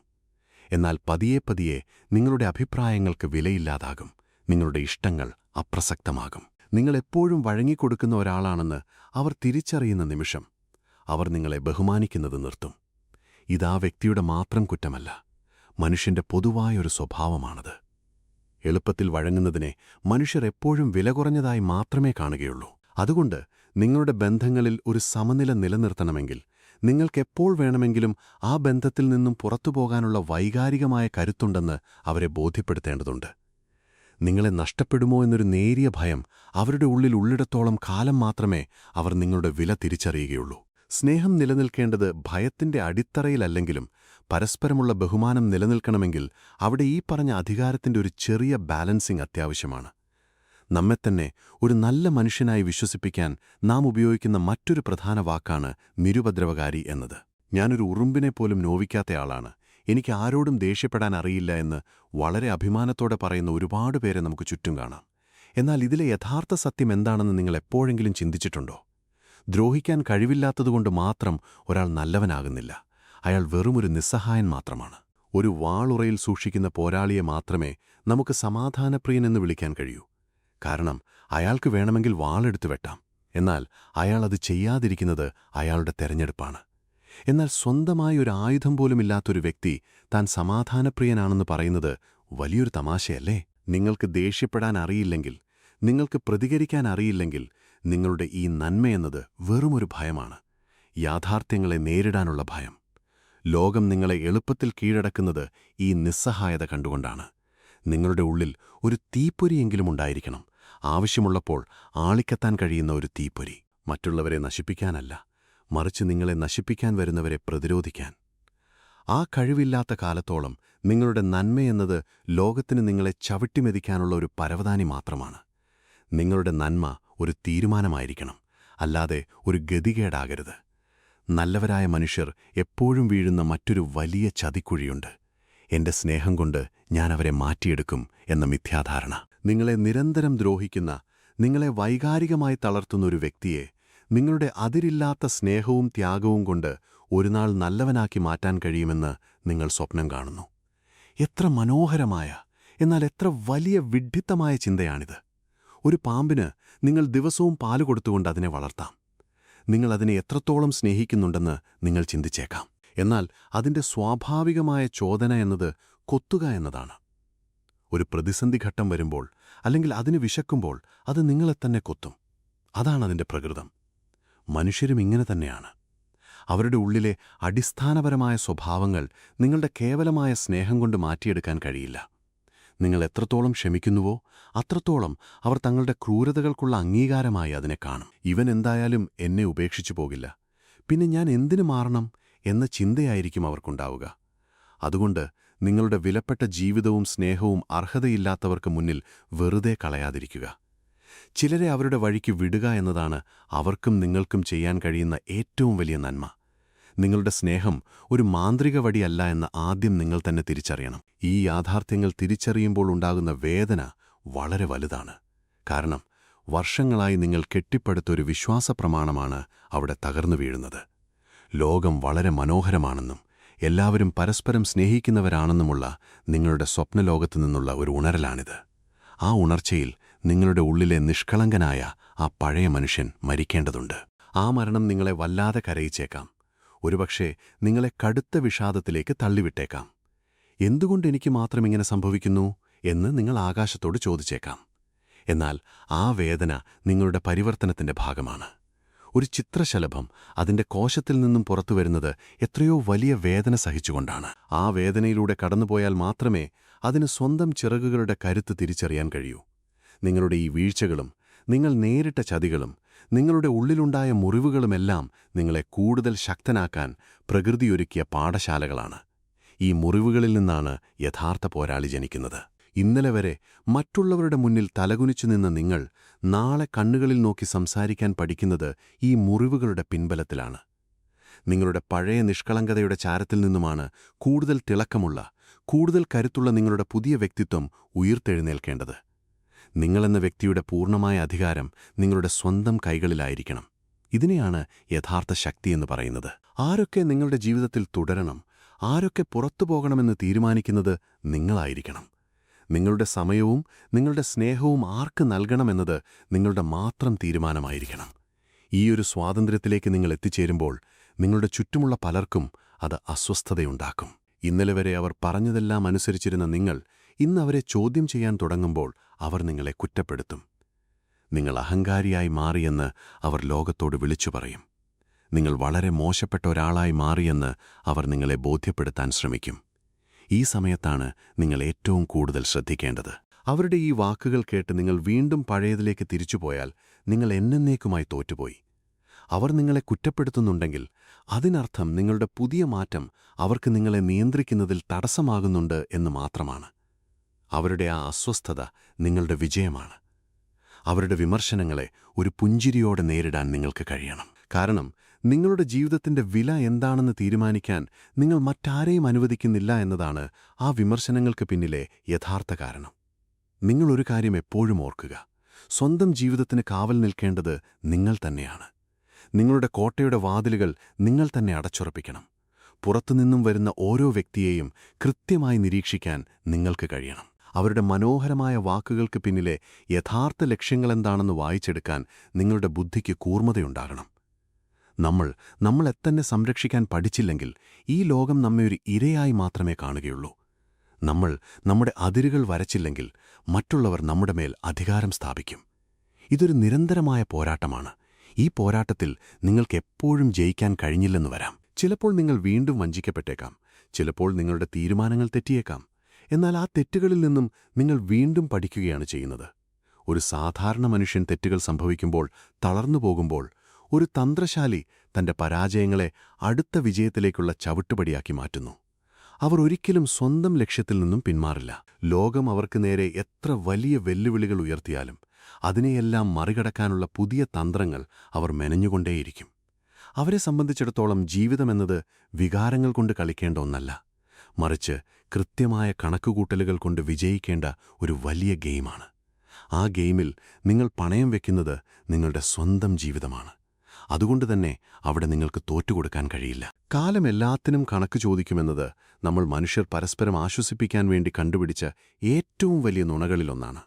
Speaker 1: എന്നാൽ പതിയെ പതിയെ നിങ്ങളുടെ അഭിപ്രായങ്ങൾക്ക് വിലയില്ലാതാകും. നിങ്ങളുടെ ഇഷ്ടങ്ങൾ അപ്രസക്തമാകും. നിങ്ങളെപ്പോഴും വഴങ്ങിക്കൊടുക്കുന്ന ഒരാളാണെന്ന് അവർ തിരിച്ചറിയുന്ന നിമിഷം അവർ നിങ്ങളെ ബഹുമാനിക്കുന്നത് നിർത്തും. ഇതാ വ്യക്തിയുടെ മാത്രം കുറ്റമല്ല, മനുഷ്യന്റെ പൊതുവായൊരു സ്വഭാവമാണത്. എളുപ്പത്തിൽ വഴങ്ങുന്നതിനെ മനുഷ്യർ എപ്പോഴും വില കുറഞ്ഞതായി മാത്രമേ കാണുകയുള്ളൂ. അതുകൊണ്ട് നിങ്ങളുടെ ബന്ധങ്ങളിൽ ഒരു സമനില നിലനിർത്തണമെങ്കിൽ നിങ്ങൾക്കെപ്പോൾ വേണമെങ്കിലും ആ ബന്ധത്തിൽ നിന്നും പുറത്തുപോകാനുള്ള വൈകാരികമായ കരുത്തുണ്ടെന്ന് അവരെ ബോധ്യപ്പെടുത്തേണ്ടതുണ്ട്. നിങ്ങളെ നഷ്ടപ്പെടുമോ എന്നൊരു നേരിയ ഭയം അവരുടെ ഉള്ളിൽ ഉള്ളിടത്തോളം കാലം മാത്രമേ അവർ നിങ്ങളുടെ വില തിരിച്ചറിയുകയുള്ളൂ. സ്നേഹം നിലനിൽക്കേണ്ടത് ഭയത്തിന്റെ അടിത്തറയിലല്ലെങ്കിലും പരസ്പരമുള്ള ബഹുമാനം നിലനിൽക്കണമെങ്കിൽ അവിടെ ഈ പറഞ്ഞ അധികാരത്തിന്റെ ഒരു ചെറിയ ബാലൻസിംഗ് അത്യാവശ്യമാണ്. നമ്മെത്തന്നെ ഒരു നല്ല മനുഷ്യനായി വിശ്വസിപ്പിക്കാൻ നാം ഉപയോഗിക്കുന്ന മറ്റൊരു പ്രധാന വാക്കാണ് നിരുപദ്രവകാരി എന്നത്. ഞാനൊരു ഉറുമ്പിനെപ്പോലും നോവിക്കാത്തയാളാണ്, എനിക്ക് ആരോടും ദേഷ്യപ്പെടാൻ അറിയില്ല എന്ന് വളരെ അഭിമാനത്തോടെ പറയുന്ന ഒരുപാട് പേരെ നമുക്ക് ചുറ്റും കാണാം. എന്നാൽ ഇതിലെ യഥാർത്ഥ സത്യം എന്താണെന്ന് നിങ്ങൾ എപ്പോഴെങ്കിലും ചിന്തിച്ചിട്ടുണ്ടോ? ദ്രോഹിക്കാൻ കഴിവില്ലാത്തതുകൊണ്ട് മാത്രം ഒരാൾ നല്ലവനാകുന്നില്ല. അയാൾ വെറുമൊരു നിസ്സഹായൻ മാത്രമാണ്. ഒരു വാളുറയിൽ സൂക്ഷിക്കുന്ന പോരാളിയെ മാത്രമേ നമുക്ക് സമാധാനപ്രിയനെന്ന് വിളിക്കാൻ കഴിയൂ. കാരണം അയാൾക്ക് വേണമെങ്കിൽ വാളെടുത്തു വെട്ടാം. എന്നാൽ അയാൾ അത് ചെയ്യാതിരിക്കുന്നത് അയാളുടെ തെരഞ്ഞെടുപ്പാണ്. എന്നാൽ സ്വന്തമായി ഒരു ആയുധം പോലുമില്ലാത്തൊരു വ്യക്തി താൻ സമാധാനപ്രിയനാണെന്ന് പറയുന്നത് വലിയൊരു തമാശയല്ലേ? നിങ്ങൾക്ക് ദേഷ്യപ്പെടാൻ അറിയില്ലെങ്കിൽ, നിങ്ങൾക്ക് പ്രതികരിക്കാൻ അറിയില്ലെങ്കിൽ, നിങ്ങളുടെ ഈ നന്മയെന്നത് വെറുമൊരു ഭയമാണ്. യാഥാർത്ഥ്യങ്ങളെ നേരിടാനുള്ള ഭയം. ലോകം നിങ്ങളെ എളുപ്പത്തിൽ കീഴടക്കുന്നത് ഈ നിസ്സഹായത കണ്ടുകൊണ്ടാണ്. നിങ്ങളുടെ ഉള്ളിൽ ഒരു തീപ്പൊരിയെങ്കിലും ഉണ്ടായിരിക്കണം. ആവശ്യമുള്ളപ്പോൾ ആളിക്കത്താൻ കഴിയുന്ന ഒരു തീപ്പൊരി. മറ്റുള്ളവരെ നശിപ്പിക്കാനല്ല, മറിച്ച് നിങ്ങളെ നശിപ്പിക്കാൻ വരുന്നവരെ പ്രതിരോധിക്കാൻ. ആ കഴിവില്ലാത്ത കാലത്തോളം നിങ്ങളുടെ നന്മയെന്നത് ലോകത്തിന് നിങ്ങളെ ചവിട്ടിമെതിക്കാനുള്ള ഒരു പരവതാനി മാത്രമാണ്. നിങ്ങളുടെ നന്മ ഒരു തീരുമാനമായിരിക്കണം, അല്ലാതെ ഒരു ഗതികേടാകരുത്. നല്ലവരായ മനുഷ്യർ എപ്പോഴും വീഴുന്ന മറ്റൊരു വലിയ ചതിക്കുഴിയുണ്ട്. എന്റെ സ്നേഹം കൊണ്ട് ഞാൻ അവരെ മാറ്റിയെടുക്കും എന്ന മിഥ്യാധാരണ. നിങ്ങളെ നിരന്തരം ദ്രോഹിക്കുന്ന, നിങ്ങളെ വൈകാരികമായി തളർത്തുന്ന ഒരു വ്യക്തിയെ നിങ്ങളുടെ അതിരില്ലാത്ത സ്നേഹവും ത്യാഗവും കൊണ്ട് ഒരുനാൾ നല്ലവനാക്കി മാറ്റാൻ കഴിയുമെന്ന് നിങ്ങൾ സ്വപ്നം കാണുന്നു. എത്ര മനോഹരമായ, എന്നാൽ എത്ര വലിയ വിഡ്ഢിത്തമായ ചിന്തയാണിത്. ഒരു പാമ്പിന് നിങ്ങൾ ദിവസവും പാല് കൊടുത്തുകൊണ്ട് അതിനെ വളർത്താം. നിങ്ങൾ അതിനെ എത്രത്തോളം സ്നേഹിക്കുന്നുണ്ടെന്ന് നിങ്ങൾ ചിന്തിച്ചേക്കാം. എന്നാൽ അതിന്റെ സ്വാഭാവികമായ ചോദന എന്നത് കൊത്തുക എന്നതാണ്. ഒരു പ്രതിസന്ധി ഘട്ടം വരുമ്പോൾ, അല്ലെങ്കിൽ അതിന് വിശക്കുമ്പോൾ അത് നിങ്ങളെ തന്നെ കൊത്തും. അതാണ് അതിന്റെ പ്രകൃതം. മനുഷ്യരും ഇങ്ങനെ തന്നെയാണ്. അവരുടെ ഉള്ളിലെ അടിസ്ഥാനപരമായ സ്വഭാവങ്ങൾ നിങ്ങളുടെ കേവലമായ സ്നേഹം കൊണ്ട് മാറ്റിയെടുക്കാൻ കഴിയില്ല. നിങ്ങൾ എത്രത്തോളം ക്ഷമിക്കുന്നുവോ അത്രത്തോളം അവർ തങ്ങളുടെ ക്രൂരതകൾക്കുള്ള അംഗീകാരമായി അതിനെ കാണും. ഇവൻ എന്തായാലും എന്നെ ഉപേക്ഷിച്ചു പോകില്ല, പിന്നെ ഞാൻ എന്തിനു മാറണം എന്ന ചിന്തയായിരിക്കും അവർക്കുണ്ടാവുക. അതുകൊണ്ട് നിങ്ങളുടെ വിലപ്പെട്ട ജീവിതവും സ്നേഹവും അർഹതയില്ലാത്തവർക്ക് മുന്നിൽ വെറുതെ കളയാതിരിക്കുക. ചിലരെ അവരുടെ വഴിക്ക് വിടുക എന്നതാണ് അവർക്കും നിങ്ങൾക്കും ചെയ്യാൻ കഴിയുന്ന ഏറ്റവും വലിയ നന്മ. നിങ്ങളുടെ സ്നേഹം ഒരു മാന്ത്രിക വടിയല്ല എന്ന് ആദ്യം നിങ്ങൾ തന്നെ തിരിച്ചറിയണം. ഈ യാഥാർത്ഥ്യങ്ങൾ തിരിച്ചറിയുമ്പോൾ ഉണ്ടാകുന്ന വേദന വളരെ വലുതാണ്. കാരണം വർഷങ്ങളായി നിങ്ങൾ കെട്ടിപ്പടുത്തൊരു വിശ്വാസപ്രമാണമാണ് അവിടെ തകർന്നു വീഴുന്നത്. ലോകം വളരെ മനോഹരമാണെന്നും എല്ലാവരും പരസ്പരം സ്നേഹിക്കുന്നവരാണെന്നുമുള്ള നിങ്ങളുടെ സ്വപ്നലോകത്തു നിന്നുള്ള ഒരു ഉണരലാണിത്. ആ ഉണർച്ചയിൽ നിങ്ങളുടെ ഉള്ളിലെ നിഷ്കളങ്കനായ ആ പഴയ മനുഷ്യൻ മരിക്കേണ്ടതുണ്ട്. ആ മരണം നിങ്ങളെ വല്ലാതെ കരയിച്ചേക്കാം. ഒരുപക്ഷെ നിങ്ങളെ കടുത്ത വിഷാദത്തിലേക്ക് തള്ളിവിട്ടേക്കാം. എന്തുകൊണ്ട് എനിക്ക് മാത്രം ഇങ്ങനെ സംഭവിക്കുന്നു എന്ന് നിങ്ങൾ ആകാശത്തോട് ചോദിച്ചേക്കാം. എന്നാൽ ആ വേദന നിങ്ങളുടെ പരിവർത്തനത്തിന്റെ ഭാഗമാണ്. ഒരു ചിത്രശലഭം അതിന്റെ കോശത്തിൽ നിന്നും പുറത്തുവരുന്നത് എത്രയോ വലിയ വേദന സഹിച്ചുകൊണ്ടാണ്. ആ വേദനയിലൂടെ കടന്നുപോയാൽ മാത്രമേ അതിന് സ്വന്തം ചിറകുകളുടെ കരുത്ത് തിരിച്ചറിയാൻ കഴിയൂ. നിങ്ങളുടെ ഈ വീഴ്ചകളും, നിങ്ങൾ നേരിട്ട ചതികളും, നിങ്ങളുടെ ഉള്ളിലുണ്ടായ മുറിവുകളുമെല്ലാം നിങ്ങളെ കൂടുതൽ ശക്തനാക്കാൻ പ്രകൃതിയൊരുക്കിയ പാഠശാലകളാണ്. ഈ മുറിവുകളിൽ നിന്നാണ് യഥാർത്ഥ പോരാളി ജനിക്കുന്നത്. ഇന്നലെ വരെ മറ്റുള്ളവരുടെ മുന്നിൽ തലകുനിച്ചു നിന്ന നിങ്ങൾ നാളെ കണ്ണുകളിൽ നോക്കി സംസാരിക്കാൻ പഠിക്കുന്നത് ഈ മുറിവുകളുടെ പിൻബലത്തിലാണ്. നിങ്ങളുടെ പഴയ നിഷ്കളങ്കതയുടെ ചാരത്തിൽ നിന്നുമാണ് കൂടുതൽ തിളക്കമുള്ള, കൂടുതൽ കരുത്തുള്ള നിങ്ങളുടെ പുതിയ വ്യക്തിത്വം ഉയിർത്തെഴുന്നേൽക്കേണ്ടത്. നിങ്ങളെന്ന വ്യക്തിയുടെ പൂർണ്ണമായ അധികാരം നിങ്ങളുടെ സ്വന്തം കൈകളിലായിരിക്കണം. ഇതിനെയാണ് യഥാർത്ഥ ശക്തിയെന്ന് പറയുന്നത്. ആരൊക്കെ നിങ്ങളുടെ ജീവിതത്തിൽ തുടരണം, ആരൊക്കെ പുറത്തുപോകണമെന്ന് തീരുമാനിക്കുന്നത് നിങ്ങളായിരിക്കണം. നിങ്ങളുടെ സമയവും നിങ്ങളുടെ സ്നേഹവും ആർക്ക് നൽകണമെന്നത് നിങ്ങളുടെ മാത്രം തീരുമാനമായിരിക്കണം. ഈയൊരു സ്വാതന്ത്ര്യത്തിലേക്ക് നിങ്ങൾ എത്തിച്ചേരുമ്പോൾ നിങ്ങളുടെ ചുറ്റുമുള്ള പലർക്കും അത് അസ്വസ്ഥതയുണ്ടാക്കും. ഇന്നലെ വരെ അവർ പറഞ്ഞതെല്ലാം അനുസരിച്ചിരുന്ന നിങ്ങൾ ഇന്ന് അവരെ ചോദ്യം ചെയ്യാൻ തുടങ്ങുമ്പോൾ അവർ നിങ്ങളെ കുറ്റപ്പെടുത്തും. നിങ്ങൾ അഹങ്കാരിയായി മാറിയെന്ന് അവർ ലോകത്തോട് വിളിച്ചു പറയും. നിങ്ങൾ വളരെ മോശപ്പെട്ട ഒരാളായി മാറിയെന്ന് അവർ നിങ്ങളെ ബോധ്യപ്പെടുത്താൻ ശ്രമിക്കും. ഈ സമയത്താണ് നിങ്ങൾ ഏറ്റവും കൂടുതൽ ശ്രദ്ധിക്കേണ്ടത്. അവരുടെ ഈ വാക്കുകൾ കേട്ട് നിങ്ങൾ വീണ്ടും പഴയതിലേക്ക് തിരിച്ചുപോയാൽ നിങ്ങൾ എന്നേക്കുമായി തോറ്റുപോയി. അവർ നിങ്ങളെ കുറ്റപ്പെടുത്തുന്നുണ്ടെങ്കിൽ അതിനർത്ഥം നിങ്ങളുടെ പുതിയ മാറ്റം അവർക്ക് നിങ്ങളെ നിയന്ത്രിക്കുന്നതിൽ തടസ്സമാകുന്നുണ്ട് എന്ന് മാത്രമാണ്. അവരുടെ ആ അസ്വസ്ഥത നിങ്ങളുടെ വിജയമാണ്. അവരുടെ വിമർശനങ്ങളെ ഒരു പുഞ്ചിരിയോടെ നേരിടാൻ നിങ്ങൾക്ക് കഴിയണം. കാരണം നിങ്ങളുടെ ജീവിതത്തിന്റെ വില എന്താണെന്ന് തീരുമാനിക്കാൻ നിങ്ങൾ മറ്റാരെയും അനുവദിക്കുന്നില്ല എന്നതാണ് ആ വിമർശനങ്ങൾക്ക് പിന്നിലെ യഥാർത്ഥ കാരണം. നിങ്ങളൊരു കാര്യം എപ്പോഴും ഓർക്കുക: സ്വന്തം ജീവിതത്തിന് കാവൽ നിൽക്കേണ്ടത് നിങ്ങൾ തന്നെയാണ്. നിങ്ങളുടെ കോട്ടയുടെ വാതിലുകൾ നിങ്ങൾ തന്നെ അടച്ചുറപ്പിക്കണം. പുറത്തുനിന്നും വരുന്ന ഓരോ വ്യക്തിയെയും കൃത്യമായി നിരീക്ഷിക്കാൻ നിങ്ങൾക്ക് കഴിയണം. അവരുടെ മനോഹരമായ വാക്കുകൾക്ക് പിന്നിലെ യഥാർത്ഥ ലക്ഷ്യങ്ങളെന്താണെന്ന് വായിച്ചെടുക്കാൻ നിങ്ങളുടെ ബുദ്ധിക്ക് കൂർമ്മതയുണ്ടാകണം. നമ്മളെത്തന്നെ സംരക്ഷിക്കാൻ പഠിച്ചില്ലെങ്കിൽ ഈ ലോകം നമ്മെ ഒരു ഇരയായി മാത്രമേ കാണുകയുള്ളൂ. നമ്മുടെ അതിരുകൾ വരച്ചില്ലെങ്കിൽ മറ്റുള്ളവർ നമ്മുടെ മേൽ അധികാരം സ്ഥാപിക്കും. ഇതൊരു നിരന്തരമായ പോരാട്ടമാണ്. ഈ പോരാട്ടത്തിൽ നിങ്ങൾക്കെപ്പോഴും ജയിക്കാൻ കഴിഞ്ഞില്ലെന്ന് വരാം. ചിലപ്പോൾ നിങ്ങൾ വീണ്ടും വഞ്ചിക്കപ്പെട്ടേക്കാം. ചിലപ്പോൾ നിങ്ങളുടെ തീരുമാനങ്ങൾ തെറ്റിയേക്കാം. എന്നാൽ ആ തെറ്റുകളിൽ നിന്നും നിങ്ങൾ വീണ്ടും പഠിക്കുകയാണ് ചെയ്യുന്നത്. ഒരു സാധാരണ മനുഷ്യൻ തെറ്റുകൾ സംഭവിക്കുമ്പോൾ തളർന്നു പോകുമ്പോൾ, ഒരു തന്ത്രശാലി തന്റെ പരാജയങ്ങളെ അടുത്ത വിജയത്തിലേക്കുള്ള ചവിട്ടുപടിയാക്കി മാറ്റുന്നു. അവർ ഒരിക്കലും സ്വന്തം ലക്ഷ്യത്തിൽ നിന്നും പിന്മാറില്ല. ലോകം അവർക്ക് നേരെ എത്ര വലിയ വെല്ലുവിളികൾ ഉയർത്തിയാലും അതിനെയെല്ലാം മറികടക്കാനുള്ള പുതിയ തന്ത്രങ്ങൾ അവർ മെനഞ്ഞുകൊണ്ടേയിരിക്കും. അവരെ സംബന്ധിച്ചിടത്തോളം ജീവിതമെന്നത് വികാരങ്ങൾ കൊണ്ട് കളിക്കേണ്ട ഒന്നല്ല, മറിച്ച് കൃത്യമായ കണക്കുകൂട്ടലുകൾ കൊണ്ട് വിജയിക്കേണ്ട ഒരു വലിയ ഗെയിമാണ്. ആ ഗെയിമിൽ നിങ്ങൾ പണയം വെക്കുന്നത് നിങ്ങളുടെ സ്വന്തം ജീവിതമാണ്. അതുകൊണ്ടുതന്നെ അവിടെ നിങ്ങൾക്ക് തോറ്റുകൊടുക്കാൻ കഴിയില്ല. കാലം എല്ലാത്തിനും കണക്ക് ചോദിക്കുമെന്നത് നമ്മൾ മനുഷ്യർ പരസ്പരം ആശ്വസിപ്പിക്കാൻ വേണ്ടി കണ്ടുപിടിച്ച ഏറ്റവും വലിയ നുണകളിലൊന്നാണ്.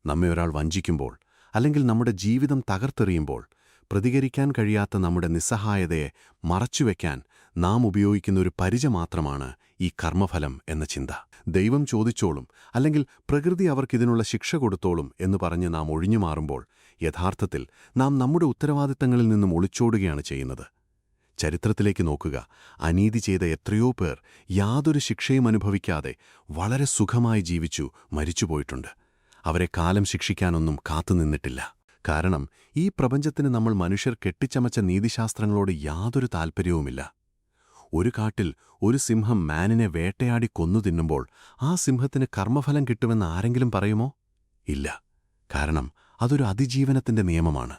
Speaker 1: നമ്മെ ഒരാൾ വഞ്ചിക്കുമ്പോൾ, അല്ലെങ്കിൽ നമ്മുടെ ജീവിതം തകർത്തെറിയുമ്പോൾ, പ്രതികരിക്കാൻ കഴിയാത്ത നമ്മുടെ നിസ്സഹായതയെ മറച്ചുവെക്കാൻ നാം ഉപയോഗിക്കുന്ന ഒരു പരിച മാത്രമാണ് ഈ കർമ്മഫലം എന്ന ചിന്ത. ദൈവം ചോദിച്ചോളും, അല്ലെങ്കിൽ പ്രകൃതി അവർക്കിതിനുള്ള ശിക്ഷ കൊടുത്തോളും എന്ന് പറഞ്ഞ് നാം ഒഴിഞ്ഞുമാറുമ്പോൾ യഥാർത്ഥത്തിൽ നാം നമ്മുടെ ഉത്തരവാദിത്തങ്ങളിൽ നിന്നും ഒളിച്ചോടുകയാണ് ചെയ്യുന്നത്. ചരിത്രത്തിലേക്ക് നോക്കുക. അനീതി ചെയ്ത എത്രയോ പേർ യാതൊരു ശിക്ഷയും അനുഭവിക്കാതെ വളരെ സുഖമായി ജീവിച്ചു മരിച്ചുപോയിട്ടുണ്ട്. അവരെ കാലം ശിക്ഷിക്കാനൊന്നും കാത്തുനിന്നിട്ടില്ല. കാരണം ഈ പ്രപഞ്ചത്തിന് നമ്മൾ മനുഷ്യർ കെട്ടിച്ചമച്ച നീതിശാസ്ത്രങ്ങളോട് യാതൊരു താൽപ്പര്യവുമില്ല. ഒരു കാട്ടിൽ ഒരു സിംഹം മാനിനെ വേട്ടയാടി കൊന്നു തിന്നുമ്പോൾ ആ സിംഹത്തിന് കർമ്മഫലം കിട്ടുമെന്ന് ആരെങ്കിലും പറയുമോ? ഇല്ല. കാരണം അതൊരു അതിജീവനത്തിന്റെ നിയമമാണ്.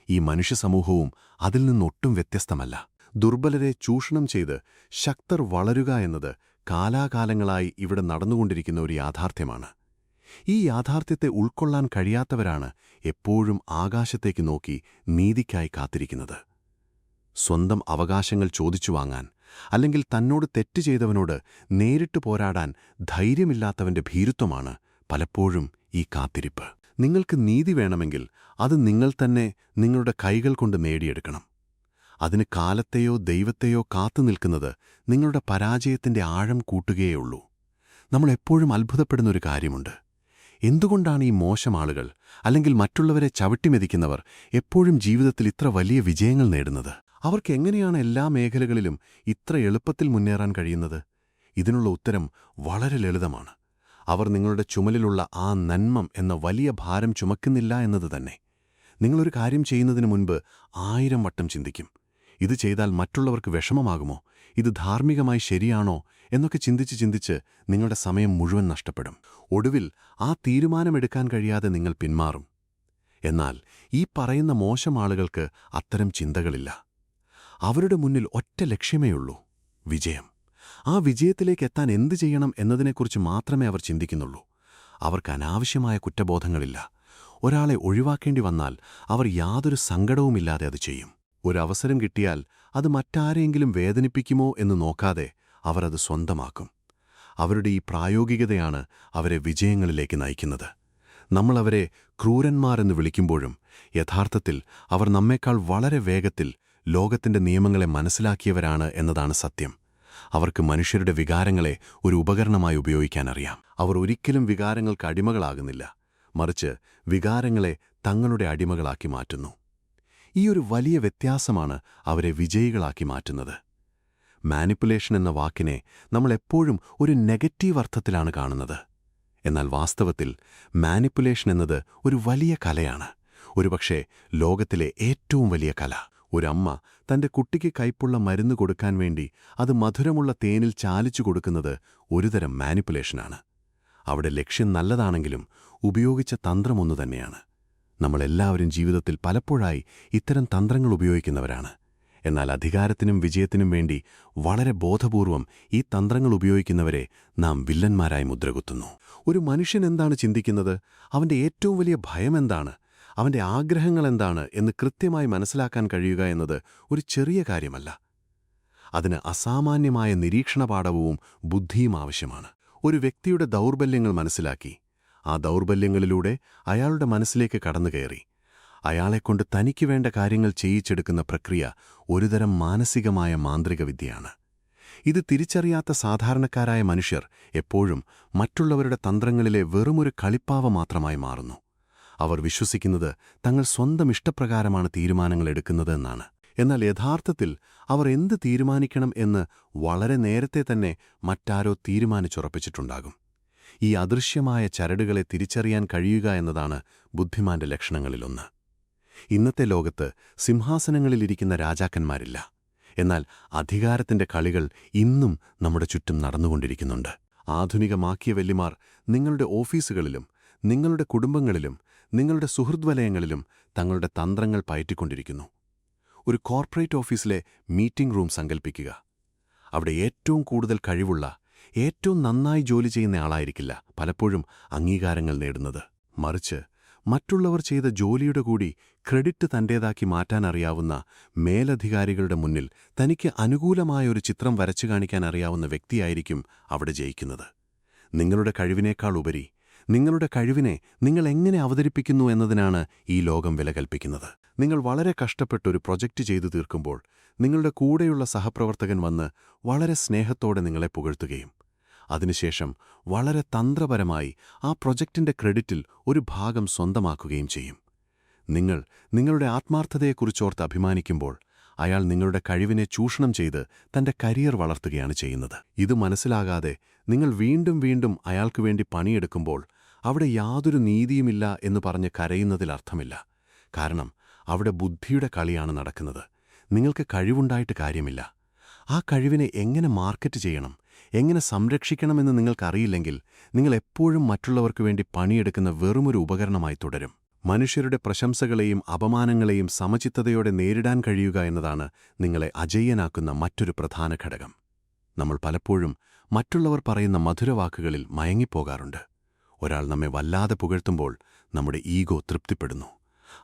Speaker 1: ഈ മനുഷ്യസമൂഹവും അതിൽ നിന്നൊട്ടും വ്യത്യസ്തമല്ല. ദുർബലരെ ചൂഷണം ചെയ്ത് ശക്തർ വളരുക എന്നത് കാലാകാലങ്ങളായി ഇവിടെ നടന്നുകൊണ്ടിരിക്കുന്ന ഒരു യാഥാർത്ഥ്യമാണ്. ഈ യാഥാർത്ഥ്യത്തെ ഉൾക്കൊള്ളാൻ കഴിയാത്തവരാണ് എപ്പോഴും ആകാശത്തേക്ക് നോക്കി നീതിക്കായി കാത്തിരിക്കുന്നത്. സ്വന്തം അവകാശങ്ങൾ ചോദിച്ചു വാങ്ങാൻ, അല്ലെങ്കിൽ തന്നോട് തെറ്റ് ചെയ്തവനോട് നേരിട്ട് പോരാടാൻ ധൈര്യമില്ലാത്തവന്റെ ഭീരുത്വമാണ് പലപ്പോഴും ഈ കാത്തിരിപ്പ്. നിങ്ങൾക്ക് നീതി വേണമെങ്കിൽ അത് നിങ്ങൾ തന്നെ നിങ്ങളുടെ കൈകൾ കൊണ്ട് നേടിയെടുക്കണം. അതിന് കാലത്തെയോ ദൈവത്തെയോ കാത്തുനിൽക്കുന്നത് നിങ്ങളുടെ പരാജയത്തിന്റെ ആഴം കൂട്ടുകയേയുള്ളൂ. നമ്മൾ എപ്പോഴും അത്ഭുതപ്പെടുന്നൊരു കാര്യമുണ്ട്. എന്തുകൊണ്ടാണ് ഈ മോശം ആളുകൾ, അല്ലെങ്കിൽ മറ്റുള്ളവരെ ചവിട്ടിമെതിക്കുന്നവർ എപ്പോഴും ജീവിതത്തിൽ ഇത്ര വലിയ വിജയങ്ങൾ നേടുന്നത്? അവർക്ക് എങ്ങനെയാണ് എല്ലാ മേഖലകളിലും ഇത്ര എളുപ്പത്തിൽ മുന്നേറാൻ കഴിയുന്നത്? ഇതിനുള്ള ഉത്തരം വളരെ ലളിതമാണ്. അവർ നിങ്ങളുടെ ചുമലിലുള്ള ആ നന്മ എന്ന വലിയ ഭാരം ചുമക്കുന്നില്ല എന്നത് തന്നെ. നിങ്ങളൊരു കാര്യം ചെയ്യുന്നതിന് മുൻപ് 1000 വട്ടം ചിന്തിക്കും. ഇത് ചെയ്താൽ മറ്റുള്ളവർക്ക് വിഷമമാകുമോ? ഇത് ധാർമ്മികമായി ശരിയാണോ എന്നൊക്കെ ചിന്തിച്ച് നിങ്ങളുടെ സമയം മുഴുവൻ നഷ്ടപ്പെടും. ഒടുവിൽ ആ തീരുമാനമെടുക്കാൻ കഴിയാതെ നിങ്ങൾ പിന്മാറും. എന്നാൽ ഈ പറയുന്ന മോശം ആളുകൾക്ക് അത്തരം ചിന്തകളില്ല. അവരുടെ മുന്നിൽ ഒറ്റ ലക്ഷ്യമേയുള്ളൂ: വിജയം. ആ വിജയത്തിലേക്ക് എത്താൻ എന്തു ചെയ്യണം എന്നതിനെക്കുറിച്ച് മാത്രമേ അവർ ചിന്തിക്കുന്നുള്ളൂ. അവർക്ക് അനാവശ്യമായ കുറ്റബോധങ്ങളില്ല. ഒരാളെ ഒഴിവാക്കേണ്ടി വന്നാൽ അവർ യാതൊരു സങ്കടവുമില്ലാതെ അത് ചെയ്യും. ഒരവസരം കിട്ടിയാൽ അത് മറ്റാരെയെങ്കിലും വേദനിപ്പിക്കുമോ എന്ന് നോക്കാതെ അവർ അത് സ്വന്തമാക്കും. അവരുടെ ഈ പ്രായോഗികതയാണ് അവരെ വിജയങ്ങളിലേക്ക് നയിക്കുന്നത്. നമ്മളവരെ ക്രൂരന്മാരെന്ന് വിളിക്കുമ്പോഴും യഥാർത്ഥത്തിൽ അവർ നമ്മേക്കാൾ വളരെ വേഗത്തിൽ ലോകത്തിന്റെ നിയമങ്ങളെ മനസ്സിലാക്കിയവരാണ് എന്നതാണ് സത്യം. അവർക്ക് മനുഷ്യരുടെ വികാരങ്ങളെ ഒരു ഉപകരണമായി ഉപയോഗിക്കാനറിയാം. അവർ ഒരിക്കലും വികാരങ്ങൾക്ക് അടിമകളാകുന്നില്ല, മറിച്ച് വികാരങ്ങളെ തങ്ങളുടെ അടിമകളാക്കി മാറ്റുന്നു. ഈ ഒരു വലിയ വ്യത്യാസമാണ് അവരെ വിജയികളാക്കി മാറ്റുന്നത്. മാനിപ്പുലേഷൻ എന്ന വാക്കിനെ നമ്മൾ എപ്പോഴും ഒരു നെഗറ്റീവ് അർത്ഥത്തിലാണ് കാണുന്നത്. എന്നാൽ വാസ്തവത്തിൽ മാനിപ്പുലേഷൻ എന്നത് ഒരു വലിയ കലയാണ്. ഒരുപക്ഷേ ലോകത്തിലെ ഏറ്റവും വലിയ കല. ഒരമ്മ തന്റെ കുട്ടിക്ക് കയ്പുള്ള മരുന്ന് കൊടുക്കാൻ വേണ്ടി അത് മധുരമുള്ള തേനിൽ ചാലിച്ചു കൊടുക്കുന്നത് ഒരുതരം മാനിപ്പുലേഷനാണ്. അവിടെ ലക്ഷ്യം നല്ലതാണെങ്കിലും ഉപയോഗിച്ച തന്ത്രമൊന്നു തന്നെയാണ്. നമ്മളെല്ലാവരും ജീവിതത്തിൽ പലപ്പോഴായി ഇത്തരം തന്ത്രങ്ങൾ ഉപയോഗിക്കുന്നവരാണ്. എന്നാൽ അധികാരത്തിനും വിജയത്തിനും വേണ്ടി വളരെ ബോധപൂർവം ഈ തന്ത്രങ്ങൾ ഉപയോഗിക്കുന്നവരെ നാം വില്ലന്മാരായി മുദ്രകുത്തുന്നു. ഒരു മനുഷ്യൻ എന്താണ് ചിന്തിക്കുന്നത്, അവന്റെ ഏറ്റവും വലിയ ഭയം എന്താണ്, അവന്റെ ആഗ്രഹങ്ങൾ എന്താണ് എന്ന് കൃത്യമായി മനസ്സിലാക്കാൻ കഴിയുക എന്നത് ഒരു ചെറിയ കാര്യമല്ല. അതിന് അസാമാന്യമായ നിരീക്ഷണപാഠവും ബുദ്ധിയും ആവശ്യമാണ്. ഒരു വ്യക്തിയുടെ ദൗർബല്യങ്ങൾ മനസ്സിലാക്കി ആ ദൗർബല്യങ്ങളിലൂടെ അയാളുടെ മനസ്സിലേക്ക് കടന്നുകയറി അയാളെക്കൊണ്ട് തനിക്ക് വേണ്ട കാര്യങ്ങൾ ചെയ്യിച്ചെടുക്കുന്ന പ്രക്രിയ ഒരുതരം മാനസികമായ മാന്ത്രികവിദ്യയാണ്. ഇത് തിരിച്ചറിയാത്ത സാധാരണക്കാരായ മനുഷ്യർ എപ്പോഴും മറ്റുള്ളവരുടെ തന്ത്രങ്ങളിലെ വെറുമൊരു കളിപ്പാവ മാത്രമായി മാറുന്നു. അവർ വിശ്വസിക്കുന്നത് തങ്ങൾ സ്വന്തം ഇഷ്ടപ്രകാരമാണ് തീരുമാനങ്ങൾ എടുക്കുന്നത് എന്നാണ്. എന്നാൽ യഥാർത്ഥത്തിൽ അവർ എന്ത് തീരുമാനിക്കണം എന്ന് വളരെ നേരത്തെ തന്നെ മറ്റാരോ തീരുമാനിച്ചുറപ്പിച്ചിട്ടുണ്ടാകും. ഈ അദൃശ്യമായ ചരടുകളെ തിരിച്ചറിയാൻ കഴിയുക എന്നതാണ് ബുദ്ധിമാന്റെ ലക്ഷണങ്ങളിലൊന്ന്. ഇന്നത്തെ ലോകത്ത് സിംഹാസനങ്ങളിലിരിക്കുന്ന രാജാക്കന്മാരില്ല. എന്നാൽ അധികാരത്തിന്റെ കളികൾ ഇന്നും നമ്മുടെ ചുറ്റും നടന്നുകൊണ്ടിരിക്കുന്നുണ്ട്. ആധുനിക മാക്കിയവെല്ലിമാർ നിങ്ങളുടെ ഓഫീസുകളിലും നിങ്ങളുടെ കുടുംബങ്ങളിലും നിങ്ങളുടെ സുഹൃദ്വലയങ്ങളിലും തങ്ങളുടെ തന്ത്രങ്ങൾ പയറ്റിക്കൊണ്ടിരിക്കുന്നു. ഒരു കോർപ്പറേറ്റ് ഓഫീസിലെ മീറ്റിംഗ് റൂം സങ്കൽപ്പിക്കുക. അവിടെ ഏറ്റവും കൂടുതൽ കഴിവുള്ള, ഏറ്റവും നന്നായി ജോലി ചെയ്യുന്ന ആളായിരിക്കില്ല പലപ്പോഴും അംഗീകാരങ്ങൾ നേടുന്നത്. മറിച്ച് മറ്റുള്ളവർ ചെയ്ത ജോലിയുടെ കൂടി ക്രെഡിറ്റ് തന്റേതാക്കി മാറ്റാനറിയാവുന്ന മേലധികാരികളുടെ മുന്നിൽ തനിക്ക് അനുകൂലമായ ഒരു ചിത്രം വരച്ചു കാണിക്കാൻ അറിയാവുന്ന വ്യക്തിയായിരിക്കും അവിടെ ജയിക്കുന്നത്. നിങ്ങളുടെ കഴിവിനേക്കാൾ ഉപരി നിങ്ങളുടെ കഴിവിനെ നിങ്ങൾ എങ്ങനെ അവതരിപ്പിക്കുന്നു എന്നതിനാണ് ഈ ലോകം വില കൽപ്പിക്കുന്നത്. നിങ്ങൾ വളരെ കഷ്ടപ്പെട്ടൊരു പ്രൊജക്റ്റ് ചെയ്തു തീർക്കുമ്പോൾ നിങ്ങളുടെ കൂടെയുള്ള സഹപ്രവർത്തകൻ വന്ന് വളരെ സ്നേഹത്തോടെ നിങ്ങളെ പുകഴ്ത്തുകയും അതിനുശേഷം വളരെ തന്ത്രപരമായി ആ പ്രൊജക്റ്റിന്റെ ക്രെഡിറ്റിൽ ഒരു ഭാഗം സ്വന്തമാക്കുകയും ചെയ്യും. നിങ്ങൾ നിങ്ങളുടെ ആത്മാർത്ഥതയെക്കുറിച്ചോർത്ത് അഭിമാനിക്കുമ്പോൾ അയാൾ നിങ്ങളുടെ കഴിവിനെ ചൂഷണം ചെയ്ത് തന്റെ കരിയർ വളർത്തുകയാണ് ചെയ്യുന്നത്. ഇത് മനസ്സിലാകാതെ നിങ്ങൾ വീണ്ടും വീണ്ടും അയാൾക്കു വേണ്ടി പണിയെടുക്കുമ്പോൾ അവിടെ യാതൊരു നീതിയുമില്ല എന്ന് പറഞ്ഞ് കരയുന്നതിൽ അർത്ഥമില്ല. കാരണം അവിടെ ബുദ്ധിയുടെ കളിയാണ് നടക്കുന്നത്. നിങ്ങൾക്ക് കഴിവുണ്ടായിട്ട് കാര്യമില്ല. ആ കഴിവിനെ എങ്ങനെ മാർക്കറ്റ് ചെയ്യണം, എങ്ങനെ സംരക്ഷിക്കണമെന്ന് നിങ്ങൾക്കറിയില്ലെങ്കിൽ നിങ്ങൾ എപ്പോഴും മറ്റുള്ളവർക്കു വേണ്ടി പണിയെടുക്കുന്ന വെറുമൊരു ഉപകരണമായി തുടരും. മനുഷ്യരുടെ പ്രശംസകളെയും അപമാനങ്ങളെയും സമചിത്തതയോടെ നേരിടാൻ കഴിയുക എന്നതാണ് നിങ്ങളെ അജയ്യനാക്കുന്ന മറ്റൊരു പ്രധാന ഘടകം. നമ്മൾ പലപ്പോഴും മറ്റുള്ളവർ പറയുന്ന മധുരവാക്കുകളിൽ മയങ്ങിപ്പോകാറുണ്ട്. ഒരാൾ നമ്മെ വല്ലാതെ പുകഴ്ത്തുമ്പോൾ നമ്മുടെ ഈഗോ തൃപ്തിപ്പെടുന്നു.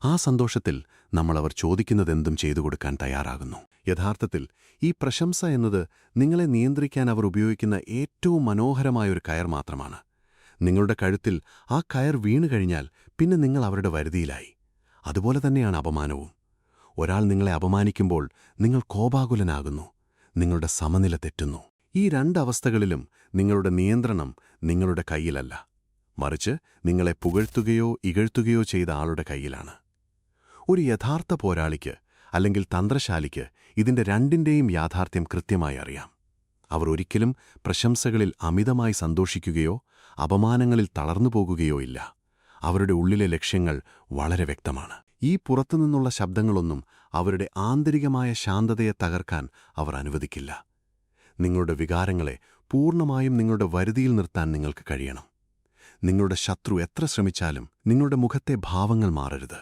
Speaker 1: ആ സന്തോഷത്തിൽ നമ്മളവർ ചോദിക്കുന്നതെന്തും ചെയ്തു കൊടുക്കാൻ തയ്യാറാകുന്നു. യഥാർത്ഥത്തിൽ ഈ പ്രശംസ എന്നത് നിങ്ങളെ നിയന്ത്രിക്കാൻ അവർ ഉപയോഗിക്കുന്ന ഏറ്റവും മനോഹരമായൊരു കയർ മാത്രമാണ്. നിങ്ങളുടെ കഴുത്തിൽ ആ കയർ വീണുകഴിഞ്ഞാൽ പിന്നെ നിങ്ങൾ അവരുടെ വരുതിയിലായി. അതുപോലെ തന്നെയാണ് അപമാനവും. ഒരാൾ നിങ്ങളെ അപമാനിക്കുമ്പോൾ നിങ്ങൾ കോപാകുലനാകുന്നു, നിങ്ങളുടെ സമനില തെറ്റുന്നു. ഈ രണ്ടവസ്ഥകളിലും നിങ്ങളുടെ നിയന്ത്രണം നിങ്ങളുടെ കയ്യിലല്ല, മറിച്ച് നിങ്ങളെ പുകഴ്ത്തുകയോ ഇകഴ്ത്തുകയോ ചെയ്ത ആളുടെ കയ്യിലാണ്. ഒരു യഥാർത്ഥ പോരാളിക്ക് അല്ലെങ്കിൽ തന്ത്രശാലിക്ക് ഇതിന്റെ രണ്ടിന്റെയും യാഥാർത്ഥ്യം കൃത്യമായി അറിയാം. അവർ ഒരിക്കലും പ്രശംസകളിൽ അമിതമായി സന്തോഷിക്കുകയോ അപമാനങ്ങളിൽ തളർന്നുപോകുകയോ ഇല്ല. അവരുടെ ഉള്ളിലെ ലക്ഷ്യങ്ങൾ വളരെ വ്യക്തമാണ്. ഈ പുറത്തുനിന്നുള്ള ശബ്ദങ്ങളൊന്നും അവരുടെ ആന്തരികമായ ശാന്തതയെ തകർക്കാൻ അവർ അനുവദിക്കില്ല. നിങ്ങളുടെ വികാരങ്ങളെ പൂർണ്ണമായും നിങ്ങളുടെ വരുതിയിൽ നിർത്താൻ നിങ്ങൾക്ക് കഴിയണം. നിങ്ങളുടെ ശത്രു എത്ര ശ്രമിച്ചാലും നിങ്ങളുടെ മുഖത്തെ ഭാവങ്ങൾ മാറരുത്.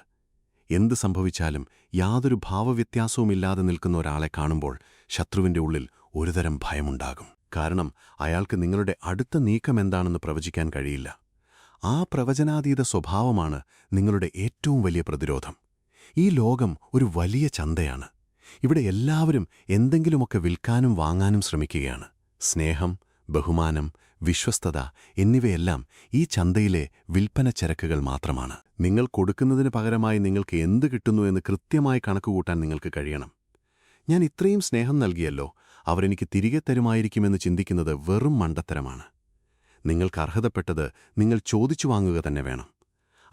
Speaker 1: എന്ത് സംഭവിച്ചാലും യാതൊരു ഭാവവ്യത്യാസവുമില്ലാതെ നിൽക്കുന്ന ഒരാളെ കാണുമ്പോൾ ശത്രുവിന്റെ ഉള്ളിൽ ഒരുതരം ഭയമുണ്ടാകും. കാരണം അയാൾക്ക് നിങ്ങളുടെ അടുത്ത നീക്കം എന്താണെന്ന് പ്രവചിക്കാൻ കഴിയില്ല. ആ പ്രവചനാതീത സ്വഭാവമാണ് നിങ്ങളുടെ ഏറ്റവും വലിയ പ്രതിരോധം. ഈ ലോകം ഒരു വലിയ ചന്തയാണ്. ഇവിടെ എല്ലാവരും എന്തെങ്കിലുമൊക്കെ വിൽക്കാനും വാങ്ങാനും ശ്രമിക്കുകയാണ്. സ്നേഹം, ബഹുമാനം, വിശ്വസ്തത എന്നിവയെല്ലാം ഈ ചന്തയിലെ വിൽപ്പന ചരക്കുകൾ മാത്രമാണ്. നിങ്ങൾ കൊടുക്കുന്നതിന് പകരമായി നിങ്ങൾക്ക് എന്ത് കിട്ടുന്നു എന്ന് കൃത്യമായി കണക്കുകൂട്ടാൻ നിങ്ങൾക്ക് കഴിയണം. ഞാൻ ഇത്രയും സ്നേഹം നൽകിയല്ലോ, അവരെനിക്ക് തിരികെ തരുമായിരിക്കുമെന്ന് ചിന്തിക്കുന്നത് വെറും മണ്ടത്തരമാണ്. നിങ്ങൾക്ക് അർഹതപ്പെട്ടത് നിങ്ങൾ ചോദിച്ചു വാങ്ങുക തന്നെ വേണം.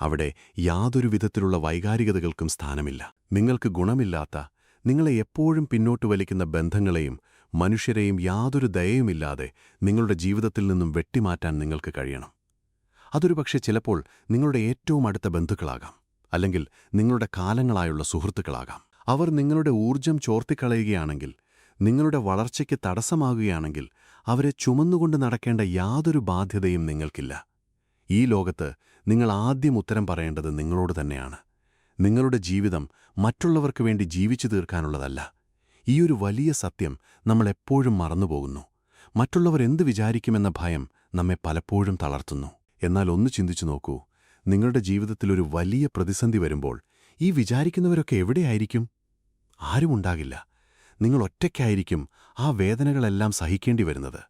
Speaker 1: അവിടെ യാതൊരു വിധത്തിലുള്ള വൈകാരികതകൾക്കും സ്ഥാനമില്ല. നിങ്ങൾക്ക് ഗുണമില്ലാത്ത, നിങ്ങളെ എപ്പോഴും പിന്നോട്ട് വലിക്കുന്ന ബന്ധങ്ങളെയും മനുഷ്യരെയും യാതൊരു ദയയുമില്ലാതെ നിങ്ങളുടെ ജീവിതത്തിൽ നിന്നും വെട്ടിമാറ്റാൻ നിങ്ങൾക്ക് കഴിയണം. അതൊരു പക്ഷേ ചിലപ്പോൾ നിങ്ങളുടെ ഏറ്റവും അടുത്ത ബന്ധുക്കളാകാം, അല്ലെങ്കിൽ നിങ്ങളുടെ കാലങ്ങളായുള്ള സുഹൃത്തുക്കളാകാം. അവർ നിങ്ങളുടെ ഊർജം ചോർത്തിക്കളയുകയാണെങ്കിൽ, നിങ്ങളുടെ വളർച്ചയ്ക്ക് തടസ്സമാകുകയാണെങ്കിൽ, അവരെ ചുമന്നുകൊണ്ട് നടക്കേണ്ട യാതൊരു ബാധ്യതയും നിങ്ങൾക്കില്ല. ഈ ലോകത്ത് നിങ്ങൾ ആദ്യം ഉത്തരം പറയേണ്ടത് നിങ്ങളോട് തന്നെയാണ്. നിങ്ങളുടെ ജീവിതം മറ്റുള്ളവർക്ക് വേണ്ടി ജീവിച്ചു തീർക്കാനുള്ളതല്ല. ഈയൊരു വലിയ സത്യം നമ്മൾ എപ്പോഴും മറന്നുപോകുന്നു. മറ്റുള്ളവർ എന്തു വിചാരിക്കുമെന്ന ഭയം നമ്മെ പലപ്പോഴും തളർത്തുന്നു. എന്നാൽ ഒന്ന് ചിന്തിച്ചു നോക്കൂ, നിങ്ങളുടെ ജീവിതത്തിലൊരു വലിയ പ്രതിസന്ധി വരുമ്പോൾ ഈ വിചാരിക്കുന്നവരൊക്കെ എവിടെയായിരിക്കും? ആരുമുണ്ടാകില്ല. നിങ്ങൾ ഒറ്റയ്ക്കായിരിക്കും ആ വേദനകളെല്ലാം സഹിക്കേണ്ടി വരുന്നത്.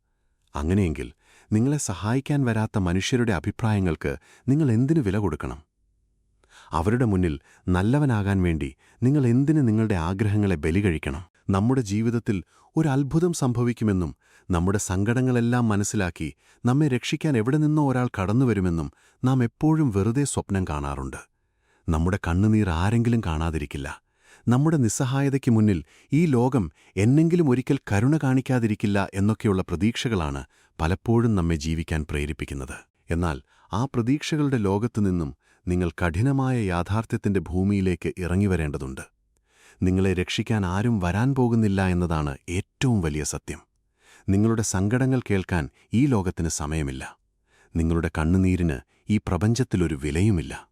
Speaker 1: അങ്ങനെയെങ്കിൽ നിങ്ങളെ സഹായിക്കാൻ വരാത്ത മനുഷ്യരുടെ അഭിപ്രായങ്ങൾക്ക് നിങ്ങൾ എന്തിനു വില കൊടുക്കണം? അവരുടെ മുന്നിൽ നല്ലവനാകാൻ വേണ്ടി നിങ്ങൾ എന്തിന് നിങ്ങളുടെ ആഗ്രഹങ്ങളെ ബലികഴിക്കണം? നമ്മുടെ ജീവിതത്തിൽ ഒരു അത്ഭുതം സംഭവിക്കുമെന്നും നമ്മുടെ സങ്കടങ്ങളെല്ലാം മനസ്സിലാക്കി നമ്മെ രക്ഷിക്കാൻ എവിടെ നിന്നോ ഒരാൾ കടന്നുവരുമെന്നും നാം എപ്പോഴും വെറുതെ സ്വപ്നം കാണാറുണ്ട്. നമ്മുടെ കണ്ണുനീർ ആരെങ്കിലും കാണാതിരിക്കില്ല. നമ്മുടെ നിസ്സഹായതയ്ക്ക് മുന്നിൽ ഈ ലോകം എന്നെങ്കിലും ഒരിക്കൽ കരുണ കാണിക്കാതിരിക്കില്ല എന്നൊക്കെയുള്ള പ്രതീക്ഷകളാണ് പലപ്പോഴും നമ്മെ ജീവിക്കാൻ പ്രേരിപ്പിക്കുന്നത്. എന്നാൽ ആ പ്രതീക്ഷകളുടെ ലോകത്തുനിന്നും നിങ്ങൾ കഠിനമായ യാഥാർത്ഥ്യത്തിന്റെ ഭൂമിയിലേക്ക് ഇറങ്ങിവരേണ്ടതുണ്ട്. നിങ്ങളെ രക്ഷിക്കാൻ ആരും വരാൻ പോകുന്നില്ല എന്നതാണ് ഏറ്റവും വലിയ സത്യം. നിങ്ങളുടെ സങ്കടങ്ങൾ കേൾക്കാൻ ഈ ലോകത്തിന് സമയമില്ല. നിങ്ങളുടെ കണ്ണുനീരിന് ഈ പ്രപഞ്ചത്തിലൊരു വിലയുമില്ല.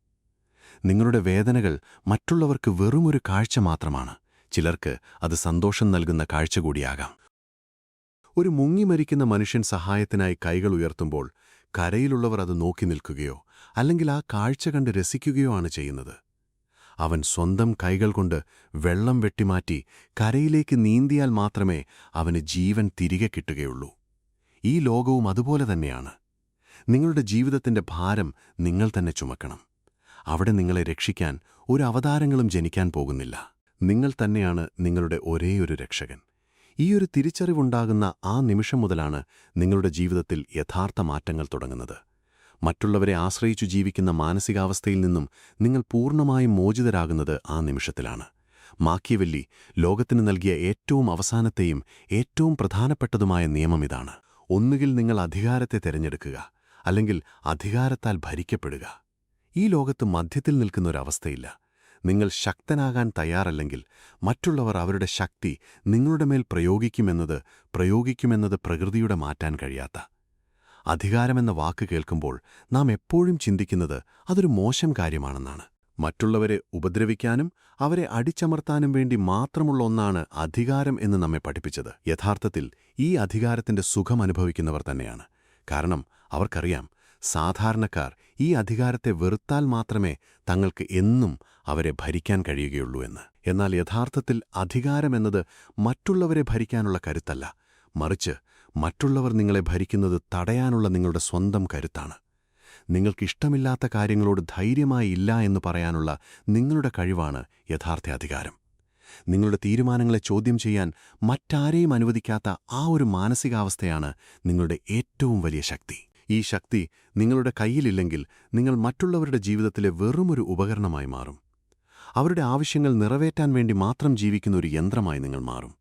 Speaker 1: നിങ്ങളുടെ വേദനകൾ മറ്റുള്ളവർക്ക് വെറുമൊരു കാഴ്ച മാത്രമാണ്. ചിലർക്ക് അത് സന്തോഷം നൽകുന്ന കാഴ്ച കൂടിയാകാം. ഒരു മുങ്ങിമരിക്കുന്ന മനുഷ്യൻ സഹായത്തിനായി കൈകൾ ഉയർത്തുമ്പോൾ കരയിലുള്ളവർ അത് നോക്കി നിൽക്കുകയോ അല്ലെങ്കിൽ ആ കാഴ്ച കണ്ട് രസിക്കുകയോ ആണ് ചെയ്യുന്നത്. അവൻ സ്വന്തം കൈകൾ കൊണ്ട് വെള്ളം വെട്ടിമാറ്റി കരയിലേക്ക് നീന്തിയാൽ മാത്രമേ അവന് ജീവൻ തിരികെ കിട്ടുകയുള്ളൂ. ഈ ലോകവും അതുപോലെ തന്നെയാണ്. നിങ്ങളുടെ ജീവിതത്തിന്റെ ഭാരം നിങ്ങൾ തന്നെ ചുമക്കണം. അവിടെ നിങ്ങളെ രക്ഷിക്കാൻ ഒരു അവതാരങ്ങളും ജനിക്കാൻ പോകുന്നില്ല. നിങ്ങൾ തന്നെയാണ് നിങ്ങളുടെ ഒരേയൊരു രക്ഷകൻ. ഈയൊരു തിരിച്ചറിവുണ്ടാകുന്ന ആ നിമിഷം മുതലാണ് നിങ്ങളുടെ ജീവിതത്തിൽ യഥാർത്ഥ മാറ്റങ്ങൾ തുടങ്ങുന്നത്. മറ്റുള്ളവരെ ആശ്രയിച്ചു ജീവിക്കുന്ന മാനസികാവസ്ഥയിൽ നിന്നും നിങ്ങൾ പൂർണ്ണമായും മോചിതരാകുന്നത് ആ നിമിഷത്തിലാണ്. മാക്കിയവെല്ലി ലോകത്തിന് നൽകിയ ഏറ്റവും അവസാനത്തെയും ഏറ്റവും പ്രധാനപ്പെട്ടതുമായ നിയമം ഇതാണ്: ഒന്നുകിൽ നിങ്ങൾ അധികാരത്തെ തിരഞ്ഞെടുക്കുക, അല്ലെങ്കിൽ അധികാരത്താൽ ഭരിക്കപ്പെടുക. ഈ ലോകത്ത് മധ്യത്തിൽ നിൽക്കുന്നൊരവസ്ഥയില്ല. നിങ്ങൾ ശക്തനാകാൻ തയ്യാറല്ലെങ്കിൽ മറ്റുള്ളവർ അവരുടെ ശക്തി നിങ്ങളുടെ മേൽ പ്രയോഗിക്കുമെന്നത് പ്രകൃതിയുടെ മാറ്റാൻ കഴിയാത്ത. അധികാരമെന്ന വാക്ക് കേൾക്കുമ്പോൾ നാം എപ്പോഴും ചിന്തിക്കുന്നത് അതൊരു മോശം കാര്യമാണെന്നാണ്. മറ്റുള്ളവരെ ഉപദ്രവിക്കാനും അവരെ അടിച്ചമർത്താനും വേണ്ടി മാത്രമുള്ള ഒന്നാണ് അധികാരം എന്ന് നമ്മെ പഠിപ്പിച്ചത്. യഥാർത്ഥത്തിൽ ഈ അധികാരത്തിന്റെ സുഖം അനുഭവിക്കുന്നവർ തന്നെയാണ്. കാരണം അവർക്കറിയാം, സാധാരണക്കാർ ഈ അധികാരത്തെ വെറുത്താൽ മാത്രമേ തങ്ങൾക്ക് എന്നും അവരെ ഭരിക്കാൻ കഴിയുകയുള്ളൂ എന്ന്. എന്നാൽ യഥാർത്ഥത്തിൽ അധികാരമെന്നത് മറ്റുള്ളവരെ ഭരിക്കാനുള്ള കരുത്തല്ല, മറിച്ച് മറ്റുള്ളവർ നിങ്ങളെ ഭരിക്കുന്നത് തടയാനുള്ള നിങ്ങളുടെ സ്വന്തം കരുത്താണ്. നിങ്ങൾക്കിഷ്ടമില്ലാത്ത കാര്യങ്ങളോട് ധൈര്യമായി ഇല്ല എന്ന് പറയാനുള്ള നിങ്ങളുടെ കഴിവാണ് യഥാർത്ഥ അധികാരം. നിങ്ങളുടെ തീരുമാനങ്ങളെ ചോദ്യം ചെയ്യാൻ മറ്റാരെയും അനുവദിക്കാത്ത ആ ഒരു മാനസികാവസ്ഥയാണ് നിങ്ങളുടെ ഏറ്റവും വലിയ ശക്തി. ഈ ശക്തി നിങ്ങളുടെ കയ്യിലില്ലെങ്കിൽ നിങ്ങൾ മറ്റുള്ളവരുടെ ജീവിതത്തിലെ വെറുമൊരു ഉപകരണമായി മാറും. അവരുടെ ആവശ്യങ്ങൾ നിറവേറ്റാൻ വേണ്ടി മാത്രം ജീവിക്കുന്ന ഒരു യന്ത്രമായി നിങ്ങൾ മാറും.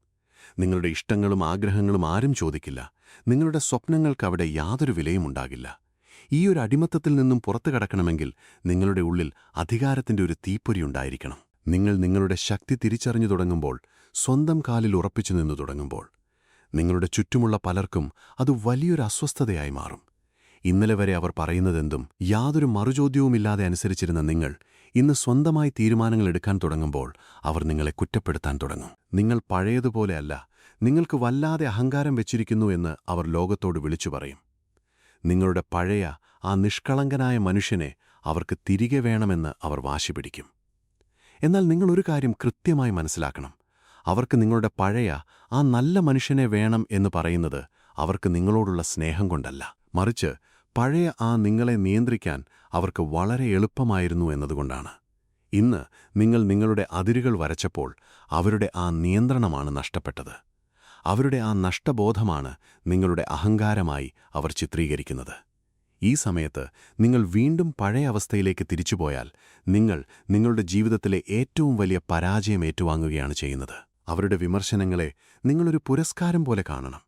Speaker 1: നിങ്ങളുടെ ഇഷ്ടങ്ങളും ആഗ്രഹങ്ങളും ആരും ചോദിക്കില്ല. നിങ്ങളുടെ സ്വപ്നങ്ങൾക്ക് അവിടെ യാതൊരു വിലയും ഉണ്ടാകില്ല. ഈ ഒരു അടിമത്തത്തിൽ നിന്നും പുറത്തു കടക്കണമെങ്കിൽ നിങ്ങളുടെ ഉള്ളിൽ അധികാരത്തിന്റെ ഒരു തീപ്പൊരി ഉണ്ടായിരിക്കണം. നിങ്ങൾ നിങ്ങളുടെ ശക്തി തിരിച്ചറിഞ്ഞു തുടങ്ങുമ്പോൾ, സ്വന്തം കാലിൽ ഉറപ്പിച്ചു നിന്നു തുടങ്ങുമ്പോൾ, നിങ്ങളുടെ ചുറ്റുമുള്ള പലർക്കും അത് വലിയൊരു അസ്വസ്ഥതയായി മാറും. ഇന്നലെ വരെ അവർ പറയുന്നതെന്തും യാതൊരു മറുചോദ്യവുമില്ലാതെ അനുസരിച്ചിരുന്ന നിങ്ങൾ ഇന്ന് സ്വന്തമായി തീരുമാനങ്ങൾ എടുക്കാൻ തുടങ്ങുമ്പോൾ അവർ നിങ്ങളെ കുറ്റപ്പെടുത്താൻ തുടങ്ങും. നിങ്ങൾ പഴയതുപോലെയല്ല, നിങ്ങൾക്ക് വല്ലാതെ അഹങ്കാരം വെച്ചിരിക്കുന്നു എന്ന് അവർ ലോകത്തോട് വിളിച്ചു പറയും. നിങ്ങളുടെ പഴയ ആ നിഷ്കളങ്കനായ മനുഷ്യനെ അവർക്ക് തിരികെ വേണമെന്ന് അവർ വാശി പിടിക്കും. എന്നാൽ നിങ്ങളൊരു കാര്യം കൃത്യമായി മനസ്സിലാക്കണം: അവർക്ക് നിങ്ങളുടെ പഴയ ആ നല്ല മനുഷ്യനെ വേണം എന്ന് പറയുന്നത് അവർക്ക് നിങ്ങളോടുള്ള സ്നേഹം കൊണ്ടല്ല, മറിച്ച് പഴയ ആ നിങ്ങളെ നിയന്ത്രിക്കാൻ അവർക്ക് വളരെ എളുപ്പമായിരുന്നു എന്നതുകൊണ്ടാണ്. ഇന്ന് നിങ്ങൾ നിങ്ങളുടെ അതിരുകൾ വരച്ചപ്പോൾ അവരുടെ ആ നിയന്ത്രണമാണ് നഷ്ടപ്പെട്ടത്. അവരുടെ ആ നഷ്ടബോധമാണ് നിങ്ങളുടെ അഹങ്കാരമായി അവർ ചിത്രീകരിക്കുന്നത്. ഈ സമയത്ത് നിങ്ങൾ വീണ്ടും പഴയ അവസ്ഥയിലേക്ക് തിരിച്ചുപോയാൽ നിങ്ങൾ നിങ്ങളുടെ ജീവിതത്തിലെ ഏറ്റവും വലിയ പരാജയം ഏറ്റുവാങ്ങുകയാണ് ചെയ്യുന്നത്. അവരുടെ വിമർശനങ്ങളെ നിങ്ങളൊരു പുരസ്കാരം പോലെ കാണണം.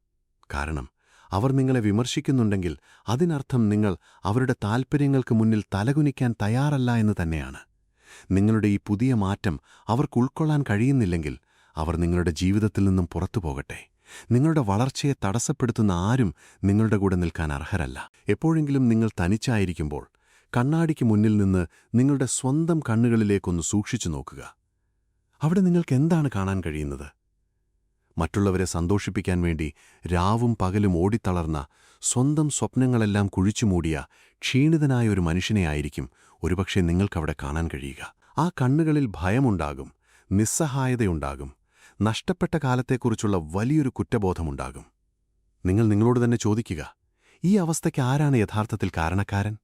Speaker 1: കാരണം അവർ നിങ്ങളെ വിമർശിക്കുന്നുണ്ടെങ്കിൽ അതിനർത്ഥം നിങ്ങൾ അവരുടെ താൽപ്പര്യങ്ങൾക്ക് മുന്നിൽ തലകുനിക്കാൻ തയ്യാറല്ല എന്ന് തന്നെയാണ്. നിങ്ങളുടെ ഈ പുതിയ മാറ്റം അവർക്ക് ഉൾക്കൊള്ളാൻ കഴിയുന്നില്ലെങ്കിൽ അവർ നിങ്ങളുടെ ജീവിതത്തിൽ നിന്നും പുറത്തു പോകട്ടെ. നിങ്ങളുടെ വളർച്ചയെ തടസ്സപ്പെടുത്തുന്ന ആരും നിങ്ങളുടെ കൂടെ നിൽക്കാൻ അർഹരല്ല. എപ്പോഴെങ്കിലും നിങ്ങൾ തനിച്ചായിരിക്കുമ്പോൾ കണ്ണാടിക്ക് മുന്നിൽ നിന്ന് നിങ്ങളുടെ സ്വന്തം കണ്ണുകളിലേക്കൊന്ന് സൂക്ഷിച്ചു നോക്കുക. അവിടെ നിങ്ങൾക്ക് എന്താണ് കാണാൻ കഴിയുന്നത്? മറ്റുള്ളവരെ സന്തോഷിപ്പിക്കാൻ വേണ്ടി രാവും പകലും ഓടിത്തളർന്ന, സ്വന്തം സ്വപ്നങ്ങളെല്ലാം കുഴിച്ചുമൂടിയ ക്ഷീണിതനായ ഒരു മനുഷ്യനെയായിരിക്കും ഒരുപക്ഷെ നിങ്ങൾക്കവിടെ കാണാൻ കഴിയുക. ആ കണ്ണുകളിൽ ഭയമുണ്ടാകും, നിസ്സഹായതയുണ്ടാകും, നഷ്ടപ്പെട്ട കാലത്തെക്കുറിച്ചുള്ള വലിയൊരു കുറ്റബോധമുണ്ടാകും. നിങ്ങൾ നിങ്ങളോട് തന്നെ ചോദിക്കുക, ഈ അവസ്ഥയ്ക്ക് ആരാണ് യഥാർത്ഥത്തിൽ കാരണക്കാരൻ?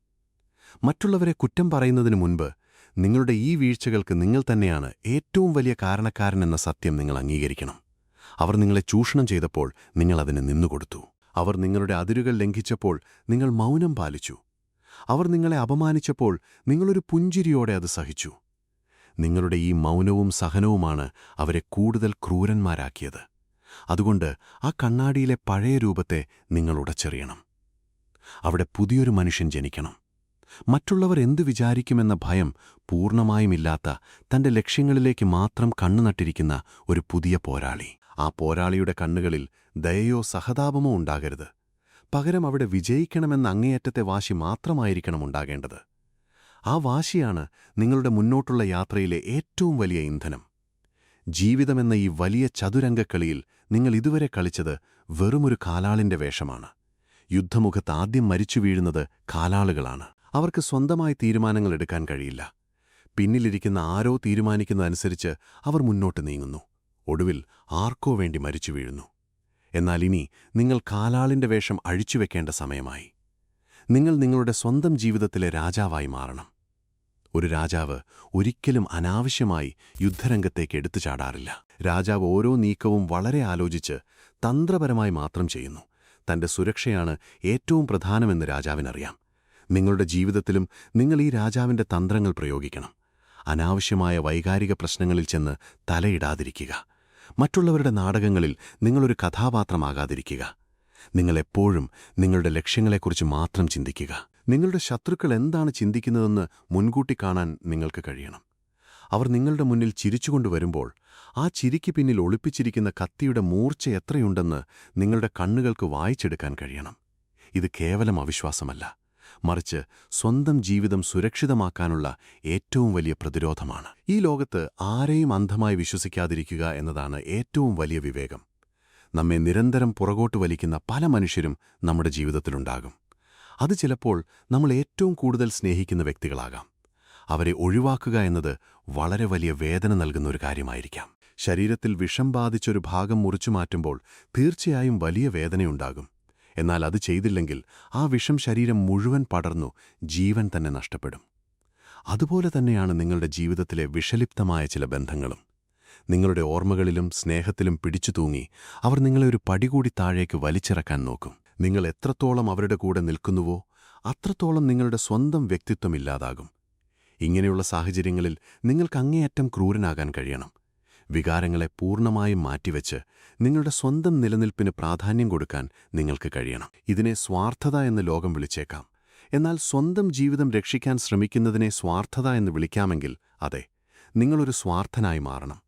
Speaker 1: മറ്റുള്ളവരെ കുറ്റം പറയുന്നതിനു മുൻപ് നിങ്ങളുടെ ഈ വീഴ്ചകൾക്ക് നിങ്ങൾ തന്നെയാണ് ഏറ്റവും വലിയ കാരണക്കാരനെന്ന സത്യം നിങ്ങൾ അംഗീകരിക്കണം. അവർ നിങ്ങളെ ചൂഷണം ചെയ്തപ്പോൾ നിങ്ങൾ അതിന് നിന്നുകൊടുത്തു. അവർ നിങ്ങളുടെ അതിരുകൾ ലംഘിച്ചപ്പോൾ നിങ്ങൾ മൗനം പാലിച്ചു. അവർ നിങ്ങളെ അപമാനിച്ചപ്പോൾ നിങ്ങളൊരു പുഞ്ചിരിയോടെ അത് സഹിച്ചു. നിങ്ങളുടെ ഈ മൗനവും സഹനവുമാണ് അവരെ കൂടുതൽ ക്രൂരന്മാരാക്കിയത്. അതുകൊണ്ട് ആ കണ്ണാടിയിലെ പഴയ രൂപത്തെ നിങ്ങൾ ഉടച്ചെറിയണം. അവിടെ പുതിയൊരു മനുഷ്യൻ ജനിക്കണം. മറ്റുള്ളവർ എന്തു വിചാരിക്കുമെന്ന ഭയം പൂർണ്ണമായുമില്ലാത്ത, തന്റെ ലക്ഷ്യങ്ങളിലേക്ക് മാത്രം കണ്ണുനട്ടിരിക്കുന്ന ഒരു പുതിയ പോരാളി. ആ പോരാളിയുടെ കണ്ണുകളിൽ ദയയോ സഹതാപമോ ഉണ്ടാകരുത്. പകരം അവിടെ വിജയിക്കണമെന്ന അങ്ങേയറ്റത്തെ വാശി മാത്രമായിരിക്കണം ഉണ്ടാകേണ്ടത്. ആ വാശിയാണ് നിങ്ങളുടെ മുന്നോട്ടുള്ള യാത്രയിലെ ഏറ്റവും വലിയ ഇന്ധനം. ജീവിതമെന്ന ഈ വലിയ ചതുരംഗക്കളിയിൽ നിങ്ങൾ ഇതുവരെ കളിച്ചത് വെറുമൊരു കാലാളിന്റെ വേഷമാണ്. യുദ്ധമുഖത്ത് ആദ്യം മരിച്ചു വീഴുന്നത് കാലാളുകളാണ്. അവർക്ക് സ്വന്തമായി തീരുമാനങ്ങൾ എടുക്കാൻ കഴിയില്ല. പിന്നിലിരിക്കുന്ന ആരോ തീരുമാനിക്കുന്നതനുസരിച്ച് അവർ മുന്നോട്ട് നീങ്ങുന്നു. ഒടുവിൽ ആർക്കോ വേണ്ടി മരിച്ചു വീഴുന്നു. എന്നാൽ ഇനി നിങ്ങൾ കാലാളിന്റെ വേഷം അഴിച്ചുവെക്കേണ്ട സമയമായി. നിങ്ങൾ നിങ്ങളുടെ സ്വന്തം ജീവിതത്തിലെ രാജാവായി മാറണം. ഒരു രാജാവ് ഒരിക്കലും അനാവശ്യമായി യുദ്ധരംഗത്തേക്ക് എടുത്തു ചാടാറില്ല. രാജാവ് ഓരോ നീക്കവും വളരെ ആലോചിച്ച് തന്ത്രപരമായി മാത്രം ചെയ്യുന്നു. തന്റെ സുരക്ഷയാണ് ഏറ്റവും പ്രധാനമെന്ന് രാജാവിനറിയാം. നിങ്ങളുടെ ജീവിതത്തിലും നിങ്ങൾ ഈ രാജാവിന്റെ തന്ത്രങ്ങൾ പ്രയോഗിക്കണം. അനാവശ്യമായ വൈകാരിക പ്രശ്നങ്ങളിൽ ചെന്ന് തലയിടാതിരിക്കുക. മറ്റുള്ളവരുടെ നാടകങ്ങളിൽ നിങ്ങളൊരു കഥാപാത്രമാകാതിരിക്കുക. നിങ്ങളെപ്പോഴും നിങ്ങളുടെ ലക്ഷ്യങ്ങളെക്കുറിച്ച് മാത്രം ചിന്തിക്കുക. നിങ്ങളുടെ ശത്രുക്കൾ എന്താണ് ചിന്തിക്കുന്നതെന്ന് മുൻകൂട്ടി കാണാൻ നിങ്ങൾക്ക് കഴിയണം. അവർ നിങ്ങളുടെ മുന്നിൽ ചിരിച്ചുകൊണ്ടുവരുമ്പോൾ ആ ചിരിക്ക് പിന്നിൽ ഒളിപ്പിച്ചിരിക്കുന്ന കത്തിയുടെ മൂർച്ച എത്രയുണ്ടെന്ന് നിങ്ങളുടെ കണ്ണുകൾക്ക് വായിച്ചെടുക്കാൻ കഴിയണം. ഇത് കേവലം അവിശ്വാസമല്ല, മറിച്ച് സ്വന്തം ജീവിതം സുരക്ഷിതമാക്കാനുള്ള ഏറ്റവും വലിയ പ്രതിരോധമാണ്. ഈ ലോകത്ത് ആരെയും അന്ധമായി വിശ്വസിക്കാതിരിക്കുക എന്നതാണ് ഏറ്റവും വലിയ വിവേകം. നമ്മെ നിരന്തരം പുറകോട്ട് വലിക്കുന്ന പല മനുഷ്യരും നമ്മുടെ ജീവിതത്തിലുണ്ടാകും. അത് ചിലപ്പോൾ നമ്മൾ ഏറ്റവും കൂടുതൽ സ്നേഹിക്കുന്ന വ്യക്തികളാകാം. അവരെ ഒഴിവാക്കുക എന്നത് വളരെ വലിയ വേദന നൽകുന്ന ഒരു കാര്യമായിരിക്കാം. ശരീരത്തിൽ വിഷം ബാധിച്ചൊരു ഭാഗം മുറിച്ചുമാറ്റുമ്പോൾ തീർച്ചയായും വലിയ വേദനയുണ്ടാകും. എന്നാൽ അത് ചെയ്തില്ലെങ്കിൽ ആ വിഷം ശരീരം മുഴുവൻ പടർന്നു ജീവൻ തന്നെ നഷ്ടപ്പെടും. അതുപോലെ തന്നെയാണ് നിങ്ങളുടെ ജീവിതത്തിലെ വിഷലിപ്തമായ ചില ബന്ധങ്ങളും. നിങ്ങളുടെ ഓർമ്മകളിലും സ്നേഹത്തിലും പിടിച്ചു തൂങ്ങി അവർ നിങ്ങളെ ഒരു പടികൂടി താഴേക്ക് വലിച്ചിറക്കാൻ നോക്കും. നിങ്ങൾ എത്രത്തോളം അവരുടെ കൂടെ നിൽക്കുന്നുവോ അത്രത്തോളം നിങ്ങളുടെ സ്വന്തം വ്യക്തിത്വം ഇല്ലാതാകും. ഇങ്ങനെയുള്ള സാഹചര്യങ്ങളിൽ നിങ്ങൾക്ക് അങ്ങേയറ്റം ക്രൂരനാകാൻ കഴിയണം. വികാരങ്ങളെ പൂർണ്ണമായും മാറ്റിവെച്ച് നിങ്ങളുടെ സ്വന്തം നിലനിൽപ്പിന് പ്രാധാന്യം കൊടുക്കാൻ നിങ്ങൾക്ക് കഴിയണം. ഇതിനെ സ്വാർത്ഥത എന്ന് ലോകം വിളിച്ചേക്കാം. എന്നാൽ സ്വന്തം ജീവിതം രക്ഷിക്കാൻ ശ്രമിക്കുന്നതിനെ സ്വാർത്ഥത എന്ന് വിളിക്കാമെങ്കിൽ അതെ, നിങ്ങളൊരു സ്വാർത്ഥനായി മാറണം.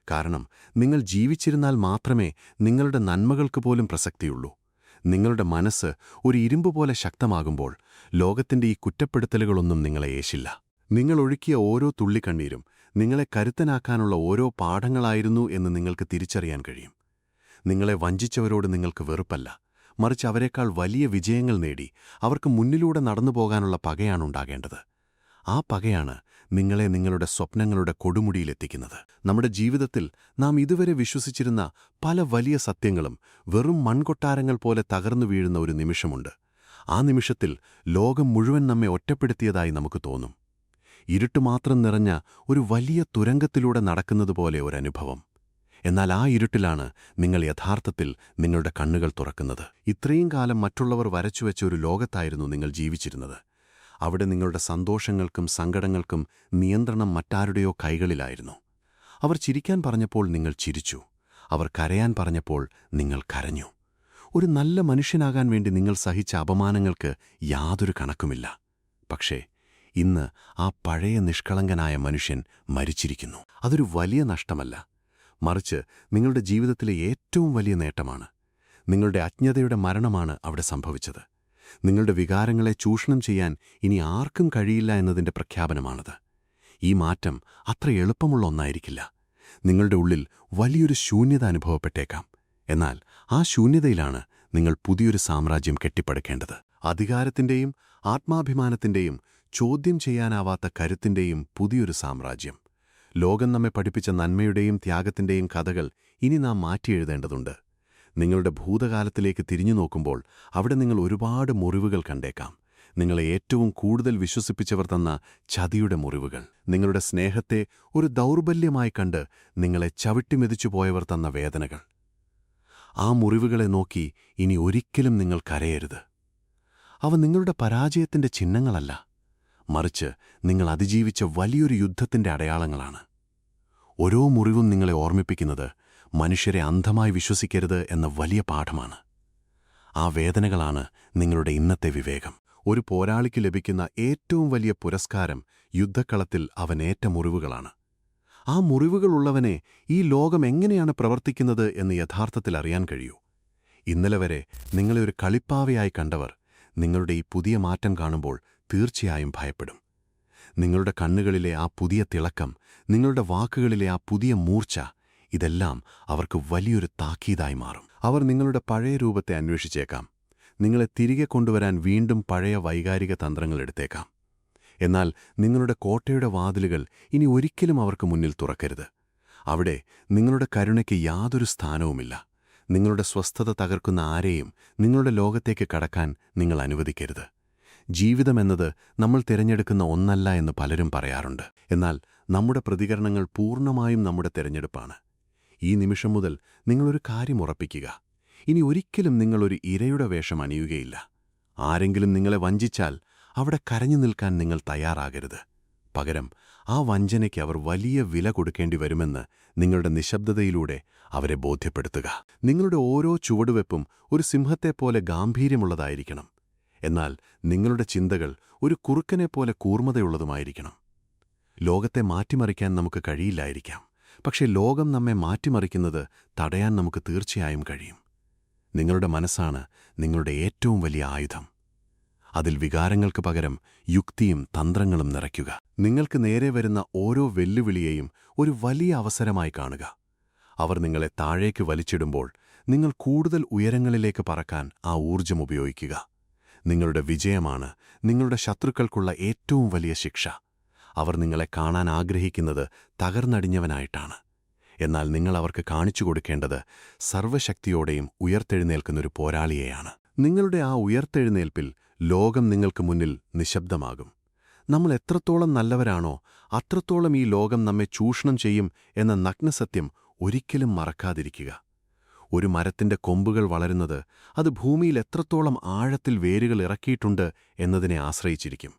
Speaker 1: കാരണം നിങ്ങൾ ജീവിച്ചിരുന്നാൽ മാത്രമേ നിങ്ങളുടെ നന്മകൾക്ക് പോലും പ്രസക്തിയുള്ളൂ. നിങ്ങളുടെ മനസ്സ് ഒരു ഇരുമ്പ് പോലെ ശക്തമാകുമ്പോൾ ലോകത്തിന്റെ ഈ കുറ്റപ്പെടുത്തലുകളൊന്നും നിങ്ങളെ ഏശില്ല. നിങ്ങൾ ഒഴുക്കിയ ഓരോ തുള്ളിക്കണ്ണീരും നിങ്ങളെ കരുത്തനാക്കാനുള്ള ഓരോ പാഠങ്ങളായിരുന്നു എന്ന് നിങ്ങൾക്ക് തിരിച്ചറിയാൻ കഴിയും. നിങ്ങളെ വഞ്ചിച്ചവരോട് നിങ്ങൾക്ക് വെറുപ്പല്ല, മറിച്ച് അവരെക്കാൾ വലിയ വിജയങ്ങൾ നേടി അവർക്ക് മുന്നിലൂടെ നടന്നുപോകാനുള്ള പകയാണുണ്ടാകേണ്ടത്. ആ പകയാണ് നിങ്ങളെ നിങ്ങളുടെ സ്വപ്നങ്ങളുടെ കൊടുമുടിയിലെത്തിക്കുന്നത്. നമ്മുടെ ജീവിതത്തിൽ നാം ഇതുവരെ വിശ്വസിച്ചിരുന്ന പല വലിയ സത്യങ്ങളും വെറും മൺകൊട്ടാരങ്ങൾ പോലെ തകർന്നു വീഴുന്ന ഒരു നിമിഷമുണ്ട്. ആ നിമിഷത്തിൽ ലോകം മുഴുവൻ നമ്മെ ഒറ്റപ്പെടുത്തിയതായി നമുക്ക് തോന്നും. ഇരുട്ടുമാത്രം നിറഞ്ഞ ഒരു വലിയ തുരങ്കത്തിലൂടെ നടക്കുന്നതുപോലെ ഒരനുഭവം. എന്നാൽ ആ ഇരുട്ടിലാണ് നിങ്ങൾ യഥാർത്ഥത്തിൽ നിങ്ങളുടെ കണ്ണുകൾ തുറക്കുന്നത്. ഇത്രയും കാലം മറ്റുള്ളവർ വരച്ചുവെച്ച ഒരു ലോകത്തായിരുന്നു നിങ്ങൾ ജീവിച്ചിരുന്നത്. അവിടെ നിങ്ങളുടെ സന്തോഷങ്ങൾക്കും സങ്കടങ്ങൾക്കും നിയന്ത്രണം മറ്റാരുടെയോ കൈകളിലായിരുന്നു. അവർ ചിരിക്കാൻ പറഞ്ഞപ്പോൾ നിങ്ങൾ ചിരിച്ചു. അവർ കരയാൻ പറഞ്ഞപ്പോൾ നിങ്ങൾ കരഞ്ഞു. ഒരു നല്ല മനുഷ്യനാകാൻ വേണ്ടി നിങ്ങൾ സഹിച്ച അപമാനങ്ങൾക്ക് യാതൊരു കണക്കുമില്ല. പക്ഷേ ഇന്ന് ആ പഴയ നിഷ്കളങ്കനായ മനുഷ്യൻ മരിച്ചിരിക്കുന്നു. അതൊരു വലിയ നഷ്ടമല്ല, മറിച്ച് നിങ്ങളുടെ ജീവിതത്തിലെ ഏറ്റവും വലിയ നേട്ടമാണ്. നിങ്ങളുടെ അജ്ഞതയുടെ മരണമാണ് അവിടെ സംഭവിച്ചത്. നിങ്ങളുടെ വികാരങ്ങളെ ചൂഷണം ചെയ്യാൻ ഇനി ആർക്കും കഴിയില്ല എന്നതിൻ്റെ പ്രഖ്യാപനമാണത്. ഈ മാറ്റം അത്ര എളുപ്പമുള്ള ഒന്നായിരിക്കില്ല. നിങ്ങളുടെ ഉള്ളിൽ വലിയൊരു ശൂന്യത അനുഭവപ്പെട്ടേക്കാം. എന്നാൽ ആ ശൂന്യതയിലാണ് നിങ്ങൾ പുതിയൊരു സാമ്രാജ്യം കെട്ടിപ്പടുക്കേണ്ടത്. അധികാരത്തിൻ്റെയും ആത്മാഭിമാനത്തിൻ്റെയും ചോദ്യം ചെയ്യാനാവാത്ത കരുത്തിൻ്റെയും പുതിയൊരു സാമ്രാജ്യം. ലോകം നമ്മെ പഠിപ്പിച്ച നന്മയുടെയും ത്യാഗത്തിൻ്റെയും കഥകൾ ഇനി നാം മാറ്റിയെഴുതേണ്ടതുണ്ട്. നിങ്ങളുടെ ഭൂതകാലത്തിലേക്ക് തിരിഞ്ഞു നോക്കുമ്പോൾ അവിടെ നിങ്ങൾ ഒരുപാട് മുറിവുകൾ കണ്ടേക്കാം. നിങ്ങളെ ഏറ്റവും കൂടുതൽ വിശ്വസിപ്പിച്ചവർ തന്ന ചതിയുടെ മുറിവുകൾ. നിങ്ങളുടെ സ്നേഹത്തെ ഒരു ദൗർബല്യമായി കണ്ട് നിങ്ങളെ ചവിട്ടിമെതിച്ചു പോയവർ തന്ന വേദനകൾ. ആ മുറിവുകളെ നോക്കി ഇനി ഒരിക്കലും നിങ്ങൾ കരയരുത്. അവ നിങ്ങളുടെ പരാജയത്തിന്റെ ചിഹ്നങ്ങളല്ല, മറിച്ച് നിങ്ങൾ അതിജീവിച്ച വലിയൊരു യുദ്ധത്തിന്റെ അടയാളങ്ങളാണ്. ഓരോ മുറിവും നിങ്ങളെ ഓർമ്മിപ്പിക്കുന്നത് മനുഷ്യരെ അന്ധമായി വിശ്വസിക്കരുത് എന്ന വലിയ പാഠമാണ്. ആ വേദനകളാണ് നിങ്ങളുടെ ഇന്നത്തെ വിവേകം. ഒരു പോരാളിക്ക് ലഭിക്കുന്ന ഏറ്റവും വലിയ പുരസ്കാരം യുദ്ധക്കളത്തിൽ അവനേറ്റ മുറിവുകളാണ്. ആ മുറിവുകളുള്ളവനെ ഈ ലോകം എങ്ങനെയാണ് പ്രവർത്തിക്കുന്നത് എന്ന് യഥാർത്ഥത്തിൽ അറിയാൻ കഴിയൂ. ഇന്നലെ വരെ നിങ്ങളെ ഒരു കളിപ്പാവയായി കണ്ടവർ നിങ്ങളുടെ ഈ പുതിയ മാറ്റം കാണുമ്പോൾ തീർച്ചയായും ഭയപ്പെടും. നിങ്ങളുടെ കണ്ണുകളിലെ ആ പുതിയ തിളക്കം, നിങ്ങളുടെ വാക്കുകളിലെ ആ പുതിയ മൂർച്ച, ഇതെല്ലാം അവർക്ക് വലിയൊരു താക്കീതായി മാറും. അവർ നിങ്ങളുടെ പഴയ രൂപത്തെ അന്വേഷിച്ചേക്കാം. നിങ്ങളെ തിരികെ കൊണ്ടുവരാൻ വീണ്ടും പഴയ വൈകാരിക തന്ത്രങ്ങൾ എടുത്തേക്കാം. എന്നാൽ നിങ്ങളുടെ കോട്ടയുടെ വാതിലുകൾ ഇനി ഒരിക്കലും അവർക്ക് മുന്നിൽ തുറക്കരുത്. അവിടെ നിങ്ങളുടെ കരുണയ്ക്ക് യാതൊരു സ്ഥാനവുമില്ല. നിങ്ങളുടെ സ്വസ്ഥത തകർക്കുന്ന ആരെയും നിങ്ങളുടെ ലോകത്തേക്ക് കടക്കാൻ നിങ്ങൾ അനുവദിക്കരുത്. ജീവിതമെന്നത് നമ്മൾ തിരഞ്ഞെടുക്കുന്ന ഒന്നല്ല എന്ന് പലരും പറയാറുണ്ട്. എന്നാൽ നമ്മുടെ പ്രതികരണങ്ങൾ പൂർണ്ണമായും നമ്മുടെ തിരഞ്ഞെടുപ്പാണ്. ഈ നിമിഷം മുതൽ നിങ്ങളൊരു കാര്യം ഉറപ്പിക്കുക: ഇനി ഒരിക്കലും നിങ്ങളൊരു ഇരയുടെ വേഷം അണിയുകയില്ല. ആരെങ്കിലും നിങ്ങളെ വഞ്ചിച്ചാൽ അവിടെ കരഞ്ഞു നിൽക്കാൻ നിങ്ങൾ തയ്യാറാകരുത്. പകരം ആ വഞ്ചനയ്ക്ക് അവർ വലിയ വില കൊടുക്കേണ്ടി വരുമെന്ന് നിങ്ങളുടെ നിശബ്ദതയിലൂടെ അവരെ ബോധ്യപ്പെടുത്തുക. നിങ്ങളുടെ ഓരോ ചുവടുവെപ്പും ഒരു സിംഹത്തെപ്പോലെ ഗാംഭീര്യമുള്ളതായിരിക്കണം. എന്നാൽ നിങ്ങളുടെ ചിന്തകൾ ഒരു കുറുക്കനെപ്പോലെ കൂർമ്മതയുള്ളതുമായിരിക്കണം. ലോകത്തെ മാറ്റിമറിക്കാൻ നമുക്ക് കഴിയില്ലായിരിക്കാം, പക്ഷേ ലോകം നമ്മെ മാറ്റിമറിക്കുന്നത് തടയാൻ നമുക്ക് തീർച്ചയായും കഴിയും. നിങ്ങളുടെ മനസ്സാണ് നിങ്ങളുടെ ഏറ്റവും വലിയ ആയുധം. അതിൽ വികാരങ്ങൾക്ക് പകരം യുക്തിയും തന്ത്രങ്ങളും നിറയ്ക്കുക. നിങ്ങൾക്ക് നേരെ വരുന്ന ഓരോ വെല്ലുവിളിയെയും ഒരു വലിയ അവസരമായി കാണുക. അവർ നിങ്ങളെ താഴേക്ക് വലിച്ചിടുമ്പോൾ നിങ്ങൾ കൂടുതൽ ഉയരങ്ങളിലേക്ക് പറക്കാൻ ആ ഊർജ്ജം ഉപയോഗിക്കുക. നിങ്ങളുടെ വിജയമാണ് നിങ്ങളുടെ ശത്രുക്കൾക്കുള്ള ഏറ്റവും വലിയ ശിക്ഷ. അവർ നിങ്ങളെ കാണാൻ ആഗ്രഹിക്കുന്നത് തകർന്നടിഞ്ഞവനായിട്ടാണ്. എന്നാൽ നിങ്ങൾ അവർക്ക് കാണിച്ചു കൊടുക്കേണ്ടത് സർവ്വശക്തിയോടെയും ഉയർത്തെഴുന്നേൽക്കുന്നൊരു പോരാളിയെയാണ്. നിങ്ങളുടെ ആ ഉയർത്തെഴുന്നേൽപ്പിൽ ലോകം നിങ്ങൾക്ക് മുന്നിൽ നിശബ്ദമാകും. നമ്മൾ എത്രത്തോളം നല്ലവരാണോ അത്രത്തോളം ഈ ലോകം നമ്മെ ചൂഷണം ചെയ്യും എന്ന നഗ്നസത്യം ഒരിക്കലും മറക്കാതിരിക്കുക. ഒരു മരത്തിന്റെ കൊമ്പുകൾ വളരുന്നത് അത് ഭൂമിയിൽ എത്രത്തോളം ആഴത്തിൽ വേരുകൾ ഇറക്കിയിട്ടുണ്ട് എന്നതിനെ ആശ്രയിച്ചിരിക്കും.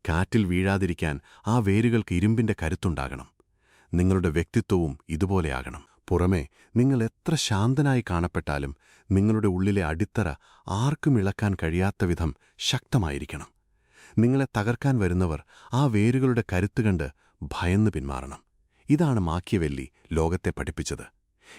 Speaker 1: കാറ്റിൽ വീഴാതിരിക്കാൻ ആ വേരുകൾക്ക് ഇരുമ്പിന്റെ കരുത്തുണ്ടാകണം. നിങ്ങളുടെ വ്യക്തിത്വവും ഇതുപോലെയാകണം. പുറമേ നിങ്ങൾ എത്ര ശാന്തനായി കാണപ്പെട്ടാലും നിങ്ങളുടെ ഉള്ളിലെ അടിത്തറ ആർക്കും ഇളക്കാൻ കഴിയാത്ത വിധം ശക്തമായിരിക്കണം. നിങ്ങളെ തകർക്കാൻ വരുന്നവർ ആ വേരുകളുടെ കരുത്തുകണ്ട് ഭയന്ന് പിന്മാറണം. ഇതാണ് മാക്കിയവെല്ലി ലോകത്തെ പഠിപ്പിച്ചത്.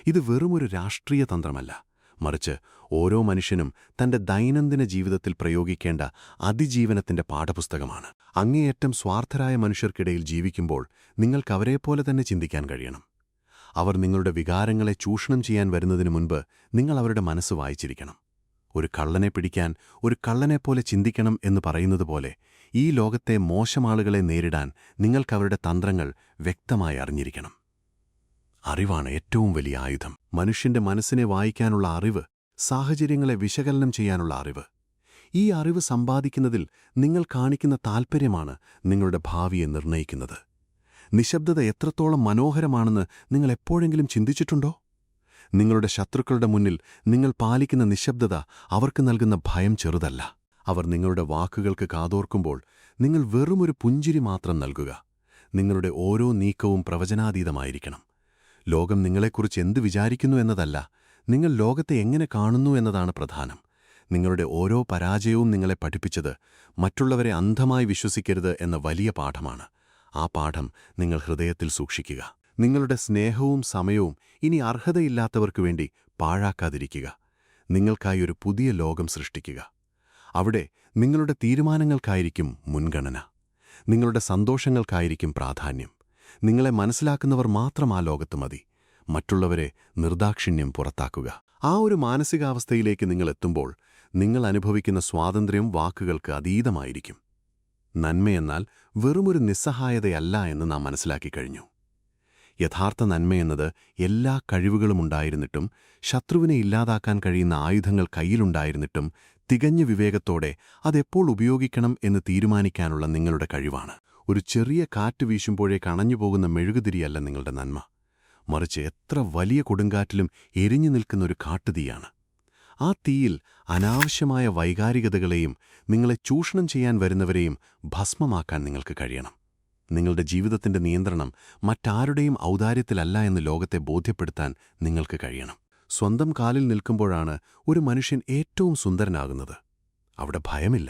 Speaker 1: ഇത് വെറുമൊരു രാഷ്ട്രീയ തന്ത്രമല്ല, മറിച്ച് ഓരോ മനുഷ്യനും തന്റെ ദൈനംദിന ജീവിതത്തിൽ പ്രയോഗിക്കേണ്ട അതിജീവനത്തിന്റെ പാഠപുസ്തകമാണ്. അങ്ങേയറ്റം സ്വാർത്ഥരായ മനുഷ്യർക്കിടയിൽ ജീവിക്കുമ്പോൾ നിങ്ങൾക്കവരെപ്പോലെ തന്നെ ചിന്തിക്കാൻ കഴിയണം. അവർ നിങ്ങളുടെ വികാരങ്ങളെ ചൂഷണം ചെയ്യാൻ വരുന്നതിനു മുൻപ് നിങ്ങൾ അവരുടെ മനസ്സ് വായിച്ചിരിക്കണം. ഒരു കള്ളനെ പിടിക്കാൻ ഒരു കള്ളനെപ്പോലെ ചിന്തിക്കണം എന്ന് പറയുന്നതുപോലെ ഈ ലോകത്തെ മോശമാളുകളെ നേരിടാൻ നിങ്ങൾക്കവരുടെ തന്ത്രങ്ങൾ വ്യക്തമായി അറിഞ്ഞിരിക്കണം. അറിവാണ് ഏറ്റവും വലിയ ആയുധം. മനുഷ്യന്റെ മനസ്സിനെ വായിക്കാനുള്ള അറിവ്, സാഹചര്യങ്ങളെ വിശകലനം ചെയ്യാനുള്ള അറിവ്. ഈ അറിവ് സമ്പാദിക്കുന്നതിൽ നിങ്ങൾ കാണിക്കുന്ന താൽപ്പര്യമാണ് നിങ്ങളുടെ ഭാവിയെ നിർണയിക്കുന്നത്. നിശബ്ദത എത്രത്തോളം മനോഹരമാണെന്ന് നിങ്ങൾ എപ്പോഴെങ്കിലും ചിന്തിച്ചിട്ടുണ്ടോ? നിങ്ങളുടെ ശത്രുക്കളുടെ മുന്നിൽ നിങ്ങൾ പാലിക്കുന്ന നിശബ്ദത അവർക്ക് നൽകുന്ന ഭയം ചെറുതല്ല. അവർ നിങ്ങളുടെ വാക്കുകൾക്ക് കാതോർക്കുമ്പോൾ നിങ്ങൾ വെറുമൊരു പുഞ്ചിരി മാത്രം നൽകുക. നിങ്ങളുടെ ഓരോ നീക്കവും പ്രവചനാതീതമായിരിക്കണം. ലോകം നിങ്ങളെക്കുറിച്ച് എന്ത് വിചാരിക്കുന്നു എന്നതല്ല, നിങ്ങൾ ലോകത്തെ എങ്ങനെ കാണുന്നു എന്നതാണ് പ്രധാനം. നിങ്ങളുടെ ഓരോ പരാജയവും നിങ്ങളെ പഠിപ്പിച്ചത് മറ്റുള്ളവരെ അന്ധമായി വിശ്വസിക്കരുത് എന്ന വലിയ പാഠമാണ്. ആ പാഠം നിങ്ങൾ ഹൃദയത്തിൽ സൂക്ഷിക്കുക. നിങ്ങളുടെ സ്നേഹവും സമയവും ഇനി അർഹതയില്ലാത്തവർക്കു വേണ്ടി പാഴാക്കാതിരിക്കുക. നിങ്ങൾക്കായി ഒരു പുതിയ ലോകം സൃഷ്ടിക്കുക. അവിടെ നിങ്ങളുടെ തീരുമാനങ്ങൾക്കായിരിക്കും മുൻഗണന. നിങ്ങളുടെ സന്തോഷങ്ങൾക്കായിരിക്കും പ്രാധാന്യം. നിങ്ങളെ മനസ്സിലാക്കുന്നവർ മാത്രം ആ ലോകത്ത് മതി. മറ്റുള്ളവരെ നിർദാക്ഷിണ്യം പുറത്താക്കുക. ആ ഒരു മാനസികാവസ്ഥയിലേക്ക് നിങ്ങൾ എത്തുമ്പോൾ നിങ്ങൾ അനുഭവിക്കുന്ന സ്വാതന്ത്ര്യം വാക്കുകൾക്ക് അതീതമായിരിക്കും. നന്മയെന്നാൽ വെറുമൊരു നിസ്സഹായതയല്ല എന്ന് നാം മനസ്സിലാക്കിക്കഴിഞ്ഞു. യഥാർത്ഥ നന്മയെന്നത് എല്ലാ കഴിവുകളുമുണ്ടായിരുന്നിട്ടും, ശത്രുവിനെ ഇല്ലാതാക്കാൻ കഴിയുന്ന ആയുധങ്ങൾ കയ്യിലുണ്ടായിരുന്നിട്ടും, തികഞ്ഞ വിവേകത്തോടെ അതെപ്പോൾ ഉപയോഗിക്കണം എന്ന് തീരുമാനിക്കാനുള്ള നിങ്ങളുടെ കഴിവാണ്. ഒരു ചെറിയ കാറ്റ് വീശുമ്പോഴേക്ക് അണഞ്ഞുപോകുന്ന മെഴുകുതിരിയല്ല നിങ്ങളുടെ നന്മ, മറിച്ച് എത്ര വലിയ കൊടുങ്കാറ്റിലും എരിഞ്ഞു നിൽക്കുന്ന ഒരു കാട്ടുതീയാണ്. ആ തീയിൽ അനാവശ്യമായ വൈകാരികതകളെയും നിങ്ങളെ ചൂഷണം ചെയ്യാൻ വരുന്നവരെയും ഭസ്മമാക്കാൻ നിങ്ങൾക്ക് കഴിയണം. നിങ്ങളുടെ ജീവിതത്തിന്റെ നിയന്ത്രണം മറ്റാരുടെയും ഔദാര്യത്തിലല്ല എന്ന് ലോകത്തെ ബോധ്യപ്പെടുത്താൻ നിങ്ങൾക്ക് കഴിയണം. സ്വന്തം കാലിൽ നിൽക്കുമ്പോഴാണ് ഒരു മനുഷ്യൻ ഏറ്റവും സുന്ദരനാകുന്നത്. അവിടെ ഭയമില്ല,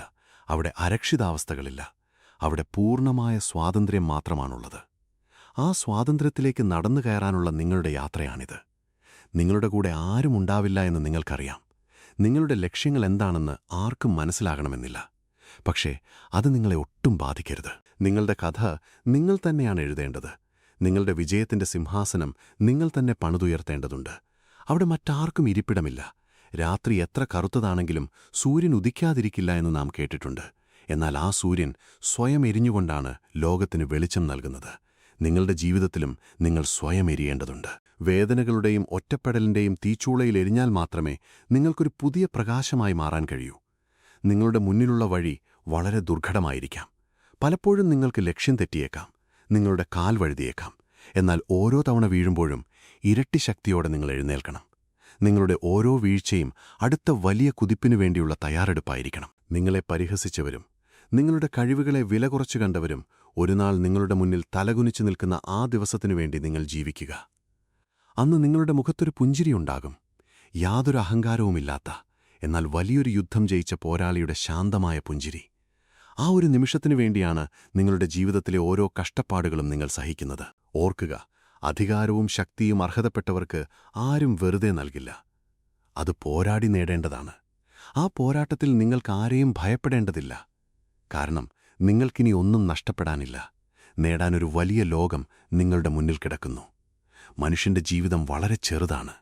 Speaker 1: അവിടെ അരക്ഷിതാവസ്ഥകളില്ല, അവിടെ പൂർണ്ണമായ സ്വാതന്ത്ര്യം മാത്രമാണുള്ളത്. ആ സ്വാതന്ത്ര്യത്തിലേക്ക് നടന്നു കയറാനുള്ള നിങ്ങളുടെ യാത്രയാണിത്. നിങ്ങളുടെ കൂടെ ആരും ഉണ്ടാവില്ല എന്ന് നിങ്ങൾക്കറിയാം. നിങ്ങളുടെ ലക്ഷ്യങ്ങൾ എന്താണെന്ന് ആർക്കും മനസ്സിലാകണമെന്നില്ല. പക്ഷേ അത് നിങ്ങളെ ഒട്ടും ബാധിക്കരുത്. നിങ്ങളുടെ കഥ നിങ്ങൾ തന്നെയാണ് എഴുതേണ്ടത്. നിങ്ങളുടെ വിജയത്തിന്റെ സിംഹാസനം നിങ്ങൾ തന്നെ പണിതുയർത്തേണ്ടതുണ്ട്. അവിടെ മറ്റാർക്കും ഇരിപ്പിടമില്ല. രാത്രി എത്ര കറുത്തതാണെങ്കിലും സൂര്യൻ ഉദിക്കാതിരിക്കില്ല എന്ന് നാം കേട്ടിട്ടുണ്ട്. എന്നാൽ ആ സൂര്യൻ സ്വയം എരിഞ്ഞുകൊണ്ടാണ് ലോകത്തിന് വെളിച്ചം നൽകുന്നത്. നിങ്ങളുടെ ജീവിതത്തിലും നിങ്ങൾ സ്വയം എരിയേണ്ടതുണ്ട്. വേദനകളുടെയും ഒറ്റപ്പെടലിന്റെയും തീച്ചൂളയിൽ എരിഞ്ഞാൽ മാത്രമേ നിങ്ങൾക്കൊരു പുതിയ പ്രകാശമായി മാറാൻ കഴിയൂ. നിങ്ങളുടെ മുന്നിലുള്ള വഴി വളരെ ദുർഘടമായിരിക്കാം. പലപ്പോഴും നിങ്ങൾക്ക് ലക്ഷ്യം തെറ്റിയേക്കാം, നിങ്ങളുടെ കാൽ വഴുതിയേക്കാം. എന്നാൽ ഓരോ തവണ വീഴുമ്പോഴും ഇരട്ടി ശക്തിയോടെ നിങ്ങൾ എഴുന്നേൽക്കണം. നിങ്ങളുടെ ഓരോ വീഴ്ചയും അടുത്ത വലിയ കുതിപ്പിനു വേണ്ടിയുള്ള തയ്യാറെടുപ്പായിരിക്കണം. നിങ്ങളെ പരിഹസിച്ചവരും നിങ്ങളുടെ കഴിവുകളെ വില കുറച്ചു കണ്ടവരും ഒരുനാൾ നിങ്ങളുടെ മുന്നിൽ തലകുനിച്ചു നിൽക്കുന്ന ആ ദിവസത്തിനു വേണ്ടി നിങ്ങൾ ജീവിക്കുക. അന്ന് നിങ്ങളുടെ മുഖത്തൊരു പുഞ്ചിരിയുണ്ടാകും. യാതൊരു അഹങ്കാരവുമില്ലാത്ത, എന്നാൽ വലിയൊരു യുദ്ധം ജയിച്ച പോരാളിയുടെ ശാന്തമായ പുഞ്ചിരി. ആ ഒരു നിമിഷത്തിനു വേണ്ടിയാണ് നിങ്ങളുടെ ജീവിതത്തിലെ ഓരോ കഷ്ടപ്പാടുകളും നിങ്ങൾ സഹിക്കുന്നത്. ഓർക്കുക, അധികാരവും ശക്തിയും അർഹതപ്പെട്ടവർക്ക് ആരും വെറുതെ നൽകില്ല. അത് പോരാടി നേടേണ്ടതാണ്. ആ പോരാട്ടത്തിൽ നിങ്ങൾക്കാരെയും ഭയപ്പെടേണ്ടതില്ല. കാരണം നിങ്ങൾക്കിനി ഒന്നും നഷ്ടപ്പെടാനില്ല. നേടാനൊരു വലിയ ലോകം നിങ്ങളുടെ മുന്നിൽ കിടക്കുന്നു. മനുഷ്യന്റെ ജീവിതം വളരെ ചെറുതാണ്.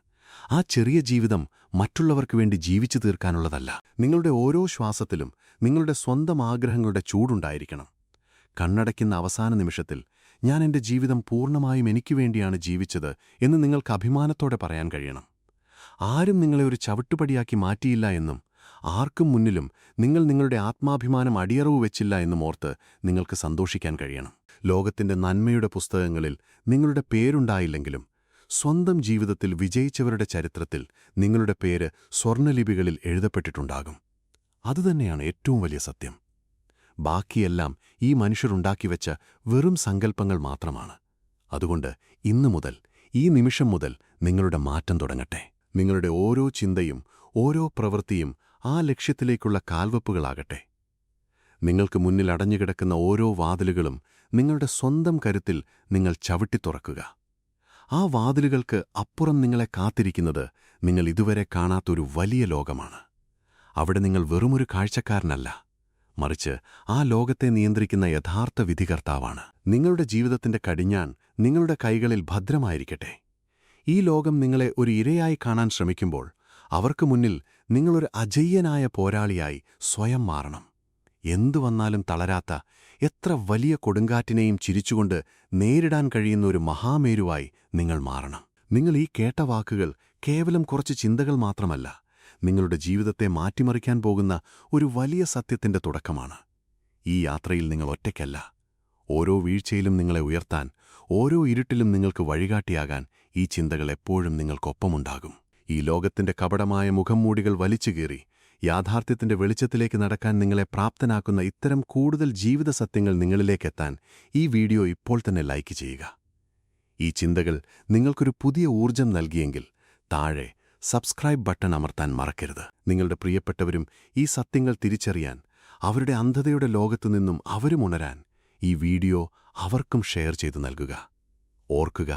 Speaker 1: ആ ചെറിയ ജീവിതം മറ്റുള്ളവർക്ക് വേണ്ടി ജീവിച്ചു തീർക്കാനുള്ളതല്ല. നിങ്ങളുടെ ഓരോ ശ്വാസത്തിലും നിങ്ങളുടെ സ്വന്തം ആഗ്രഹങ്ങളുടെ ചൂടുണ്ടായിരിക്കണം. കണ്ണടയ്ക്കുന്ന അവസാന നിമിഷത്തിൽ ഞാൻ എന്റെ ജീവിതം പൂർണ്ണമായും എനിക്കു വേണ്ടിയാണ് ജീവിച്ചത് എന്ന് നിങ്ങൾക്ക് അഭിമാനത്തോടെ പറയാൻ കഴിയണം. ആരും നിങ്ങളെ ഒരു ചവിട്ടുപടിയാക്കി മാറ്റിയില്ല എന്നും ആർക്കും മുന്നിലും നിങ്ങൾ നിങ്ങളുടെ ആത്മാഭിമാനം അടിയറവ് വെച്ചില്ല എന്നും ഓർത്ത് നിങ്ങൾക്ക് സന്തോഷിക്കാൻ കഴിയണം. ലോകത്തിന്റെ നന്മയുടെ പുസ്തകങ്ങളിൽ നിങ്ങളുടെ പേരുണ്ടായില്ലെങ്കിലും സ്വന്തം ജീവിതത്തിൽ വിജയിച്ചവരുടെ ചരിത്രത്തിൽ നിങ്ങളുടെ പേര് സ്വർണ്ണലിപികളിൽ എഴുതപ്പെട്ടിട്ടുണ്ടാകും. അതുതന്നെയാണ് ഏറ്റവും വലിയ സത്യം. ബാക്കിയെല്ലാം ഈ മനുഷ്യരുണ്ടാക്കിവെച്ച വെറും സങ്കല്പങ്ങൾ മാത്രമാണ്. അതുകൊണ്ട് ഇന്നു മുതൽ, ഈ നിമിഷം മുതൽ നിങ്ങളുടെ മാറ്റം തുടങ്ങട്ടെ. നിങ്ങളുടെ ഓരോ ചിന്തയും ഓരോ പ്രവൃത്തിയും ആ ലക്ഷ്യത്തിലേക്കുള്ള കാൽവെപ്പുകളാകട്ടെ. നിങ്ങൾക്ക് മുന്നിൽ അടഞ്ഞുകിടക്കുന്ന ഓരോ വാതിലുകളും നിങ്ങളുടെ സ്വന്തം കരുത്തിൽ നിങ്ങൾ ചവിട്ടിത്തുറക്കുക. ആ വാതിലുകൾക്ക് അപ്പുറം നിങ്ങളെ കാത്തിരിക്കുന്നത് നിങ്ങൾ ഇതുവരെ കാണാത്തൊരു വലിയ ലോകമാണ്. അവിടെ നിങ്ങൾ വെറുമൊരു കാഴ്ചക്കാരനല്ല, മറിച്ച് ആ ലോകത്തെ നിയന്ത്രിക്കുന്ന യഥാർത്ഥ വിധികർത്താവാണ്. നിങ്ങളുടെ ജീവിതത്തിന്റെ കടിഞ്ഞാൺ നിങ്ങളുടെ കൈകളിൽ ഭദ്രമായിരിക്കട്ടെ. ഈ ലോകം നിങ്ങളെ ഒരു ഇരയായി കാണാൻ ശ്രമിക്കുമ്പോൾ അവർക്ക് മുന്നിൽ നിങ്ങളൊരു അജയ്യനായ പോരാളിയായി സ്വയം മാറണം. എന്തു വന്നാലും തളരാത്ത, എത്ര വലിയ കൊടുങ്കാറ്റിനെയും ചിരിച്ചുകൊണ്ട് നേരിടാൻ കഴിയുന്ന ഒരു മഹാമേരുവായി നിങ്ങൾ മാറണം. നിങ്ങൾ ഈ കേട്ട വാക്കുകൾ കേവലം കുറച്ച് ചിന്തകൾ മാത്രമല്ല, നിങ്ങളുടെ ജീവിതത്തെ മാറ്റിമറിക്കാൻ പോകുന്ന ഒരു വലിയ സത്യത്തിന്റെ തുടക്കമാണ്. ഈ യാത്രയിൽ നിങ്ങൾ ഒറ്റയ്ക്കല്ല. ഓരോ വീഴ്ചയിലും നിങ്ങളെ ഉയർത്താൻ ഓരോ ഇരുട്ടിലും നിങ്ങൾക്ക് വഴികാട്ടിയാകാൻ ഈ ചിന്തകൾ എപ്പോഴും നിങ്ങൾക്കൊപ്പമുണ്ടാകും. ഈ ലോകത്തിന്റെ കപടമായ മുഖംമൂടികൾ വലിച്ചുകീറി യാഥാർത്ഥ്യത്തിന്റെ വെളിച്ചത്തിലേക്ക് നടക്കാൻ നിങ്ങളെ പ്രാപ്തനാക്കുന്ന ഇത്തരം കൂടുതൽ ജീവിത സത്യങ്ങൾ നിങ്ങളിലേക്കെത്താൻ ഈ വീഡിയോ ഇപ്പോൾ തന്നെ ലൈക്ക് ചെയ്യുക. ഈ ചിന്തകൾ നിങ്ങൾക്കൊരു പുതിയ ഊർജം നൽകിയെങ്കിൽ താഴെ സബ്സ്ക്രൈബ് ബട്ടൺ അമർത്താൻ മറക്കരുത്. നിങ്ങളുടെ പ്രിയപ്പെട്ടവരും ഈ സത്യങ്ങൾ തിരിച്ചറിയാൻ, അവരുടെ അന്ധതയുടെ ലോകത്തുനിന്നും അവരും ഉണരാൻ ഈ വീഡിയോ അവർക്കും ഷെയർ ചെയ്തു നൽകുക. ഓർക്കുക,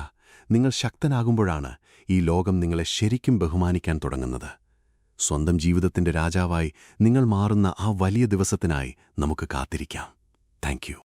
Speaker 1: നിങ്ങൾ ശക്തനാകുമ്പോഴാണ് ഈ ലോകം നിങ്ങളെ ശരിക്കും ബഹുമാനിക്കാൻ തുടങ്ങുന്നത്. സ്വന്തം ജീവിതത്തിന്റെ രാജാവായി നിങ്ങൾ മാറുന്ന ആ വലിയ ദിവസത്തിനായി നമുക്ക് കാത്തിരിക്കാം. Thank you.